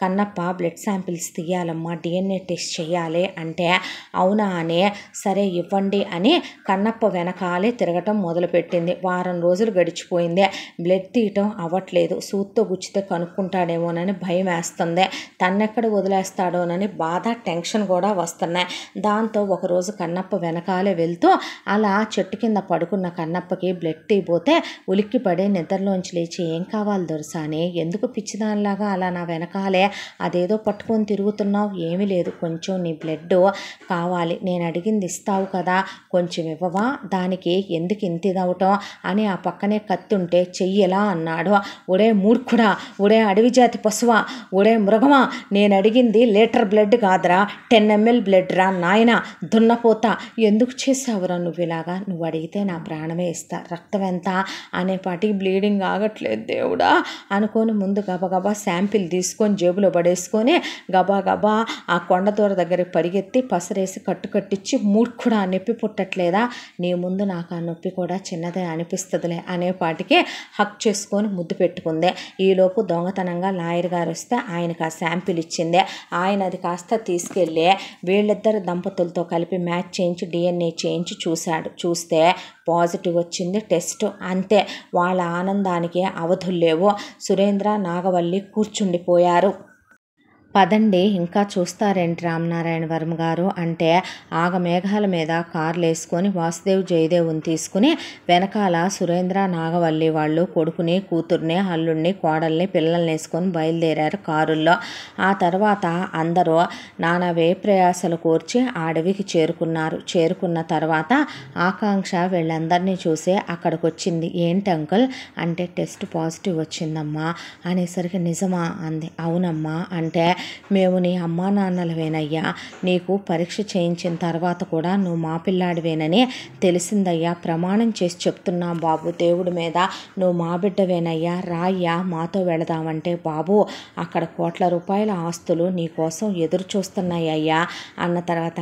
కన్నప్ప బ్లడ్ శాంపిల్స్ తీయాలమ్మా, డిఎన్ఏ టెస్ట్ చేయాలి అంటే అవునా అని సరే ఇవ్వండి అని కన్నప్ప వెనకాలే తిరగటం మొదలుపెట్టి వారం రోజులు గడిచిపోయింది. బ్లడ్ తీయటం అవ్వట్లేదు, సూత్తో గుచ్చితే కనుక్కుంటాడేమోనని భయం వేస్తుంది, తన్నెక్కడ వదిలేస్తాడోనని బాధ టెన్షన్ కూడా వస్తున్నాయి. దాంతో ఒకరోజు కన్నప్ప వెనకాలే వెళ్తూ అలా చెట్టు కింద పడుకున్న కన్నప్పకి బ్లడ్ తీయబోతే ఉలిక్కిపడే నిద్రలోంచి లేచి ఏం కావాలి దొరసాని, ఎందుకు పిచ్చిదానిలాగా అలా నా వెనకాలే అదేదో పట్టుకొని తిరుగుతున్నావు, ఏమీ లేదు కొంచెం నీ బ్లడ్ కావాలి, నేను అడిగింది ఇస్తావు కదా కొంచెం ఇవ్వవా, దానికి ఎందుకు ఇంత ఇదవటం అని ఆ పక్కనే కత్తుంటే చెయ్యలా అన్నాడు. ఒడే మూర్ఖుడా, ఒడే అడవి జాతి పశువా, ఒడే మృగమా, నేను అడిగింది లీటర్ బ్లడ్ కాదురా 10 ml బ్లడ్ రా నాయన దున్నపోతా, ఎందుకు చేసావురా నువ్వు ఇలాగా, నువ్వు అడిగితే నా ప్రాణమే ఇస్తా, రక్తం ఎంత అనేపాటికి బ్లీడింగ్ ఆగట్లేదు దేవుడా అనుకొని ముందు గబగబా శాంపిల్ తీసుకొని జేబులో పడేసుకొని గబా ఆ కొండ దూర దగ్గరికి పరిగెత్తి పసరేసి కట్టించి మూర్ఖుడా నొప్పి పుట్టట్లేదా, నీ ముందు నాకు ఆ నొప్పి కూడా చిన్నదే అనిపిస్తుందిలే అనేపాటికి హక్ చేసుకొని ముద్దు పెట్టుకుంది. ఈలోపు దొంగతనంగా లాయర్ గారు వస్తే ఆయనకు ఆ శాంపిల్ ఇచ్చింది. ఆయన అది కాస్త తీసుకెళ్ళి వీళ్ళిద్దరు దంపతులతో కలిపి మ్యాచ్ చేయించి డిఎన్ఏ చేయించి చూస్తే పాజిటివ్ వచ్చింది టెస్ట్. అంతే, వాళ్ళ ఆనందానికి అవధుల్లేవు. సురేంద్ర నాగవల్లి కూర్చుండిపోయారు. పదండి ఇంకా చూస్తారేంటి రామనారాయణ వర్మ గారు అంటే ఆగమేఘాల మీద కార్లు వేసుకొని వాసుదేవ్ జయదేవుని తీసుకుని వెనకాల సురేంద్ర నాగవల్లి వాళ్ళు కొడుకుని కూతుర్ని అల్లుడిని కోడల్ని పిల్లల్ని వేసుకొని బయలుదేరారు కారుల్లో. ఆ తర్వాత అందరూ నానా ప్రయాసలు కోర్చి ఆ అడవికి చేరుకున్న తర్వాత ఆకాంక్ష వీళ్ళందరినీ చూసి అక్కడికి వచ్చింది. ఏంటి అంకుల్ అంటే టెస్ట్ పాజిటివ్ వచ్చిందమ్మా అనేసరికి నిజమా అంది. అవునమ్మా అంటే మేము నీ అమ్మా నాన్నలవేనయ్యా, నీకు పరీక్ష చేయించిన తర్వాత కూడా నువ్వు మా పిల్లాడివేనని తెలిసిందయ్యా, ప్రమాణం చేసి చెప్తున్నా బాబు దేవుడి మీద నువ్వు మా బిడ్డవేనయ్యా, రాయ్యా మాతో వెళదామంటే బాబు అక్కడ కోట్ల రూపాయల ఆస్తులు నీ కోసం ఎదురు చూస్తున్నాయ్యా అన్న తర్వాత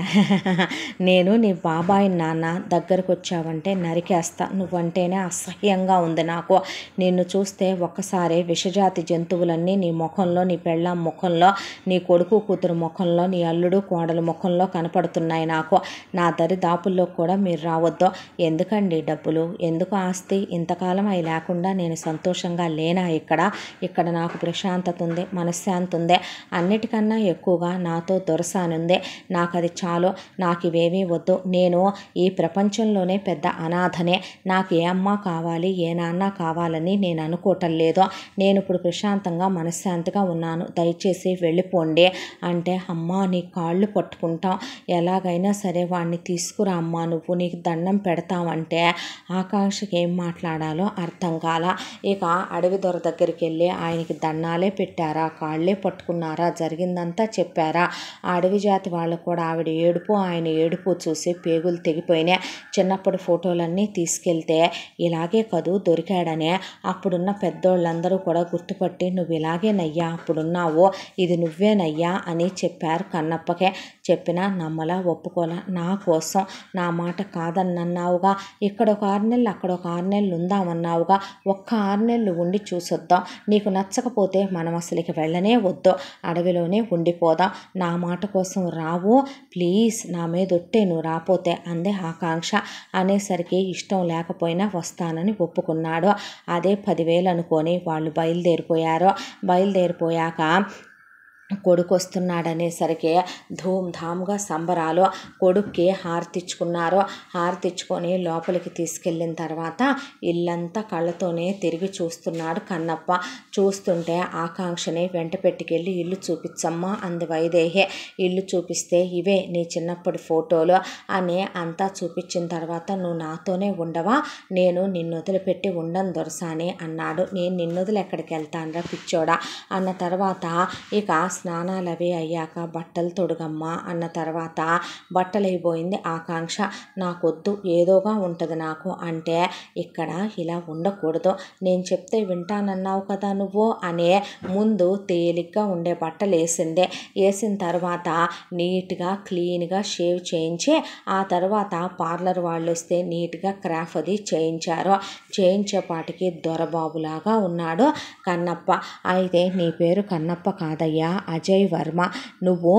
నేను నీ బాబాయి నాన్న దగ్గరకు వచ్చావంటే నరికేస్తా, నువ్వంటేనే అసహ్యంగా ఉంది నాకు, నిన్ను చూస్తే ఒక్కసారి విషజాతి జంతువులన్నీ నీ ముఖంలో, నీ పెళ్ళాం ముఖంలో, నీ కొడుకు కూతురు ముఖంలో, నీ అల్లుడు కోడలు ముఖంలో కనపడుతున్నాయి నాకు, నా దరిదాపుల్లో కూడా మీరు రావద్దు. ఎందుకండి డబ్బులు, ఎందుకు ఆస్తి, ఇంతకాలం అవి లేకుండా నేను సంతోషంగా లేనా, ఇక్కడ నాకు ప్రశాంతత ఉంది, మనశ్శాంతి ఉంది, అన్నిటికన్నా ఎక్కువగా నాతో దొరసానుంది, నాకు అది చాలు, నాకు ఇవేమీ వద్దు, నేను ఈ ప్రపంచంలోనే పెద్ద అనాథనే, నాకు ఏ అమ్మ కావాలి ఏ నాన్న కావాలని నేను అనుకోవటం లేదు, నేను ఇప్పుడు ప్రశాంతంగా మనశ్శాంతిగా ఉన్నాను, దయచేసి వెళ్ళి వెళ్ళిపోండి అంటే, అమ్మా నీ కాళ్ళు పట్టుకుంటాం, ఎలాగైనా సరే వాడిని తీసుకురా అమ్మా, నువ్వు నీకు దండం పెడతామంటే ఆకాంక్షకి ఏం మాట్లాడాలో అర్థం కాల. ఇక అడవి దొర దగ్గరికి వెళ్ళి ఆయనకి దండాలే పెట్టారా, కాళ్ళే పట్టుకున్నారా, జరిగిందంతా చెప్పారా. ఆ అడవి జాతి వాళ్ళు కూడా ఆవిడ ఏడుపు ఆయన ఏడుపు చూసి పేగులు తెగిపోయినాయి. చిన్నప్పుడు ఫోటోలన్నీ తీసుకెళ్తే ఇలాగే కదూ దొరికాడనే అప్పుడున్న పెద్దోళ్ళందరూ కూడా గుర్తుపట్టి, నువ్వు ఇలాగేనయ్యా అప్పుడున్నావో, ఇది నువ్వేనయ్యా అని చెప్పారు కన్నప్పకే. చెప్పినా నమ్మలా, ఒప్పుకోలా. నా కోసం నా మాట కాదన్నన్నావుగా, ఇక్కడ ఒక 6 నెలలు అక్కడ ఒక 6 నెలలు ఉందామన్నావుగా, ఒక్క 6 నెలలు ఉండి చూసొద్దాం, నీకు నచ్చకపోతే మనం అసలుకి వెళ్ళనే వద్దు, అడవిలోనే ఉండిపోదాం, నా మాట కోసం రావు ప్లీజ్, నా మీద ఒట్టే నువ్వు రాపోతే అందే ఆకాంక్ష. అనేసరికి ఇష్టం లేకపోయినా వస్తానని ఒప్పుకున్నాడు. అదే 10,000 అనుకొని వాళ్ళు బయలుదేరిపోయాక కొడుకు వస్తున్నాడనేసరికి ధూమ్ధామ్గా సంబరాలు. కొడుక్కి హారతిచ్చుకున్నారు. హారతిచ్చుకొని లోపలికి తీసుకెళ్ళిన తర్వాత ఇల్లంతా కళ్ళతోనే తిరిగి చూస్తున్నాడు కన్నప్ప. చూస్తుంటే ఆకాంక్షని వెంట పెట్టుకెళ్ళి ఇల్లు చూపించమ్మా అంది వైదేహి. ఇల్లు చూపిస్తే ఇవే నీ చిన్నప్పటి ఫోటోలు అని అంతా చూపించిన తర్వాత, నువ్వు నాతోనే ఉండవా, నేను నిన్ను వదిలిపెట్టి ఉండను దొరసాని అన్నాడు. నేను నిన్ను వదిలి ఎక్కడికి వెళ్తానురా పిచ్చోడా అన్న తర్వాత, ఇక స్నానాలు అవి అయ్యాక బట్టలు తొడుగమ్మా అన్న తర్వాత బట్టలు అయిపోయింది ఆకాంక్ష. నాకొద్దు, ఏదోగా ఉంటుంది నాకు అంటే, ఇక్కడ ఇలా ఉండకూడదు, నేను చెప్తే వింటానన్నావు కదా నువ్వు అనే ముందు తేలిగ్గా ఉండే బట్టలు వేసిన తర్వాత నీట్గా క్లీన్గా షేవ్ చేయించి, ఆ తర్వాత పార్లర్ వాళ్ళు వస్తే నీట్గా క్రాఫ్ అది చేయించారు. చేయించేపాటికి దొరబాబులాగా ఉన్నాడు కన్నప్ప. అయితే నీ పేరు కన్నప్ప కాదయ్యా, అజయ్ వర్మ, నువ్వు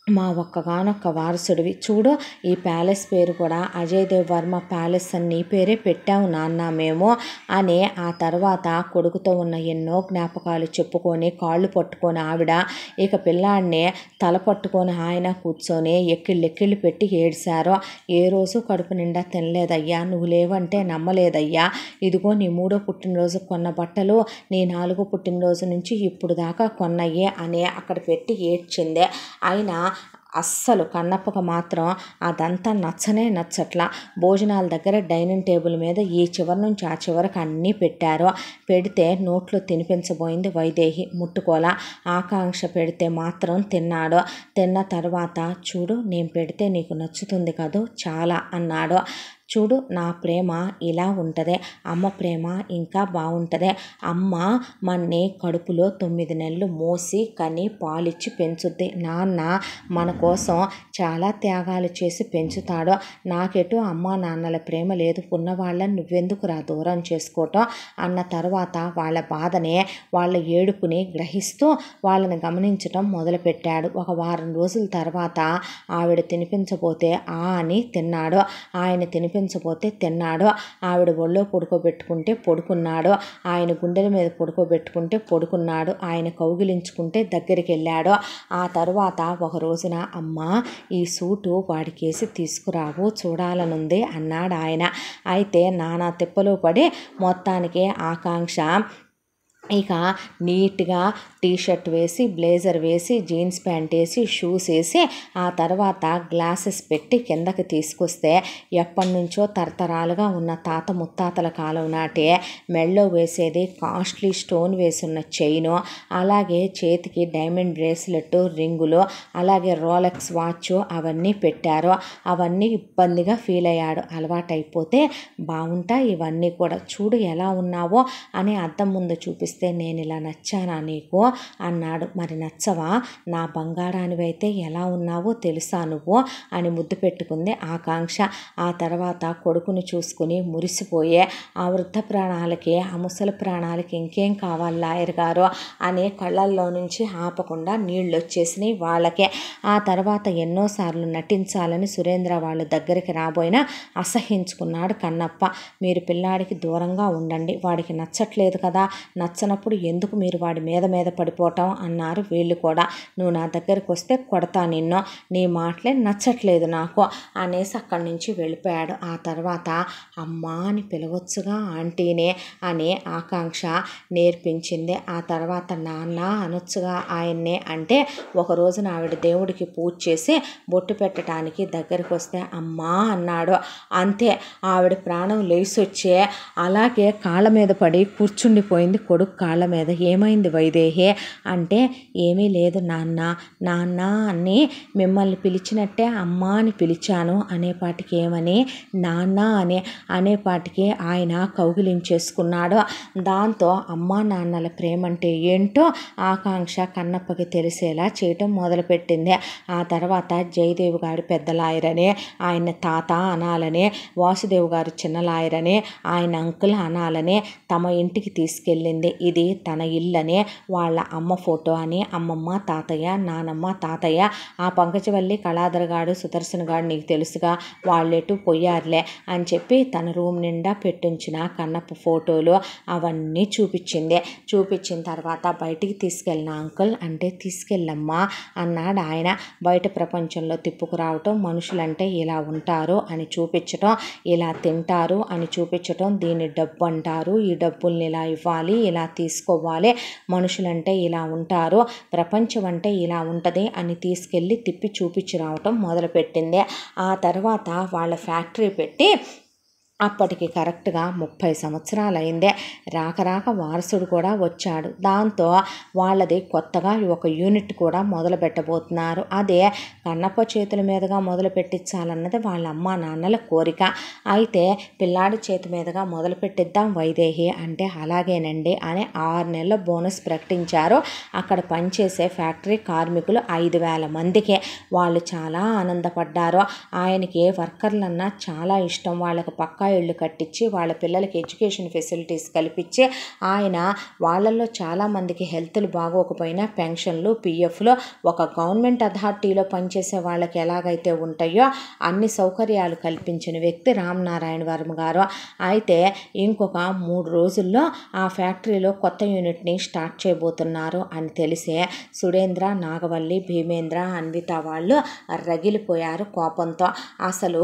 మా ఒక్కగానొక్క వారసుడివి. చూడు ఈ ప్యాలెస్ పేరు కూడా అజయ్ దేవ్ వర్మ ప్యాలెస్ అని నీ పేరే పెట్టాము నాన్న మేము అని. ఆ తర్వాత కొడుకుతో ఉన్న ఎన్నో జ్ఞాపకాలు చెప్పుకొని కాళ్ళు పట్టుకొని ఆవిడ ఇక పిల్లాడిని తల పట్టుకొని ఆయన కూర్చొని ఎక్కిళ్ళు పెట్టి ఏడ్చారు. ఏ రోజు కడుపు నిండా తినలేదయ్యా, నువ్వు లేవంటే నమ్మలేదయ్యా, ఇదిగో నీ 3వ పుట్టినరోజు కొన్న బట్టలు నీ 4వ పుట్టినరోజు నుంచి ఇప్పుడు దాకా కొన్నయ్యే అని అక్కడ పెట్టి ఏడ్చిందే. అయినా అస్సలు కన్నప్పకు మాత్రం అదంతా నచ్చట్లా. భోజనాల దగ్గర డైనింగ్ టేబుల్ మీద ఈ చివరి నుంచి ఆ చివరికి అన్నీ పెట్టారు. పెడితే నోట్లో తినిపించబోయింది వైదేహి, ముట్టుకోలా. ఆకాంక్ష పెడితే మాత్రం తిన్నాడు. తిన్న తర్వాత, చూడు నేను పెడితే నీకు నచ్చుతుంది కదూ చాలా అన్నాడు. చూడు నా ప్రేమ ఇలా ఉంటుంది, అమ్మ ప్రేమ ఇంకా బాగుంటుంది. అమ్మ మన్ని కడుపులో 9 నెలలు మోసి కని పాలిచ్చి పెంచుద్ది. నాన్న మన కోసం చాలా త్యాగాలు చేసి పెంచుతాడు. నాకెటు అమ్మా నాన్నల ప్రేమ లేదు, ఉన్నవాళ్ళని నువ్వెందుకు దూరం చేసుకోవటం అన్న తర్వాత వాళ్ళ బాధనే వాళ్ళ ఏడుపుని గ్రహిస్తూ వాళ్ళని గమనించటం మొదలుపెట్టాడు. ఒక వారం రోజుల తర్వాత ఆవిడ తినిపించబోతే అని తిన్నాడు, ఆయన తినిపించబోతే తిన్నాడు. ఆవిడ ఒళ్ళో పడుకోబెట్టుకుంటే పడుకున్నాడు, ఆయన గుండెల మీద పడుకోబెట్టుకుంటే పడుకున్నాడు, ఆయన కౌగిలించుకుంటే దగ్గరికి వెళ్ళాడు. ఆ తర్వాత ఒక రోజున, అమ్మా ఈ సూటు వాడికేసి తీసుకురావు, చూడాలనుంది అన్నాడు ఆయన. అయితే నానా తిప్పలు పడి మొత్తానికి ఆకాంక్ష ఇక నీట్గా టీషర్ట్ వేసి, బ్లేజర్ వేసి, జీన్స్ ప్యాంట్ వేసి, షూస్ వేసి, ఆ తర్వాత గ్లాసెస్ పెట్టి కిందకి తీసుకొస్తే ఎప్పటి నుంచో తరతరాలుగా ఉన్న తాత ముత్తాతల కాలం నాటి మెళ్ళో వేసేది కాస్ట్లీ స్టోన్ వేసున్న చైను, అలాగే చేతికి డైమండ్ బ్రేస్లెట్, రింగులు, అలాగే రోలెక్స్ వాచ్ అవన్నీ పెట్టారు. అవన్నీ ఇబ్బందిగా ఫీల్ అయ్యాడు. అలవాటైపోతే బాగుంటా ఇవన్నీ కూడా, చూడు ఎలా ఉన్నావో అని అద్దం ముందు చూపిస్తే, నేను ఇలా నచ్చానా నీకు అన్నాడు. మరి నచ్చవా, నా బంగారానివైతే ఎలా ఉన్నావో తెలుసా నువ్వు అని ముద్దు పెట్టుకుంది ఆకాంక్ష. ఆ తర్వాత కొడుకుని చూసుకుని మురిసిపోయే, ఆ వృద్ధ ప్రాణాలకి ఆ ముసలి ప్రాణాలకి ఇంకేం కావాలి లాయర్ గారు అని కళ్ళల్లో నుంచి ఆపకుండా నీళ్ళు వచ్చేసినాయి వాళ్ళకే. ఆ తర్వాత ఎన్నోసార్లు నటించాలని సురేంద్ర వాళ్ళ దగ్గరికి రాబోయినా అసహించుకున్నాడు కన్నప్ప. మీరు పిల్లాడికి దూరంగా ఉండండి, వాడికి నచ్చట్లేదు కదా, తెలిసినప్పుడు ఎందుకు మీరు వాడి మీద పడిపోవటం అన్నారు వీళ్ళు కూడా. నువ్వు నా దగ్గరికి వస్తే కొడతా నిన్ను, నీ మాటలే నచ్చట్లేదు నాకు అనేసి అక్కడి నుంచి వెళ్ళిపోయాడు. ఆ తర్వాత అమ్మా అని పిలవచ్చుగా ఆంటీనే అని ఆకాంక్ష నేర్పించింది. ఆ తర్వాత నాన్న అనొచ్చుగా ఆయన్నే అంటే ఒక రోజున ఆవిడ దేవుడికి పూజ చేసి బొట్టు పెట్టడానికి దగ్గరికి వస్తే అమ్మా అన్నాడు. అంతే, ఆవిడ ప్రాణం లేసొచ్చే అలాగే కాళ్ళ మీద పడి కూర్చుండిపోయింది కొడుకు కాళ్ళ మీద. ఏమైంది వైదేహి అంటే ఏమీ లేదు నాన్న, నాన్న అని మిమ్మల్ని పిలిచినట్టే అమ్మా అని పిలిచాను అనేపాటికి ఏమని నాన్న అనేపాటికి ఆయన కౌగిలించేసుకున్నాడు. దాంతో అమ్మా నాన్నల ప్రేమంటే ఏంటో ఆకాంక్ష కన్నప్పకి తెలిసేలా చేయటం మొదలుపెట్టింది. ఆ తర్వాత జయదేవి గారు పెద్ద లాయరని ఆయన తాత అనాలని, వాసుదేవ్ గారు చిన్న లాయరని ఆయన అంకుల్ అనాలని తమ ఇంటికి తీసుకెళ్ళింది. ఇది తన ఇల్లని, వాళ్ళ అమ్మ ఫోటో అని అమ్మమ్మ తాతయ్య నానమ్మ తాతయ్య, ఆ పంకజవల్లి కళాధర్ గారు సుదర్శన్ గారు నీకు తెలుసుగా వాళ్ళెటు పోయారులే అని చెప్పి తన రూమ్ నిండా పెట్టించిన కన్నప్ప ఫోటోలు అవన్నీ చూపించింది. చూపించిన తర్వాత బయటికి తీసుకెళ్ళిన అంకుల్ అంటే తీసుకెళ్ళమ్మా అన్నాడు ఆయన. బయట ప్రపంచంలో తిప్పుకురావటం, మనుషులంటే ఇలా ఉంటారు అని చూపించటం, ఇలా తింటారు అని చూపించటం, దీన్ని డబ్బు అంటారు, ఈ డబ్బుల్ని ఇలా ఇవ్వాలి, ఇలా తీసుకోవాలి, మనుషులంటే ఇలా ఉంటారు, ప్రపంచం అంటే ఇలా ఉంటుంది అని తీసుకెళ్ళి తిప్పి చూపించి రావటం మొదలుపెట్టింది. ఆ తర్వాత వాళ్ళ ఫ్యాక్టరీ పెట్టి అప్పటికి కరెక్ట్గా 30 సంవత్సరాలు అయిందే. రాక వారసుడు కూడా వచ్చాడు. దాంతో వాళ్ళది కొత్తగా ఒక యూనిట్ కూడా మొదలు పెట్టబోతున్నారు. అదే కన్నప్ప చేతుల మీదుగా మొదలు పెట్టించాలన్నది వాళ్ళ అమ్మా నాన్నల కోరిక. అయితే పిల్లాడి చేతి మీదుగా మొదలు పెట్టిద్దాం వైదేహి అంటే అలాగేనండి అని 6 నెలల బోనస్ ప్రకటించారు. అక్కడ పనిచేసే ఫ్యాక్టరీ కార్మికులు 5,000 మందికి. వాళ్ళు చాలా ఆనందపడ్డారు. ఆయనకి వర్కర్లన్నా చాలా ఇష్టం. వాళ్ళకి పక్కా ఇళ్ళు కట్టించి వాళ్ళ పిల్లలకి ఎడ్యుకేషన్ ఫెసిలిటీస్ కల్పించి ఆయన వాళ్ళల్లో చాలామందికి హెల్త్లు బాగోకపోయినా పెన్షన్లు పిఎఫ్లు ఒక గవర్నమెంట్ అథారిటీలో పనిచేసే వాళ్ళకి ఎలాగైతే ఉంటాయో అన్ని సౌకర్యాలు కల్పించిన వ్యక్తి రామనారాయణ వర్మ గారు. అయితే ఇంకొక 3 రోజుల్లో ఆ ఫ్యాక్టరీలో కొత్త యూనిట్ని స్టార్ట్ చేయబోతున్నారు అని తెలిసే సురేంద్ర, నాగవల్లి, భీమేంద్ర, అన్విత వాళ్ళు రగిలిపోయారు కోపంతో. అసలు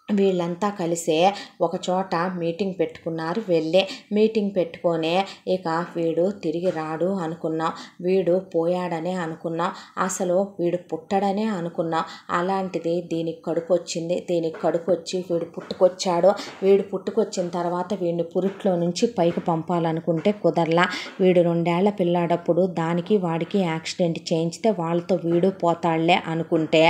వీళ్ళంతా కలిసే ఒక చోట మీటింగ్ పెట్టుకున్నారు. వెళ్ళి మీటింగ్ పెట్టుకొని ఇక వీడు తిరిగి రాడు అనుకున్నాం, వీడు పోయాడనే అనుకున్నాం, అసలు వీడు పుట్టడనే అనుకున్నాం. అలాంటిది దీనికి కడుపు వచ్చింది. దీనికి కడుపు వచ్చి వీడు పుట్టుకొచ్చాడు. వీడు పుట్టుకొచ్చిన తర్వాత వీడిని పురిట్లో నుంచి పైకి పంపాలనుకుంటే కుదరలా. వీడు 2 ఏళ్ల పిల్లాడప్పుడు దానికి వాడికి యాక్సిడెంట్ చేయించితే వాళ్ళతో వీడు పోతాడులే అనుకుంటే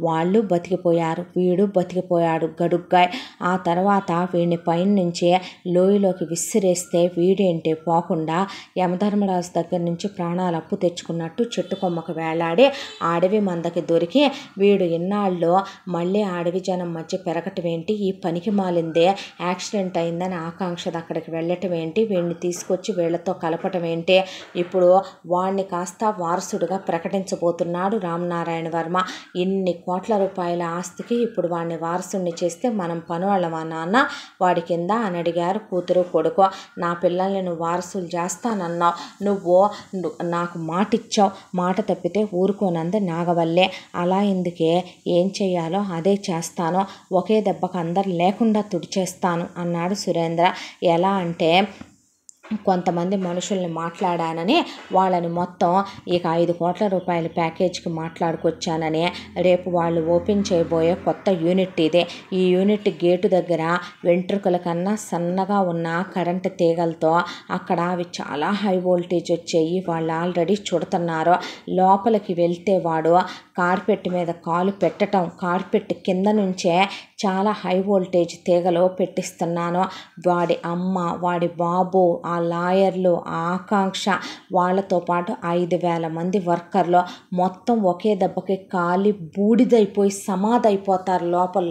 వాళ్ళు బతికిపోయారు, వీడు బతికిపోయాడు గడుగ్గాయ్. ఆ తర్వాత వీడిని పైన నుంచి లోయలోకి విసిరేస్తే వీడేంటి పోకుండా యమధర్మరాజు దగ్గర నుంచి ప్రాణాలు అప్పు తెచ్చుకున్నట్టు చెట్టు కొమ్మకు వేలాడి అడవి మందకి దొరికి వీడు ఇన్నాళ్ళు మళ్ళీ అడవి జనం మధ్య పెరగటం ఏంటి, ఈ పనికి మాలిందే యాక్సిడెంట్ అయిందని ఆకాంక్ష అక్కడికి వెళ్ళటం ఏంటి, వీడిని తీసుకొచ్చి వీళ్ళతో కలపటం ఏంటి, ఇప్పుడు వాడిని కాస్త వారసుడుగా ప్రకటించబోతున్నాడు రామనారాయణ వర్మ. ఇన్ని కోట్ల రూపాయల ఆస్తికి ఇప్పుడు వాడిని వారసుడిని చేస్తే మనం పనివాళ్ళమా నాన్న వాడి కింద అని అడిగారు కూతురు కొడుకు. నా పిల్లల్ని నువ్వు వారసులు చేస్తానన్నావు, నువ్వు నాకు మాట ఇచ్చావు, మాట తప్పితే ఊరుకోనంది నాగవల్లే. అలా ఎందుకే, ఏం చెయ్యాలో అదే చేస్తాను, ఒకే దెబ్బకు అందరు లేకుండా తుడిచేస్తాను అన్నాడు సురేంద్ర. ఎలా అంటే కొంతమంది మనుషుల్ని మాట్లాడానని వాళ్ళని మొత్తం ఇక 5 కోట్ల రూపాయల ప్యాకేజ్కి మాట్లాడుకొచ్చానని, రేపు వాళ్ళు ఓపెన్ చేయబోయే కొత్త యూనిట్ ఇదే. ఈ యూనిట్ గేటు దగ్గర వెంట్రుకల కన్నా సన్నగా ఉన్న కరెంటు తీగలతో అక్కడ అవి చాలా హై వోల్టేజ్ వచ్చాయి. వాళ్ళు ఆల్రెడీ చుడుతున్నారు. లోపలికి వెళ్తే వాడు కార్పెట్ మీద కాలు పెట్టడం, కార్పెట్ కింద నుంచే చాలా హై వోల్టేజ్ తీగలు పెట్టిస్తున్నాను. వాడి అమ్మ, వాడి బాబు, ఆ లాయర్లు, ఆ ఆకాంక్ష వాళ్ళతో పాటు 5,000 మంది వర్కర్లు మొత్తం ఒకే దెబ్బకి కాలి బూడిదైపోయి సమాధైపోతారు.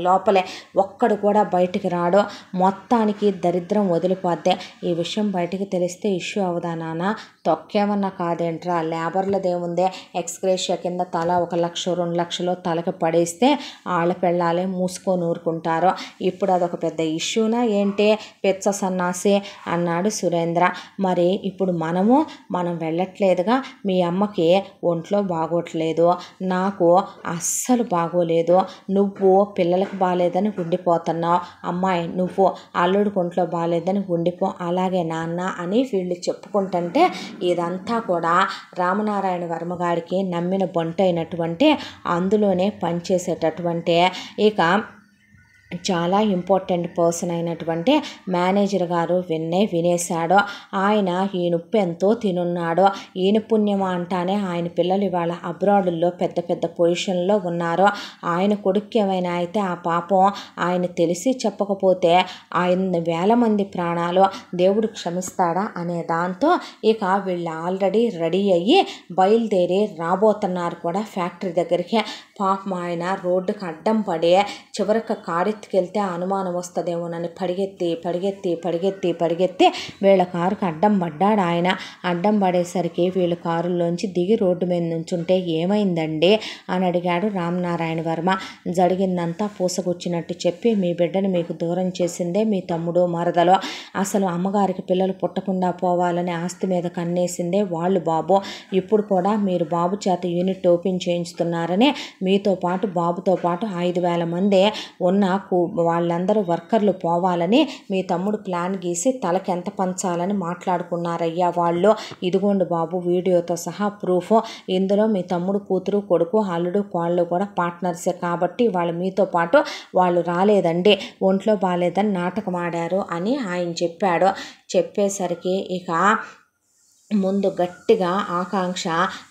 లోపలే ఒక్కడు కూడా బయటికి రాడు. మొత్తానికి దరిద్రం వదిలిపోద్ది. ఈ విషయం బయటికి తెలిస్తే ఇష్యూ అవదా నాన్న, తొక్కేమన్నా కాదేంట్రా, లేబర్లదేముందే, ఎక్స్గ్రేషియా కింద తలా 1 లక్ష 2 లక్షలు తలకి పడేస్తే ఆళ్ళ పెళ్ళాలే మూసుకొని కోరుకుంటారో. ఇప్పుడు అదొక పెద్ద ఇష్యూనా ఏంటి పెచ్చ సన్నాసి అన్నాడు సురేంద్ర. మరి ఇప్పుడు మనం వెళ్ళట్లేదుగా, మీ అమ్మకి ఒంట్లో బాగోట్లేదు, నాకు అస్సలు బాగోలేదు, నువ్వు పిల్లలకు బాగాలేదని ఉండిపోతున్నావు, అమ్మాయి నువ్వు అల్లుడికి ఒంట్లో బాగాలేదని ఉండిపో, అలాగే నాన్న అని వీళ్ళు చెప్పుకుంటుంటే ఇదంతా కూడా రామనారాయణ వర్మ గారికి నమ్మిన బొంటైనటువంటి అందులోనే పనిచేసేటటువంటి ఇక చాలా ఇంపార్టెంట్ పర్సన్ అయినటువంటి మేనేజర్ గారు వినేశాడు. ఆయన ఈయన ఉప్పు ఎంతో తినున్నాడు. ఈయన పుణ్యమా అంటానే ఆయన పిల్లలు ఇవాళ అబ్రాడుల్లో పెద్ద పెద్ద పొజిషన్లో ఉన్నారు. ఆయన కొడుకు ఏమైనా అయితే ఆ పాపం ఆయన తెలిసి చెప్పకపోతే ఆయన వేల మంది ప్రాణాలు దేవుడు క్షమిస్తాడా అనే దాంతో ఇక వీళ్ళు ఆల్రెడీ రెడీ అయ్యి బయలుదేరి రాబోతున్నారు కూడా ఫ్యాక్టరీ దగ్గరికి. పాపం ఆయన రోడ్డుకు అడ్డం పడి చివరికి కారెత్తుకెళ్తే అనుమానం వస్తుందేమోనని పరిగెత్తి వీళ్ళ కారుకు అడ్డం పడ్డాడు ఆయన. అడ్డం పడేసరికి వీళ్ళు కారులోంచి దిగి రోడ్డు మీద నుంచుంటే ఏమైందండి అని అడిగాడు రామనారాయణ వర్మ. జరిగిందంతా పూసగుచ్చినట్టు చెప్పి, మీ బిడ్డను మీకు దూరం చేసిందే మీ తమ్ముడు మరదలో, అసలు అమ్మగారికి పిల్లలు పుట్టకుండా పోవాలని ఆస్తి మీద కన్నేసిందే వాళ్ళు బాబు, ఇప్పుడు కూడా మీరు బాబు చేత యూనిట్ ఓపెన్ చేయించుతున్నారని మీతో పాటు బాబుతో పాటు 5,000 మంది ఉన్న వాళ్ళందరూ వర్కర్లు పోవాలని మీ తమ్ముడు ప్లాన్ గీసి తలకి ఎంత పంచాలని మాట్లాడుకున్నారయ్యా వాళ్ళు. ఇదిగోండి బాబు వీడియోతో సహా ప్రూఫ్. ఇందులో మీ తమ్ముడు కూతురు కొడుకు అల్లుడు కోళ్ళు కూడా పార్ట్నర్సే కాబట్టి వాళ్ళు మీతో పాటు వాళ్ళు రాలేదండి, ఒంట్లో బాగాలేదని నాటకం ఆడారు అని ఆయన చెప్పాడు. చెప్పేసరికి ఇక ముందు గట్టిగా ఆకాంక్ష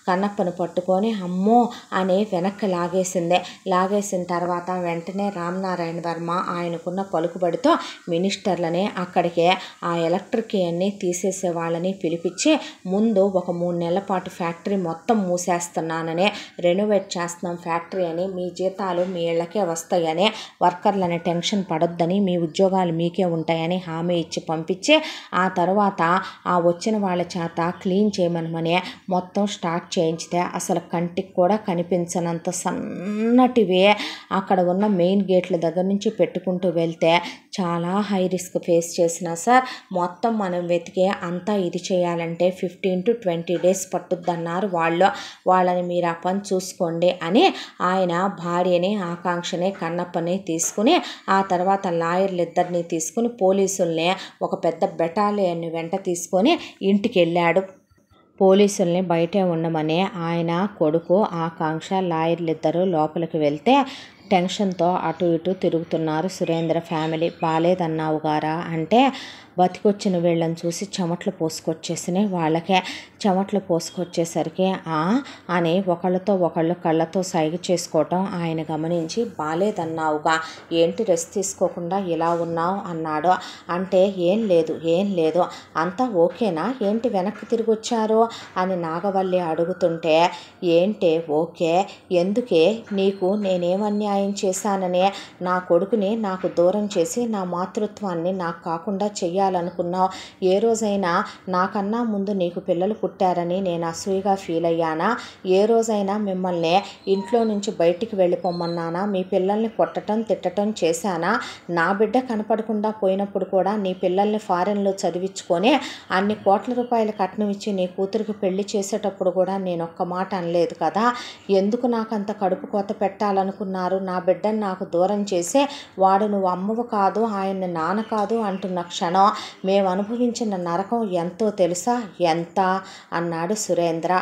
కన్నప్పను పట్టుకొని అమ్మో అని వెనక్కి లాగేసిన తర్వాత వెంటనే రామనారాయణ వర్మ ఆయనకున్న పలుకుబడితో మినిస్టర్లని అక్కడికే ఆ ఎలక్ట్రిక్ అన్నీ తీసేసే వాళ్ళని పిలిపించి ముందు ఒక 3 నెలల పాటు ఫ్యాక్టరీ మొత్తం మూసేస్తున్నానని, రెనోవేట్ చేస్తున్నాం ఫ్యాక్టరీ అని, మీ జీతాలు మీ ఇళ్ళకే వస్తాయని, వర్కర్లని టెన్షన్ పడొద్దని, మీ ఉద్యోగాలు మీకే ఉంటాయని హామీ ఇచ్చి పంపించి ఆ తర్వాత ఆ వచ్చిన వాళ్ళ చేత క్లీన్ చేయమనమని మొత్తం స్టార్ట్ చేయించితే అసలు కంటికి కూడా కనిపించనంత సన్నటివి అక్కడ ఉన్న మెయిన్ గేట్ల దగ్గర నుంచి పెట్టుకుంటూ వెళ్తే చాలా హై రిస్క్ ఫేస్ చేసినా సార్ మొత్తం మనం వెతికే అంతా ఇది చేయాలంటే 15 to 20 days పట్టుద్దన్నారు వాళ్ళని మీరు ఆ పని చూసుకోండి అని ఆయన భార్యని ఆకాంక్షని కన్నప్పని తీసుకుని ఆ తర్వాత లాయర్లు ఇద్దరిని తీసుకుని పోలీసుల్ని ఒక పెద్ద బెటాలియన్ని వెంట తీసుకొని ఇంటికి వెళ్ళాడు. పోలీసుల్ని బయటే ఉండమని ఆయన కొడుకు ఆకాంక్ష లాయర్లు ఇద్దరు లోపలికి వెళ్తే టెన్షన్తో అటు ఇటు తిరుగుతున్నారు సురేంద్ర ఫ్యామిలీ. బాలేదన్నావు గారా అంటే బతికొచ్చిన వీళ్ళని చూసి చెమట్లు పోసుకొచ్చేసినాయి వాళ్ళకే. చెమట్లు పోసుకొచ్చేసరికి అని ఒకళ్ళతో ఒకళ్ళు కళ్ళతో సైగ చేసుకోవటం ఆయన గమనించి బాలేదన్నావుగా, ఏంటి రెస్ట్ తీసుకోకుండా ఇలా ఉన్నావు అన్నాడు. అంటే ఏం లేదు అంతా ఓకేనా, ఏంటి వెనక్కి తిరిగి వచ్చారు అని నాగవల్లి అడుగుతుంటే ఏంటే ఓకే, ఎందుకే నీకు నేనేం అన్యాయం చేశాననే నా కొడుకుని నాకు దూరం చేసి నా మాతృత్వాన్ని నాకు కాకుండా చెయ్యాలనుకున్నావు. ఏ రోజైనా నాకన్నా ముందు నీకు పిల్లలు పుట్టారని నేను అసూయగా ఫీల్ అయ్యానా? ఏ రోజైనా మిమ్మల్ని ఇంట్లో నుంచి బయటికి వెళ్ళిపోమన్నానా? మీ పిల్లల్ని కొట్టడం తిట్టడం చేశానా? నా బిడ్డ కనపడకుండా పోయినప్పుడు కూడా నీ పిల్లల్ని ఫారెన్లో చదివించుకొని అన్ని కోట్ల రూపాయలు కట్నం ఇచ్చి నీ కూతురికి పెళ్లి చేసేటప్పుడు కూడా నేను ఒక్క మాట అనలేదు కదా? ఎందుకు నాకంత కడుపు కోత పెట్టాలనుకున్నారు? నా బిడ్డను నాకు దూరం చేసే వాడు నువ్వు అమ్మవు కాదు, ఆయన్ని నాన్న కాదు అంటున్న క్షణం మేము అనుభవించిన నరకం ఎంతో తెలుసా? ఎంత అన్నాడు సురేంద్ర.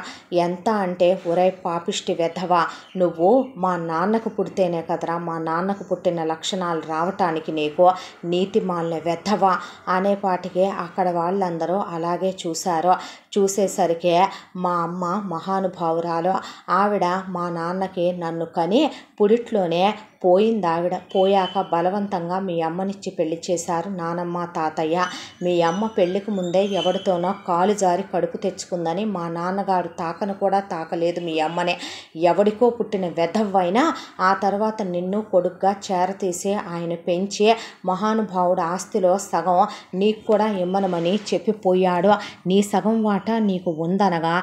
ఎంత అంటే ఒరే పాపిష్టి వెధవా, నువ్వు మా నాన్నకు పుడితేనే కదరా మా నాన్నకు పుట్టిన లక్షణాలు రావటానికి నీకు నీతిమాలిన వెధవా అనేపాటికి అక్కడ వాళ్ళందరూ అలాగే చూశారు. చూసేసరికి మా అమ్మ మహానుభావురాలు, ఆవిడ మా నాన్నకి నన్ను కని పుడిట్లోనే పోయింది. ఆవిడ పోయాక బలవంతంగా మీ అమ్మనిచ్చి పెళ్లి చేశారు నానమ్మ తాతయ్య. మీ అమ్మ పెళ్లికి ముందే ఎవరితోనో కాలు జారి కడుపు తెచ్చుకుందని మా నాన్నగారు తాకను కూడా తాకలేదు మీ అమ్మనే. ఎవడికో పుట్టిన వెధవ్వైనా ఆ తర్వాత నిన్ను కొడుగ్గా చేరతీసి ఆయన పెంచి మహానుభావుడు ఆస్తిలో సగం నీకు కూడా ఇమ్మనమని చెప్పిపోయాడు. నీ సగం వాడు వాటా నీకు ఉందనగా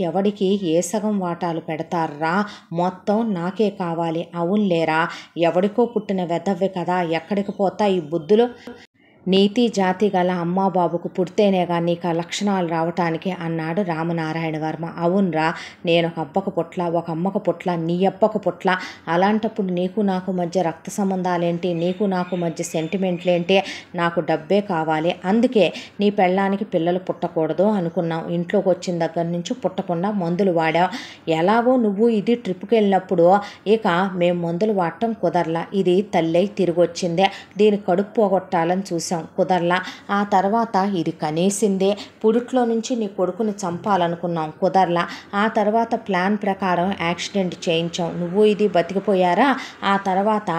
ఎవడికి ఏ సగం వాటాలు పెడతారా, మొత్తం నాకే కావాలి, అవునులేరా, ఎవడికో పుట్టిన వెధవ్వి కదా, ఎక్కడికి పోతా ఈ బుద్ధులు, నీతి జాతి గల అమ్మా బాబుకు పుడితేనేగా నీకు ఆ లక్షణాలు రావటానికి అన్నాడు రామనారాయణ వర్మ. అవునరా, నేను ఒక అబ్బకు పుట్ల, ఒక అమ్మకు పుట్ల, నీ అబ్బకు పుట్ల, అలాంటప్పుడు నీకు నాకు మధ్య రక్త సంబంధాలేంటి, నీకు నాకు మధ్య సెంటిమెంట్లేంటి, నాకు డబ్బే కావాలి, అందుకే నీ పెళ్ళానికి పిల్లలు పుట్టకూడదు అనుకున్నాం, ఇంట్లోకి వచ్చిన దగ్గర నుంచి పుట్టకుండా మందులు వాడాం, ఎలాగో నువ్వు ఇది ట్రిప్కి వెళ్ళినప్పుడు ఇక మేము మందులు వాడటం కుదరలా, ఇది తల్లై తిరిగి వచ్చిందే, దీని కడుపు పోగొట్టాలని చూసాం, కుదరలా, ఆ తర్వాత ఇది కనేసిందే, పుడుట్లో నుంచి నీ కొడుకుని చంపాలనుకున్నాం, కుదరలా, ఆ తర్వాత ప్లాన్ ప్రకారం యాక్సిడెంట్ చేయించాం, నువ్వు ఇది బతికిపోయారా, ఆ తర్వాత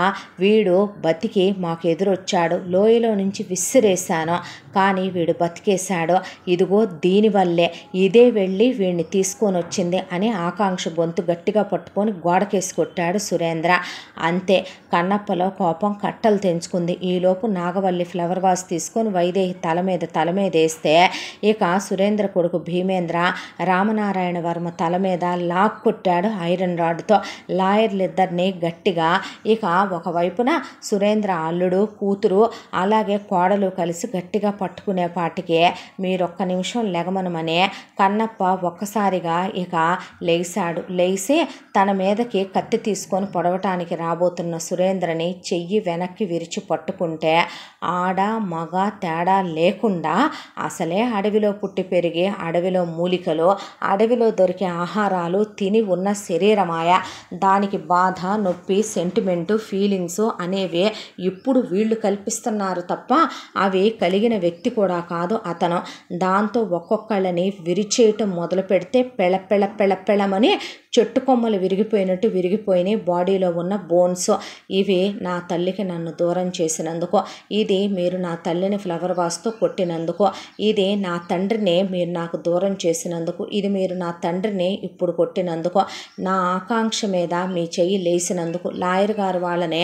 వీడు బతికి మాకు ఎదురొచ్చాడు, లోయలో నుంచి విసిరేశాను కానీ వీడు బతికేశాడు, ఇదిగో దీనివల్లే, ఇదే వెళ్ళి వీడిని తీసుకొని వచ్చింది అని ఆకాంక్ష గొంతు గట్టిగా పట్టుకొని గోడకేసి కొట్టాడు సురేంద్ర. అంతే, కన్నప్పలో కోపం కట్టలు తెంచుకుంది. ఈలోపు నాగవల్లి ఫ్లవర్ వాస్ తీసుకొని వైదేహి తల మీద వేస్తే ఇక సురేంద్ర కొడుకు భీమేంద్ర రామనారాయణ వర్మ తల మీద లాక్ కొట్టాడు ఐరన్ రాడ్తో. లాయర్లిద్దరినీ గట్టిగా ఇక ఒకవైపున సురేంద్ర అల్లుడు, కూతురు, అలాగే కోడలు కలిసి గట్టిగా పట్టుకునేపాటికే మీరొక్క నిమిషం లెగమనమనే కన్నప్ప ఒక్కసారిగా ఇక లేచి తన మీదకి కత్తి తీసుకొని పొడవటానికి రాబోతున్న సురేంద్రని చెయ్యి వెనక్కి విరిచి పట్టుకుంటే ఆడ మగ తేడా లేకుండా అసలే అడవిలో పుట్టి పెరిగి అడవిలో మూలికలు, అడవిలో దొరికే ఆహారాలు తిని ఉన్న శరీరమాయ, దానికి బాధ, నొప్పి, సెంటిమెంటు, ఫీలింగ్స్ అనేవి ఇప్పుడు వీళ్ళు కల్పిస్తున్నారు తప్ప అవి కలిగిన వ్యక్తి కూడా కాదు అతను. దాంతో ఒక్కొక్కళ్ళని విరిచేయటం మొదలు పెడితే పెళమని చెట్టు కొమ్మలు విరిగిపోయినట్టు విరిగిపోయినాయి బాడీలో ఉన్న బోన్స్. ఇవి నా తల్లికి నన్ను దూరం చేసినందుకు, ఇది మీరు నా తల్లిని ఫ్లవర్ వాస్తో కొట్టినందుకు, ఇది నా తండ్రిని మీరు నాకు దూరం చేసినందుకు, ఇది మీరు నా తండ్రిని ఇప్పుడు కొట్టినందుకు, నా ఆకాంక్ష మీద మీ చెయ్యి లేసినందుకు, లాయర్ గారు వాళ్ళనే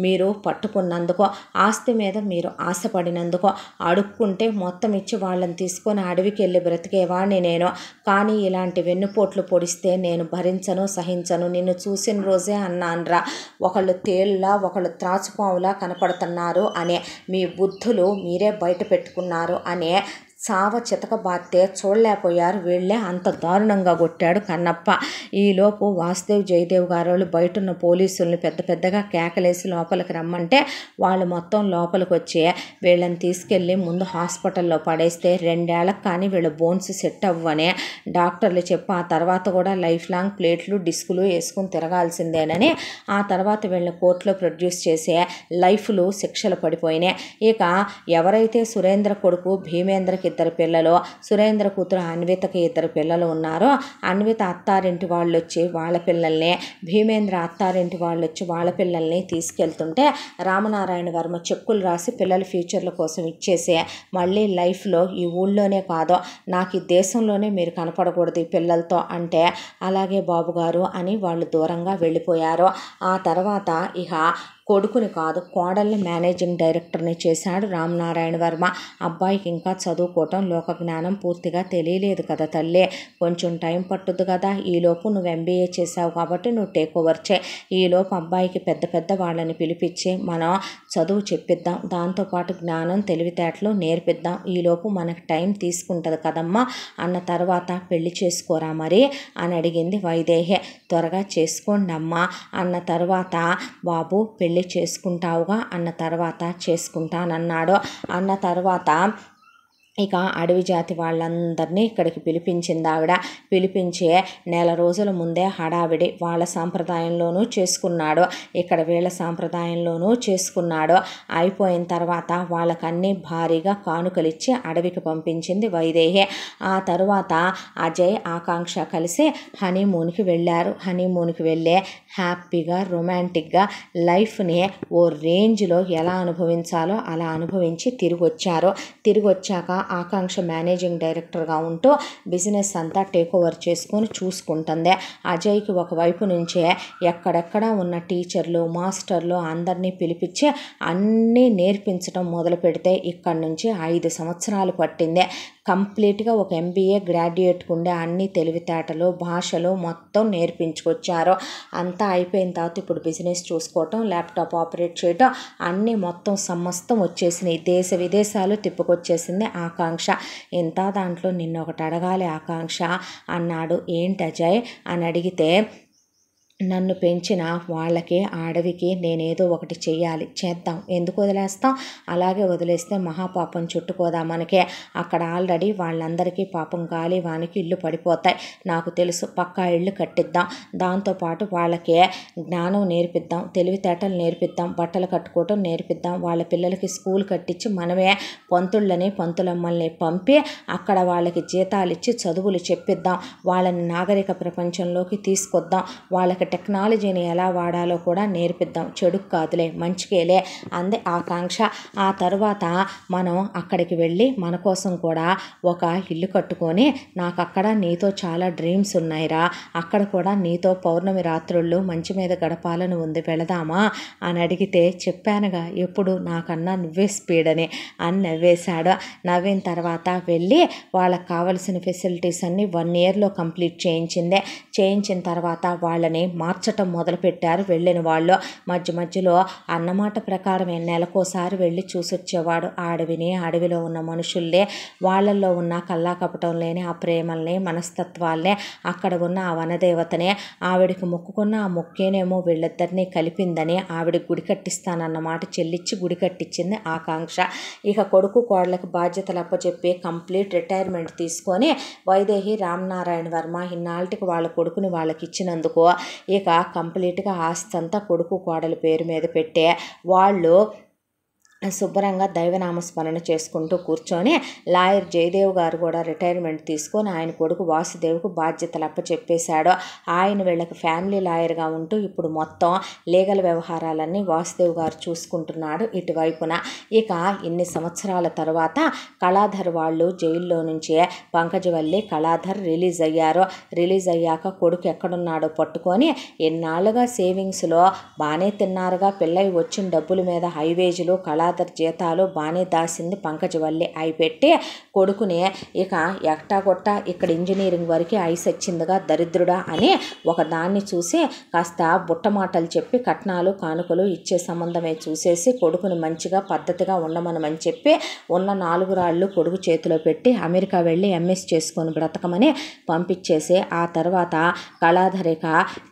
మీరు పట్టుకున్నందుకు, ఆస్తి మీద మీరు ఆశపడినందుకు, అడుక్కుంటే మొత్తం ఇచ్చి వాళ్ళని తీసుకొని అడవికి వెళ్ళి బ్రతికేవాడిని నేను, కానీ ఇలాంటి వెన్నుపోట్లు పొడిస్తే నేను సహించను, నిన్ను చూసిన రోజే అన్నాన్రా, ఒకళ్ళు తేళ్ళ ఒకళ్ళు త్రాచుపాములా కనపడుతున్నారు అనే మీ బుద్ధులు మీరే బయట పెట్టుకున్నారు అనే చావ చితకబాతే చూడలేకపోయారు వీళ్ళే, అంత దారుణంగా కొట్టాడు కన్నప్ప. ఈలోపు వాసుదేవ్ జయదేవ్ గారు బయట ఉన్న పోలీసుల్ని పెద్దగా కేకలేసి లోపలికి రమ్మంటే వాళ్ళు మొత్తం లోపలికి వచ్చి వీళ్ళని తీసుకెళ్ళి ముందు హాస్పిటల్లో పడేస్తే 2 ఏళ్ళకి కానీ వీళ్ళ బోన్స్ సెట్ అవ్వని డాక్టర్లు చెప్పి ఆ తర్వాత కూడా లైఫ్ లాంగ్ ప్లేట్లు డిస్కులు వేసుకుని తిరగాల్సిందేనని ఆ తర్వాత వీళ్ళని కోర్టులో ప్రొడ్యూస్ చేసే లైఫ్లు శిక్షలు పడిపోయినాయి. ఇక ఎవరైతే సురేంద్ర కొడుకు భీమేంద్రకి 2 పిల్లలు, సురేంద్ర కూతురు అన్వితకి 2 పిల్లలు ఉన్నారో, అన్విత అత్తారింటి వాళ్ళు వచ్చి వాళ్ళ పిల్లల్ని, భీమేంద్ర అత్తారింటి వాళ్ళు వచ్చి వాళ్ళ పిల్లల్ని తీసుకెళ్తుంటే రామనారాయణ వర్మ చెక్కులు రాసి పిల్లల ఫ్యూచర్ల కోసం ఇచ్చేసి మళ్ళీ లైఫ్లో ఈ ఊళ్ళోనే కాదు నాకు ఈ దేశంలోనే మీరు కనపడకూడదు ఈ పిల్లలతో అంటే అలాగే బాబుగారు అని వాళ్ళు దూరంగా వెళ్ళిపోయారు. ఆ తర్వాత ఇక కొడుకుని కాదు కోడల్ని మేనేజింగ్ డైరెక్టర్ని చేశాడు రామనారాయణ వర్మ. అబ్బాయికి ఇంకా చదువుకోవటం, లోక జ్ఞానం పూర్తిగా తెలియలేదు కదా తల్లి, కొంచెం టైం పట్టుద్దు కదా, ఈలోపు నువ్వు MBA చేసావు కాబట్టి నువ్వు టేక్ ఓవర్ చేయి, ఈలోపు అబ్బాయికి పెద్ద వాళ్ళని పిలిపించి మనం చదువు చెప్పిద్దాం, దాంతోపాటు జ్ఞానం తెలివితేటలు నేర్పిద్దాం, ఈలోపు మనకు టైం తీసుకుంటుంది కదమ్మా అన్న తర్వాత పెళ్లి చేసుకోరా మరి అని అడిగింది వైదేహి. త్వరగా చేసుకోండి అమ్మా అన్న తర్వాత బాబు పెళ్లి చేసుకుంటావుగా అన్న తర్వాత చేసుకుంటానన్నాడు. అన్న తర్వాత ఇక అడవి జాతి వాళ్ళందరినీ ఇక్కడికి పిలిపించింది ఆవిడ. పిలిపించి నెల రోజుల ముందే హడావిడి వాళ్ళ సాంప్రదాయంలోనూ చేసుకున్నాడు, ఇక్కడ వీళ్ళ సాంప్రదాయంలోనూ చేసుకున్నాడు. అయిపోయిన తర్వాత వాళ్ళకన్నీ భారీగా కానుకలిచ్చి అడవికి పంపించింది వైదేహి. ఆ తరువాత అజయ్ ఆకాంక్ష కలిసి హనీమూన్కి వెళ్ళారు. హనీమూన్కి వెళ్ళే హ్యాపీగా రొమాంటిక్గా లైఫ్ని ఓ రేంజ్లో ఎలా అనుభవించాలో అలా అనుభవించి తిరిగి వచ్చారు. తిరిగి వచ్చాక ఆకాంక్ష మేనేజింగ్ డైరెక్టర్గా ఉంటూ బిజినెస్ అంతా టేక్ ఓవర్ చేసుకొని చూసుకుంటుంది. అజయ్కి ఒకవైపు నుంచే ఎక్కడెక్కడ ఉన్న టీచర్లు, మాస్టర్లు అందరినీ పిలిపించి అన్నీ నేర్పించడం మొదలు పెడితే ఇక్కడి నుంచి 5 సంవత్సరాలు పట్టింది. కంప్లీట్గా ఒక MBA గ్రాడ్యుయేట్కి ఉండే అన్ని తెలివితేటలు భాషలు మొత్తం నేర్పించుకొచ్చారు. అంతా అయిపోయిన తర్వాత ఇప్పుడు బిజినెస్ చూసుకోవటం, ల్యాప్టాప్ ఆపరేట్ చేయటం అన్నీ మొత్తం సమస్తం వచ్చేసినాయి. దేశ విదేశాలు తిప్పుకొచ్చేసింది ఆకాంక్ష. ఇంత దాంట్లో నిన్ను ఒకటి అడగాలి ఆకాంక్ష అన్నాడు. ఏంటి అజయ్ అని అడిగితే, నన్ను పెంచిన వాళ్ళకి అడవికి నేనేదో ఒకటి చెయ్యాలి, చేద్దాం. ఎందుకు వదిలేస్తాం? అలాగే వదిలేస్తే మహాపాపం చుట్టుకోదా మనకే. అక్కడ ఆల్రెడీ వాళ్ళందరికీ పాపం గాలి వానికి ఇల్లు పడిపోతాయి. నాకు తెలుసు, పక్కా ఇల్లు కట్టిద్దాం. దాంతోపాటు వాళ్ళకి జ్ఞానం నేర్పిద్దాం, తెలివితేటలు నేర్పిద్దాం, బట్టలు కట్టుకోవటం నేర్పిద్దాం. వాళ్ళ పిల్లలకి స్కూల్ కట్టించి మనమే పంతుళ్ళని పంతులమ్మల్ని పంపి అక్కడ వాళ్ళకి జీతాలు ఇచ్చి చదువులు చెప్పిద్దాం. వాళ్ళని నాగరిక ప్రపంచంలోకి తీసుకొద్దాం. వాళ్ళకి టెక్నాలజీని ఎలా వాడాలో కూడా నేర్పిద్దాం. చెడుకు కాదులే, మంచికేలే అంది ఆకాంక్ష. ఆ తర్వాత మనం అక్కడికి వెళ్ళి మన కోసం కూడా ఒక ఇల్లు కట్టుకొని, నాకు అక్కడ నీతో చాలా డ్రీమ్స్ ఉన్నాయిరా, అక్కడ కూడా నీతో పౌర్ణమి రాత్రుళ్ళు మంచి మీద గడపాలని ఉంది, వెళదామా అని అడిగితే, చెప్పానుగా ఎప్పుడు నాకన్నా నువ్వే స్పీడ్ అని నవ్వేశాడు. నవ్విన తర్వాత వెళ్ళి వాళ్ళకి కావలసిన ఫెసిలిటీస్ అన్నీ 1 ఇయర్లో కంప్లీట్ చేయించిన తర్వాత వాళ్ళని మార్చటం మొదలుపెట్టారు వెళ్ళిన వాళ్ళు. మధ్యలో అన్నమాట ప్రకారమే నెలకోసారి వెళ్ళి చూసొచ్చేవాడు అడవిని, అడవిలో ఉన్న మనుషుల్ని, వాళ్ళల్లో ఉన్న కల్లా కపటం లేని ఆ ప్రేమల్ని, మనస్తత్వాల్ని, అక్కడ ఉన్న ఆ వనదేవతనే, ఆవిడికి మొక్కుకున్న ఆ మొక్కేనేమో వీళ్ళిద్దరినీ కలిపిందని ఆవిడికి గుడి కట్టిస్తానన్నమాట చెల్లిచ్చి గుడి కట్టించింది ఆకాంక్ష. ఇక కొడుకు కోడలకు బాధ్యతలు అప్పచెప్పి కంప్లీట్ రిటైర్మెంట్ తీసుకొని వైదేహి రామనారాయణ వర్మ ఇన్నాళ్ళకి వాళ్ళ కొడుకుని వాళ్ళకి ఇచ్చినందుకు ఇక కంప్లీట్గా ఆస్తి అంతా కొడుకు కోడలి పేరు మీద పెట్టే వాళ్ళు శుభ్రంగా దైవనామస్మరణ చేసుకుంటూ కూర్చొని, లాయర్ జయదేవ్ గారు కూడా రిటైర్మెంట్ తీసుకొని ఆయన కొడుకు వాసుదేవ్కు బాధ్యతలు అప్పచెప్పేశాడు. ఆయన వీళ్ళకి ఫ్యామిలీ లాయర్గా ఉంటూ ఇప్పుడు మొత్తం లీగల్ వ్యవహారాలన్నీ వాసుదేవ్ గారు చూసుకుంటున్నాడు ఇటువైపున. ఇక ఇన్ని సంవత్సరాల తర్వాత కళాధర్ వాళ్ళు జైల్లో నుంచే పంకజవల్లి కళాధర్ రిలీజ్ అయ్యారు. రిలీజ్ అయ్యాక కొడుకు ఎక్కడున్నాడో పట్టుకొని, ఎన్నాళ్ళుగా సేవింగ్స్లో బాగానే తిన్నారుగా, పిల్లయి వచ్చిన డబ్బుల మీద హైవేజులు కళాధర్ జీతాలు బాగానే దాసింది పంకజవల్లి. అయి పెట్టి కొడుకుని ఇక ఎక్టాగొట్ట ఇక్కడ ఇంజనీరింగ్ వరకు ఐస్ వచ్చిందిగా దరిద్రుడా అని ఒక దాన్ని చూసి కాస్త బుట్ట మాటలు చెప్పి కట్నాలు కానుకలు ఇచ్చే సంబంధమే చూసేసి కొడుకుని మంచిగా పద్ధతిగా ఉండమనమని చెప్పి ఉన్న 4 రాళ్ళు కొడుకు చేతిలో పెట్టి అమెరికా వెళ్ళి MS చేసుకొని బ్రతకమని పంపించేసి, ఆ తర్వాత కళాధరిక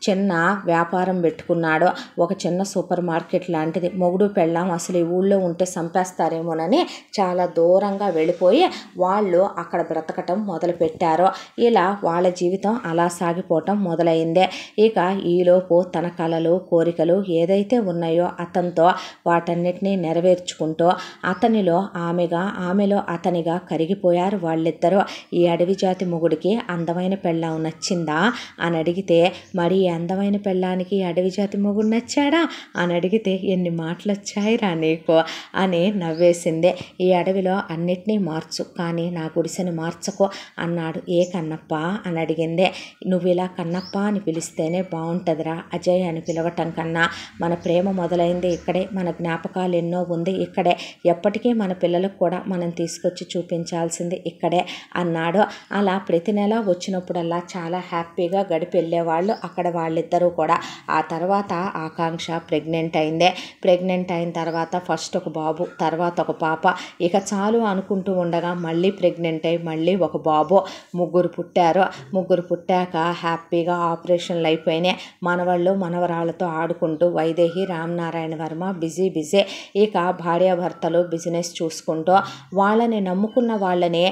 చిన్న వ్యాపారం పెట్టుకున్నాడు. ఒక చిన్న సూపర్ మార్కెట్ లాంటిది. మొగుడు పెళ్ళాం అసలు ఈ ఊళ్ళో ఉంటే చంపేస్తారేమోనని చాలా దూరంగా వెళ్ళిపోయి వాళ్ళు అక్కడ బ్రతకటం మొదలుపెట్టారు. ఇలా వాళ్ళ జీవితం అలా సాగిపోవటం మొదలైందే. ఇక ఈలోపు తన కలలు కోరికలు ఏదైతే ఉన్నాయో అతనితో వాటన్నిటినీ నెరవేర్చుకుంటూ అతనిలో ఆమెగా ఆమెలో అతనిగా కరిగిపోయారు వాళ్ళిద్దరూ. ఈ అడవి జాతి మొగుడికి అందమైన పెళ్ళాం నచ్చిందా అని అడిగితే, మరి అందమైన పెళ్ళానికి అడవి జాతి మొగుడు నచ్చాడా అని అడిగితే, ఎన్ని మాటలు వచ్చాయిరా నీకు అని నవ్వేసిందే. ఈ అడవిలో అన్నిటినీ మార్చు కానీ నా గుడిసెని మార్చకు అన్నాడు. ఏ కన్నప్ప అని అడిగిందే. నువ్వు ఇలా కన్నప్ప అని పిలిస్తేనే బాగుంటుందిరా, అజయ్ అని పిలవటం కన్నా. మన ప్రేమ మొదలైంది ఇక్కడే, మన జ్ఞాపకాలు ఎన్నో ఉంది ఇక్కడే, ఎప్పటికీ మన పిల్లలకు కూడా మనం తీసుకొచ్చి చూపించాల్సింది ఇక్కడే అన్నాడు. అలా ప్రతి నెల వచ్చినప్పుడల్లా చాలా హ్యాపీగా గడిపి వెళ్ళేవాళ్ళు అక్కడ వాళ్ళిద్దరూ కూడా. ఆ తర్వాత ఆకాంక్ష ప్రెగ్నెంట్ అయిందే. ప్రెగ్నెంట్ అయిన తర్వాత ఫస్ట్ ఒక బాబు, తర్వాత ఒక పాప. ఇక చాలు అనుకుంటూ ఉండగా మళ్ళీ ప్రెగ్నెంట్ అయ్యి మళ్ళీ ఒక బాబు. 3 పుట్టారు. 3 పుట్టాక హ్యాపీగా ఆపరేషన్లు అయిపోయినాయి. మనవాళ్ళు మనవరాళ్ళతో ఆడుకుంటూ వైదేహి రామనారాయణ వర్మ బిజీ. ఇక భార్యాభర్తలు బిజినెస్ చూసుకుంటూ వాళ్ళని నమ్ముకున్న వాళ్ళని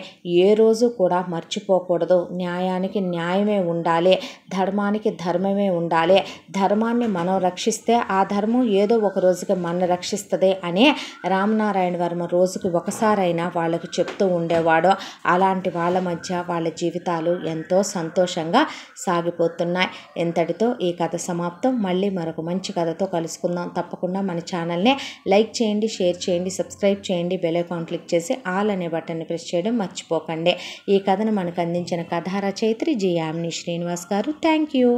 ఏ రోజు కూడా మర్చిపోకూడదు. న్యాయానికి న్యాయమే ఉండాలి, ధర్మానికి ధర్మమే ఉండాలి. ధర్మాన్ని మనం రక్షిస్తే ఆ ధర్మం ఏదో ఒక రోజుకి మన రక్షిస్తుంది అని రామనారాయణ వర్మ రోజుకి ఒకసారైనా వాళ్ళకు చెప్తూ ఉండేవాడు. అలాంటి వాళ్ళ మధ్య వాళ్ళ జీవితాలు ఎంతో సంతోషంగా సాగిపోతున్నాయి. ఇంతటితో ఈ కథ సమాప్తం. మళ్ళీ మరొక మంచి కథతో కలుసుకుందాం. తప్పకుండా మన ఛానల్ని లైక్ చేయండి, షేర్ చేయండి, సబ్స్క్రైబ్ చేయండి, బెల్ ఐకాన్ క్లిక్ చేసి ఆల్ అనే బటన్ని ప్రెస్ చేయడం మర్చిపోకండి. ఈ కథను మనకు అందించిన కథా రచయిత్రి జి యామిని శ్రీనివాస్ గారు. Thank you.